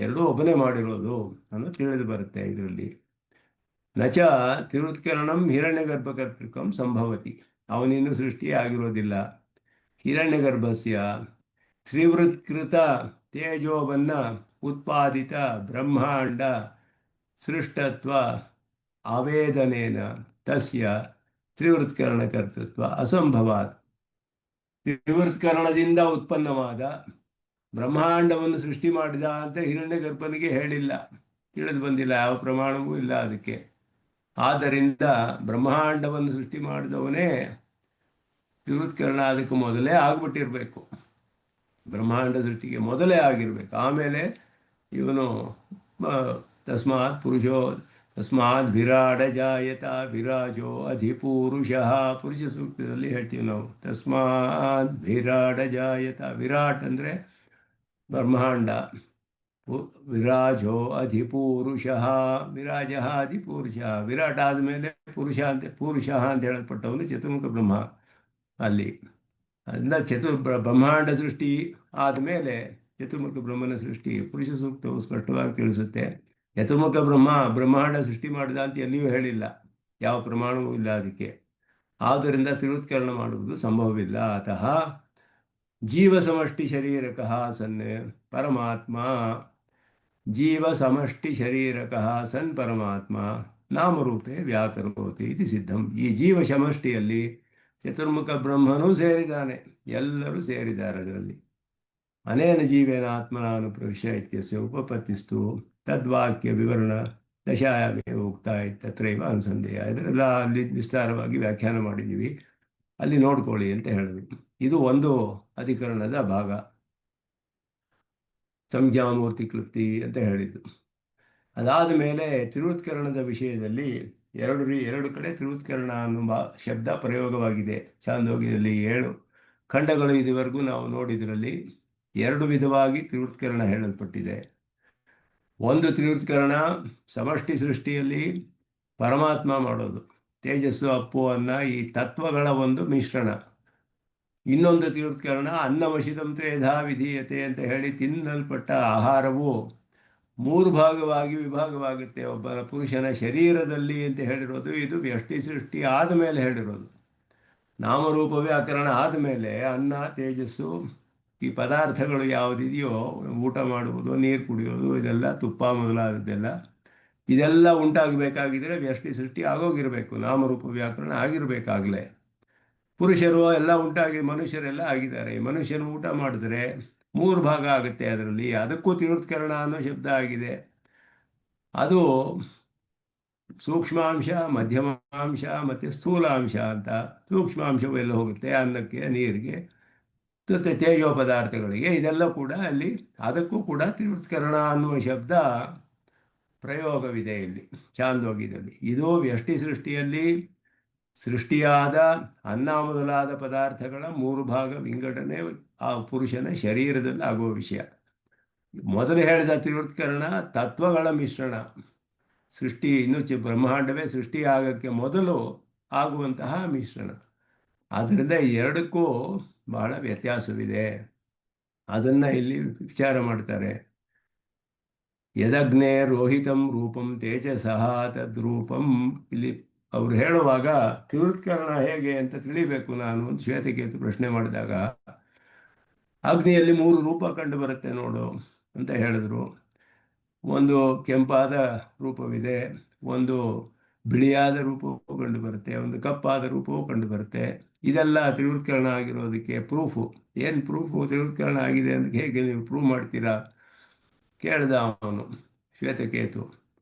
ಎರಡೂ ಒಬ್ಬನೇ ಮಾಡಿರೋದು ಅನ್ನೋದು ತಿಳಿದು ಬರುತ್ತೆ ಇದರಲ್ಲಿ. ನಚ ತ್ರಿವೃತ್ಕರಣಂ ಹಿರಣ್ಯಗರ್ಭಕರ್ತೃಕಂ ಸಂಭವತಿ. ಅವನಿನ್ನೂ ಸೃಷ್ಟಿಯೇ ಆಗಿರೋದಿಲ್ಲ. ಹಿರಣ್ಯಗರ್ಭಸ್ಯ ತ್ರಿವೃತ್ಕೃತ ತೇಜೋವನ್ನು ಉತ್ಪಾದಿತ ಬ್ರಹ್ಮಾಂಡ ಸೃಷ್ಟತ್ವ ಆವೇದನೇನ ತಸ್ಯ ತ್ರಿವೃತ್ಕರಣಕರ್ತೃತ್ವ ಅಸಂಭವಾತ್. ತ್ರಿವೃತ್ಕರಣದಿಂದ ಉತ್ಪನ್ನವಾದ ಬ್ರಹ್ಮಾಂಡವನ್ನು ಸೃಷ್ಟಿ ಮಾಡಿದ ಅಂತ ಹಿರಣ್ಯಗರ್ಭನಿಗೆ ಹೇಳಿಲ್ಲ, ತಿಳಿದು ಬಂದಿಲ್ಲ, ಯಾವ ಪ್ರಮಾಣವೂ ಇಲ್ಲ ಅದಕ್ಕೆ. ಆದ್ದರಿಂದ ಬ್ರಹ್ಮಾಂಡವನ್ನು ಸೃಷ್ಟಿ ಮಾಡಿದವನೇ ತ್ರಿವೃತ್ಕರಣ. ಅದಕ್ಕೆ ಮೊದಲೇ ಆಗ್ಬಿಟ್ಟಿರಬೇಕು, ಬ್ರಹ್ಮಾಂಡ ಸೃಷ್ಟಿಗೆ ಮೊದಲೇ ಆಗಿರಬೇಕು. ಆಮೇಲೆ ಇವನು ತಸ್ಮಾತ್ ವಿರಾಡ ಜಾಯತ ವಿರಾಜೋ ಅಧಿಪುರುಷಃ. ಪುರುಷ ಸೂಕ್ತದಲ್ಲಿ ಹೇಳ್ತೀವಿ ನಾವು, ತಸ್ಮಾತ್ ವಿರಾಡ ಜಾಯತ. ವಿರಾಟ್ ಅಂದರೆ ಬ್ರಹ್ಮಾಂಡ, ವಿರಾಜೋ ಅಧಿಪುರುಷಃ, ವಿರಾಜ ಅಧಿಪುರುಷ. ವಿರಾಟ್ ಆದಮೇಲೆ ಪುರುಷ ಅಂತ ಹೇಳಲ್ಪಟ್ಟವನು ಚತುರ್ಮುಖ ಬ್ರಹ್ಮ. ಅಲ್ಲಿ ಅದನ್ನ ಬ್ರಹ್ಮಾಂಡ ಸೃಷ್ಟಿ ಆದಮೇಲೆ ಚತುರ್ಮುಖ ಬ್ರಹ್ಮನ ಸೃಷ್ಟಿ ಪುರುಷ ಸೂಕ್ತವು ಸ್ಪಷ್ಟವಾಗಿ ತಿಳಿಸುತ್ತೆ. ಚತುರ್ಮುಖ ಬ್ರಹ್ಮಾಂಡ ಸೃಷ್ಟಿ ಮಾಡಿದ ಅಂತ ಎಲ್ಲಿಯೂ ಹೇಳಿಲ್ಲ, ಯಾವ ಪ್ರಮಾಣವೂ ಇಲ್ಲ ಅದಕ್ಕೆ. ಆದ್ದರಿಂದ ತ್ರಿವೃತ್ಕರಣ ಮಾಡುವುದು ಸಂಭವವಿಲ್ಲ. ಅತಃ ಜೀವ ಸಮಷ್ಟಿ ಶರೀರಕಃ ಸನ್ ಪರಮಾತ್ಮ, ಜೀವ ಸಮಷ್ಟಿ ಶರೀರಕಃ ಸನ್ ಪರಮಾತ್ಮ ನಾಮರೂಪೇ ವ್ಯಾಕರೋತಿ ಇದು ಸಿದ್ಧಂ. ಈ ಜೀವ ಸಮಷ್ಟಿಯಲ್ಲಿ ಚತುರ್ಮುಖ ಬ್ರಹ್ಮನೂ ಸೇರಿದ್ದಾನೆ, ಎಲ್ಲರೂ ಸೇರಿದ್ದಾರೆ ಅದರಲ್ಲಿ. ಅನೇನ ಜೀವೇನ ಆತ್ಮನಾನುಪ್ರವಿಶ್ಯ ಇತ್ಯಸ್ಯ ಉಪಪತ್ತಿಸ್ತು ತದ್ವಾಕ್ಯ ವಿವರಣ ದಶಾಯಾಮೇ ಉಕ್ತ ತತ್ರೈವ ಅನುಸಂಧೇಯ. ಇದರೆಲ್ಲ ಅಲ್ಲಿ ವಿಸ್ತಾರವಾಗಿ ವ್ಯಾಖ್ಯಾನ ಮಾಡಿದ್ದೀವಿ, ಅಲ್ಲಿ ನೋಡ್ಕೊಳ್ಳಿ ಅಂತ ಹೇಳಿದ್ವಿ. ಇದು ಒಂದು ಅಧಿಕರಣದ ಭಾಗ, ಸಂಜ್ಞಾಮೂರ್ತಿ ಕ್ಲೃಪ್ತಿ ಅಂತ ಹೇಳಿದ್ದು. ಅದಾದ ಮೇಲೆ ತ್ರಿವೃತ್ಕರಣದ ವಿಷಯದಲ್ಲಿ ಎರಡು ಕಡೆ ತ್ರಿವೃತ್ಕರಣ ಅನ್ನುವ ಶಬ್ದ ಪ್ರಯೋಗವಾಗಿದೆ. ಛಾಂದೋಗ್ಯದಲ್ಲಿ 7 ಖಂಡಗಳು ಇದುವರೆಗೂ ನಾವು ನೋಡಿದ್ರಲ್ಲಿ 2 ವಿಧವಾಗಿ ತ್ರಿವೃತ್ಕರಣ ಹೇಳಲ್ಪಟ್ಟಿದೆ. ಒಂದು ತ್ರಿವೃತ್ಕರಣ ಸಮಷ್ಟಿ ಸೃಷ್ಟಿಯಲ್ಲಿ ಪರಮಾತ್ಮ ಮಾಡೋದು, ತೇಜಸ್ಸು ಅಪ್ಪು ಅನ್ನ ಈ ತತ್ವಗಳ ಒಂದು ಮಿಶ್ರಣ. ಇನ್ನೊಂದು ತ್ರಿವೃತ್ಕರಣ ಅನ್ನವಶಿತಂ ತ್ರೇಧಾ ವಿಧೀಯತೆ ಅಂತ ಹೇಳಿ ತಿನ್ನಲ್ಪಟ್ಟ ಆಹಾರವು 3 ಭಾಗವಾಗಿ ವಿಭಾಗವಾಗುತ್ತೆ ಒಬ್ಬನ ಪುರುಷನ ಶರೀರದಲ್ಲಿ ಅಂತ ಹೇಳಿರೋದು. ಇದು ವ್ಯಷ್ಟಿ ಸೃಷ್ಟಿ ಆದಮೇಲೆ ಹೇಳಿರೋದು. ನಾಮರೂಪ ವ್ಯಾಕರಣ ಆದಮೇಲೆ ಅನ್ನ ತೇಜಸ್ಸು ಈ ಪದಾರ್ಥಗಳು ಯಾವುದಿದೆಯೋ, ಊಟ ಮಾಡುವುದು, ನೀರು ಕುಡಿಯೋದು, ಇದೆಲ್ಲ ತುಪ್ಪ ಮೊದಲಾದದ್ದೆಲ್ಲ, ಇದೆಲ್ಲ ಉಂಟಾಗಬೇಕಾಗಿದ್ದರೆ ವ್ಯಷ್ಟಿ ಸೃಷ್ಟಿ ಆಗೋಗಿರಬೇಕು, ನಾಮರೂಪ ವ್ಯಾಕರಣ ಆಗಿರಬೇಕಾಗಲೇ. ಪುರುಷರು ಎಲ್ಲ ಉಂಟಾಗಿ ಮನುಷ್ಯರೆಲ್ಲ ಆಗಿದ್ದಾರೆ. ಮನುಷ್ಯನು ಊಟ ಮಾಡಿದ್ರೆ 3 ಭಾಗ ಆಗುತ್ತೆ ಅದರಲ್ಲಿ. ಅದಕ್ಕೂ ತ್ರಿವೃತ್ಕರಣ ಅನ್ನೋ ಶಬ್ದ ಆಗಿದೆ. ಅದು ಸೂಕ್ಷ್ಮಾಂಶ, ಮಧ್ಯಮಾಂಶ ಮತ್ತು ಸ್ಥೂಲಾಂಶ ಅಂತ. ಸೂಕ್ಷ್ಮಾಂಶವು ಎಲ್ಲ ಹೋಗುತ್ತೆ ಅನ್ನಕ್ಕೆ, ನೀರಿಗೆ, ಮತ್ತು ತೇಜೋ ಪದಾರ್ಥಗಳಿಗೆ. ಇದೆಲ್ಲ ಕೂಡ ಅಲ್ಲಿ ಅದಕ್ಕೂ ಕೂಡ ತ್ರಿವೃತ್ಕರಣ ಅನ್ನುವ ಶಬ್ದ ಪ್ರಯೋಗವಿದೆ ಇಲ್ಲಿ ಛಾಂದೋಗ್ಯದಲ್ಲಿ. ಇದು ವ್ಯಷ್ಟಿ ಸೃಷ್ಟಿಯಲ್ಲಿ ಸೃಷ್ಟಿಯಾದ ಅನ್ನ ಮೊದಲಾದ ಪದಾರ್ಥಗಳ 3 ಭಾಗ ವಿಂಗಡಣೆ ಆ ಪುರುಷನ ಶರೀರದಲ್ಲಿ ಆಗುವ ವಿಷಯ. ಮೊದಲು ಹೇಳಿದ ತ್ರಿವೃತ್ಕರಣ ತತ್ವಗಳ ಮಿಶ್ರಣ, ಸೃಷ್ಟಿ ಇನ್ನೂ ಬ್ರಹ್ಮಾಂಡವೇ ಸೃಷ್ಟಿ ಆಗೋಕ್ಕೆ ಮೊದಲು ಆಗುವಂತಹ ಮಿಶ್ರಣ. ಆದ್ದರಿಂದ ಎರಡಕ್ಕೂ ಬಹಳ ವ್ಯತ್ಯಾಸವಿದೆ. ಅದನ್ನು ಇಲ್ಲಿ ವಿಚಾರ ಮಾಡ್ತಾರೆ. ಯದಗ್ನೇ ರೋಹಿತಂ ರೂಪಂ ತೇಜಸಃ ತದ್ರೂಪಂ. ಇಲ್ಲಿ ಅವರು ಹೇಳುವಾಗ ತ್ರಿವೃತ್ಕರಣ ಹೇಗೆ ಅಂತ ತಿಳಿಬೇಕು ನಾನು ಅಂತ ಶ್ವೇತಕೇತು ಪ್ರಶ್ನೆ ಮಾಡಿದಾಗ, ಅಗ್ನಿಯಲ್ಲಿ 3 ರೂಪ ಕಂಡು ಬರುತ್ತೆ ನೋಡು ಅಂತ ಹೇಳಿದ್ರು. ಒಂದು ಕೆಂಪಾದ ರೂಪವಿದೆ, ಒಂದು ಬಿಳಿಯಾದ ರೂಪವು ಕಂಡು ಬರುತ್ತೆ, ಒಂದು ಕಪ್ಪಾದ ರೂಪವು ಕಂಡು ಬರುತ್ತೆ. ಇದೆಲ್ಲ ತ್ರಿವೃತ್ಕರಣ ಆಗಿರೋದಕ್ಕೆ ಪ್ರೂಫು. ಏನು ಪ್ರೂಫು ತ್ರಿವೃತ್ಕರಣ ಆಗಿದೆ ಅಂತ ಹೇಗೆ ನೀವು ಪ್ರೂವ್ ಮಾಡ್ತೀರಾ ಕೇಳ್ದ ಅವನು ಶ್ವೇತಕೇತು.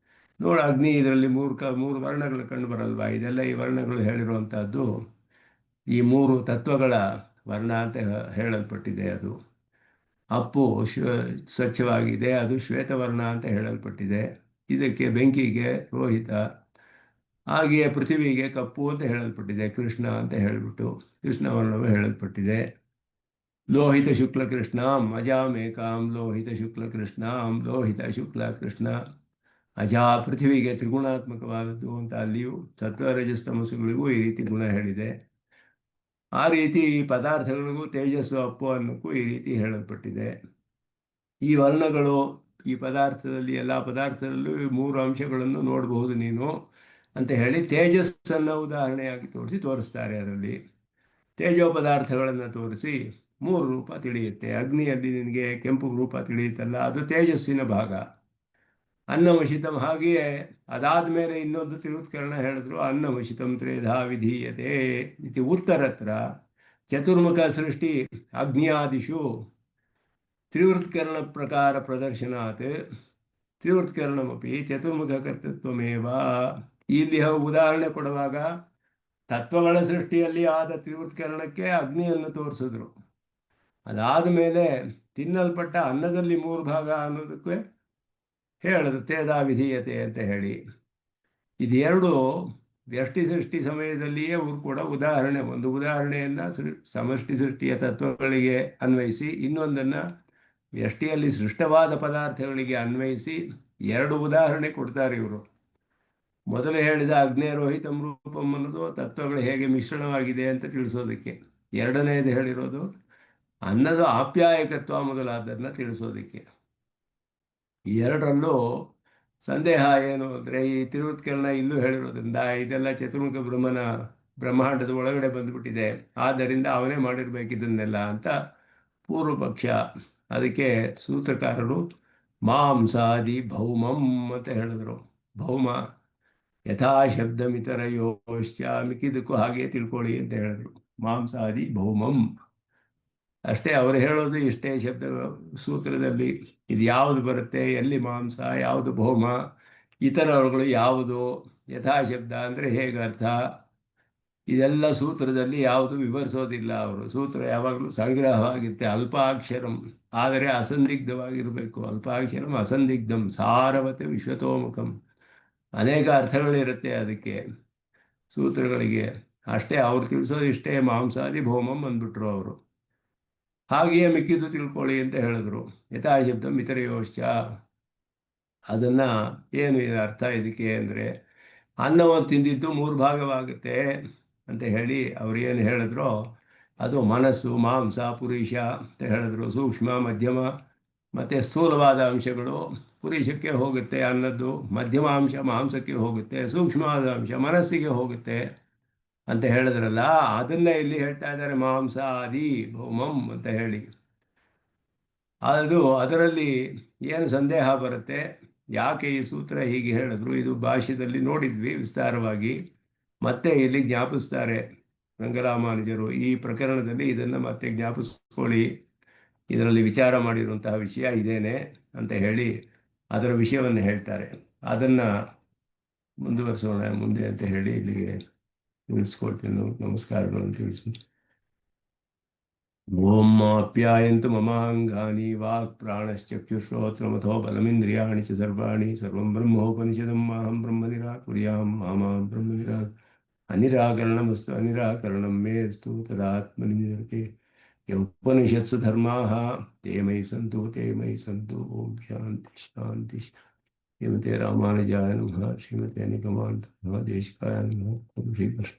ನೋಡು ಅಗ್ನಿ ಇದರಲ್ಲಿ 3 ವರ್ಣಗಳು ಕಂಡು ಬರಲ್ವಾ? ಇದೆಲ್ಲ ಈ ವರ್ಣಗಳು ಹೇಳಿರುವಂಥದ್ದು ಈ 3 ತತ್ವಗಳ ವರ್ಣ ಅಂತ ಹೇಳಲ್ಪಟ್ಟಿದೆ. ಅದು ಅಪ್ಪು ಸ್ವಚ್ಛವಾಗಿದೆ, ಅದು ಶ್ವೇತವರ್ಣ ಅಂತ ಹೇಳಲ್ಪಟ್ಟಿದೆ. ಇದಕ್ಕೆ ಬೆಂಕಿಗೆ ರೋಹಿತ, ಹಾಗೆಯೇ ಪೃಥ್ವಿಗೆ ಕಪ್ಪು ಅಂತ ಹೇಳಲ್ಪಟ್ಟಿದೆ, ಕೃಷ್ಣ ಅಂತ ಹೇಳಿಬಿಟ್ಟು ಕೃಷ್ಣವರ್ಣವು ಹೇಳಲ್ಪಟ್ಟಿದೆ. ಲೋಹಿತ ಶುಕ್ಲ ಕೃಷ್ಣಾಂ ಅಜಾಮೇಕಾಂ ಲೋಹಿತ ಶುಕ್ಲ ಕೃಷ್ಣಾಂ ಲೋಹಿತ ಶುಕ್ಲ ಕೃಷ್ಣ. ಅಜಾ ಪೃಥ್ವಿಗೆ ತ್ರಿಗುಣಾತ್ಮಕವಾದದ್ದು ಅಂತ ಅಲ್ಲಿಯೂ ಸತ್ವರಜಸ್ತಮಸ್ಸುಗಳಿಗೂ ಈ ರೀತಿ ಗುಣ ಹೇಳಿದೆ. ಆ ರೀತಿ ಈ ಪದಾರ್ಥಗಳಿಗೂ ತೇಜಸ್ಸು ಅಪ್ಪು ಅನ್ನಕ್ಕೂ ಈ ರೀತಿ ಹೇಳಲ್ಪಟ್ಟಿದೆ. ಈ ವರ್ಣಗಳು ಈ ಪದಾರ್ಥದಲ್ಲಿ ಎಲ್ಲ ಪದಾರ್ಥದಲ್ಲೂ 3 ಅಂಶಗಳನ್ನು ನೋಡಬಹುದು ನೀನು ಅಂತ ಹೇಳಿ ತೇಜಸ್ಸನ್ನು ಉದಾಹರಣೆಯಾಗಿ ತೋರಿಸ್ತಾರೆ. ಅದರಲ್ಲಿ ತೇಜೋ ಪದಾರ್ಥಗಳನ್ನು ತೋರಿಸಿ ಮೂರು ರೂಪ ತಿಳಿಯುತ್ತೆ. ಅಗ್ನಿಯಲ್ಲಿ ನಿನಗೆ ಕೆಂಪು ರೂಪ ತಿಳಿಯುತ್ತಲ್ಲ, ಅದು ತೇಜಸ್ಸಿನ ಭಾಗ. ಅನ್ನವಶಿತಂ ಹಾಗೆಯೇ ಅದಾದ ಮೇಲೆ ಇನ್ನೊಂದು ತಿರುತ್ಕರಣ ಹೇಳಿದ್ರು, ಅನ್ನವಶಿತಂ ತ್ರೇಧಾ ವಿಧೀಯತೆ ಇತಿ ಉತ್ತರತ್ರ ಚತುರ್ಮುಖ ಸೃಷ್ಟಿ ಅಗ್ನಿಯಾದಿಷು ತ್ರಿವೃತ್ಕರಣ ಪ್ರಕಾರ ಪ್ರದರ್ಶನಾತ್ ತ್ರಿವೃತ್ಕರಣಮಪಿ ಚತುರ್ಮುಖ ಕರ್ತೃತ್ವಮೇವ. ಇಲ್ಲಿ ಉದಾಹರಣೆ ಕೊಡುವಾಗ ತತ್ವಗಳ ಸೃಷ್ಟಿಯಲ್ಲಿ ಆದ ತ್ರಿವೃತ್ಕರಣಕ್ಕೆ ಅಗ್ನಿಯನ್ನು ತೋರಿಸಿದ್ರು. ಅದಾದ ಮೇಲೆ ತಿನ್ನಲ್ಪಟ್ಟ ಅನ್ನದಲ್ಲಿ ಮೂರು ಭಾಗ ಅನ್ನೋದಕ್ಕೆ ಹೇಳಿದ್ರು ತೇದಾ ವಿಧೀಯತೆ ಅಂತ ಹೇಳಿ. ಇದೆರಡು ವ್ಯಷ್ಟಿ ಸೃಷ್ಟಿ ಸಮಯದಲ್ಲಿಯೇ ಅವರು ಕೂಡ ಉದಾಹರಣೆ, ಒಂದು ಉದಾಹರಣೆಯನ್ನು ಸಮಷ್ಟಿ ಸೃಷ್ಟಿಯ ತತ್ವಗಳಿಗೆ ಅನ್ವಯಿಸಿ, ಇನ್ನೊಂದನ್ನು ವ್ಯಷ್ಟಿಯಲ್ಲಿ ಸೃಷ್ಟವಾದ ಪದಾರ್ಥಗಳಿಗೆ ಅನ್ವಯಿಸಿ ಎರಡು ಉದಾಹರಣೆ ಕೊಡ್ತಾರೆ ಇವರು. ಮೊದಲು ಹೇಳಿದ ಅಗ್ನೇರೋಹಿತಂ ರೂಪಂ ಅನ್ನೋದು ತತ್ವಗಳು ಹೇಗೆ ಮಿಶ್ರಣವಾಗಿದೆ ಅಂತ ತಿಳಿಸೋದಕ್ಕೆ, ಎರಡನೇದು ಹೇಳಿರೋದು ಅನ್ನದ ಆಪ್ಯಾಯಕತ್ವ ಮೊದಲಾದನ್ನು ತಿಳಿಸೋದಕ್ಕೆ. ಎರಡರಲ್ಲೂ ಸಂದೇಹ ಏನು ಅಂದರೆ, ಈ ತಿರುತ್ಕರಣ ಇಲ್ಲೂ ಹೇಳಿರೋದ್ರಿಂದ ಇದೆಲ್ಲ ಚತುರ್ಮುಖ ಬ್ರಹ್ಮಾಂಡದ ಒಳಗಡೆ ಬಂದುಬಿಟ್ಟಿದೆ, ಆದ್ದರಿಂದ ಅವನೇ ಮಾಡಿರ್ಬೇಕಿದ್ದನ್ನೆಲ್ಲ ಅಂತ ಪೂರ್ವ ಪಕ್ಷ. ಅದಕ್ಕೆ ಸೂತ್ರಕಾರರು ಮಾಂಸಾದಿ ಭೌಮಂ ಅಂತ ಹೇಳಿದ್ರು. ಭೌಮ ಯಥಾ ಶಬ್ದಮಿತರಯೋಶ್ಚ, ಮಿಕ್ಕಿದ್ದಕ್ಕೂ ಹಾಗೆ ತಿಳ್ಕೊಳ್ಳಿ ಅಂತ ಹೇಳಿದ್ರು. ಮಾಂಸಾದಿ ಭೌಮಂ ಅಷ್ಟೇ ಅವರು ಹೇಳೋದು, ಇಷ್ಟೇ ಶಬ್ದ ಸೂತ್ರದಲ್ಲಿ. ಇದು ಯಾವುದು ಬರುತ್ತೆ, ಎಲ್ಲಿ ಮಾಂಸ, ಯಾವುದು ಭೌಮ, ಇತರಗಳು ಯಾವುದು, ಯಥಾ ಶಬ್ದ ಅಂದರೆ ಹೇಗೆ ಅರ್ಥ, ಇದೆಲ್ಲ ಸೂತ್ರದಲ್ಲಿ ಯಾವುದು ವಿವರಿಸೋದಿಲ್ಲ ಅವರು. ಸೂತ್ರ ಯಾವಾಗಲೂ ಸಂಗ್ರಹವಾಗಿರುತ್ತೆ. ಅಲ್ಪಾಕ್ಷರಂ ಆದರೆ ಅಸಂದಿಗ್ಧವಾಗಿರಬೇಕು. ಅಲ್ಪಾಕ್ಷರಂ ಅಸಂದಿಗ್ಧಂ ಸಾರವತೆ ವಿಶ್ವತೋಮುಖಂ. ಅನೇಕ ಅರ್ಥಗಳಿರುತ್ತೆ ಅದಕ್ಕೆ ಸೂತ್ರಗಳಿಗೆ. ಅಷ್ಟೇ ಅವ್ರು ತಿಳಿಸೋದು ಇಷ್ಟೇ, ಮಾಂಸಾದಿ ಭೌಮಂ ಅಂದ್ಬಿಟ್ರು ಅವರು. ಹಾಗೆಯೇ ಮಿಕ್ಕಿದ್ದು ತಿಳ್ಕೊಳ್ಳಿ ಅಂತ ಹೇಳಿದ್ರು. ಯಥಾ ಶಬ್ದ ಮಿತರಯೋಶ್ಚ, ಅದನ್ನು ಏನು ಅರ್ಥ ಇದಕ್ಕೆ ಅಂದರೆ, ಅನ್ನವನ್ನು ತಿಂದಿದ್ದು ಮೂರು ಭಾಗವಾಗುತ್ತೆ ಅಂತ ಹೇಳಿ ಅವ್ರು ಏನು ಹೇಳಿದ್ರು, ಅದು ಮನಸ್ಸು, ಮಾಂಸ, ಪುರುಷ ಅಂತ ಹೇಳಿದ್ರು. ಸೂಕ್ಷ್ಮ, ಮಧ್ಯಮ ಮತ್ತು ಸ್ಥೂಲವಾದ ಅಂಶಗಳು ಪುರುಷಕ್ಕೆ ಹೋಗುತ್ತೆ ಅನ್ನದ್ದು, ಮಧ್ಯಮ ಅಂಶ ಮಾಂಸಕ್ಕೆ ಹೋಗುತ್ತೆ, ಸೂಕ್ಷ್ಮವಾದ ಅಂಶ ಮನಸ್ಸಿಗೆ ಹೋಗುತ್ತೆ ಅಂತ ಹೇಳಿದ್ರಲ್ಲ, ಅದನ್ನೇ ಇಲ್ಲಿ ಹೇಳ್ತಾ ಇದ್ದಾರೆ ಮಾಂಸಾದಿ ಭೌಮಂ ಅಂತ ಹೇಳಿ. ಅದರಲ್ಲಿ ಏನು ಸಂದೇಹ ಬರುತ್ತೆ, ಯಾಕೆ ಈ ಸೂತ್ರ ಹೀಗೆ ಹೇಳಿದ್ರು, ಇದು ಭಾಷ್ಯದಲ್ಲಿ ನೋಡಿದ್ವಿ ವಿಸ್ತಾರವಾಗಿ. ಮತ್ತೆ ಇಲ್ಲಿ ಜ್ಞಾಪಿಸ್ತಾರೆ ರಂಗರಾಮಾನುಜರು, ಈ ಪ್ರಕರಣದಲ್ಲಿ ಇದನ್ನು ಮತ್ತೆ ಜ್ಞಾಪಿಸ್ಕೊಳ್ಳಿ, ಇದರಲ್ಲಿ ವಿಚಾರ ಮಾಡಿರುವಂತಹ ವಿಷಯ ಇದೇನೆ ಅಂತ ಹೇಳಿ ಅದರ ವಿಷಯವನ್ನು ಹೇಳ್ತಾರೆ. ಅದನ್ನು ಮುಂದುವರಿಸೋಣ ಮುಂದೆ ಅಂತ ಹೇಳಿ ಇಲ್ಲಿಗೆ ತಿಳಿಸ್ಕೊಳ್ತೀನಿ. ನಮಸ್ಕಾರಗಳನ್ನು ತಿಳಿಸಿ. ಓಂ ಆಪ್ಯಾಯಂತು ಮಮಾಂಗಾನಿ ವಾಕ್ ಪ್ರಾಣಶ್ಚಕ್ಷುಶ್ರೋತ್ರಮಥೋ ಬಲಮಿಂದ್ರಿಯಾಣಿ ಚ ಸರ್ವಾಣಿ ಸರ್ವಂ ಬ್ರಹ್ಮೋಪನಿಷದಂ ಮಾಹಂ ಬ್ರಹ್ಮ ನಿರಾಕುರ್ಯಾಂ ಮಾ ಬ್ರಹ್ಮ ಅನಿರಾಕರಣಮಸ್ತು ಅನಿರಾಕರಣಂ ಮೇಸ್ತು ತದಾತ್ಮನಿರ್ತೆ ಉಪನಿಷತ್ಸು ಧರ್ಮಾಃ ತೇ ಮಯಿ ಸಂತು. ಓಂ ಶಾಂತಿ ಶಾಂತಿ. ಶ್ರೀಮತೆ ರಾಮಾನುಜಾಯ ನಮಃ. ಶ್ರೀಮತೆ ನಿಗಮಾಂತ ದೇಶಿಕಾಯ ನಮಃ. ಶ್ರೀಕೃಷ್ಣ.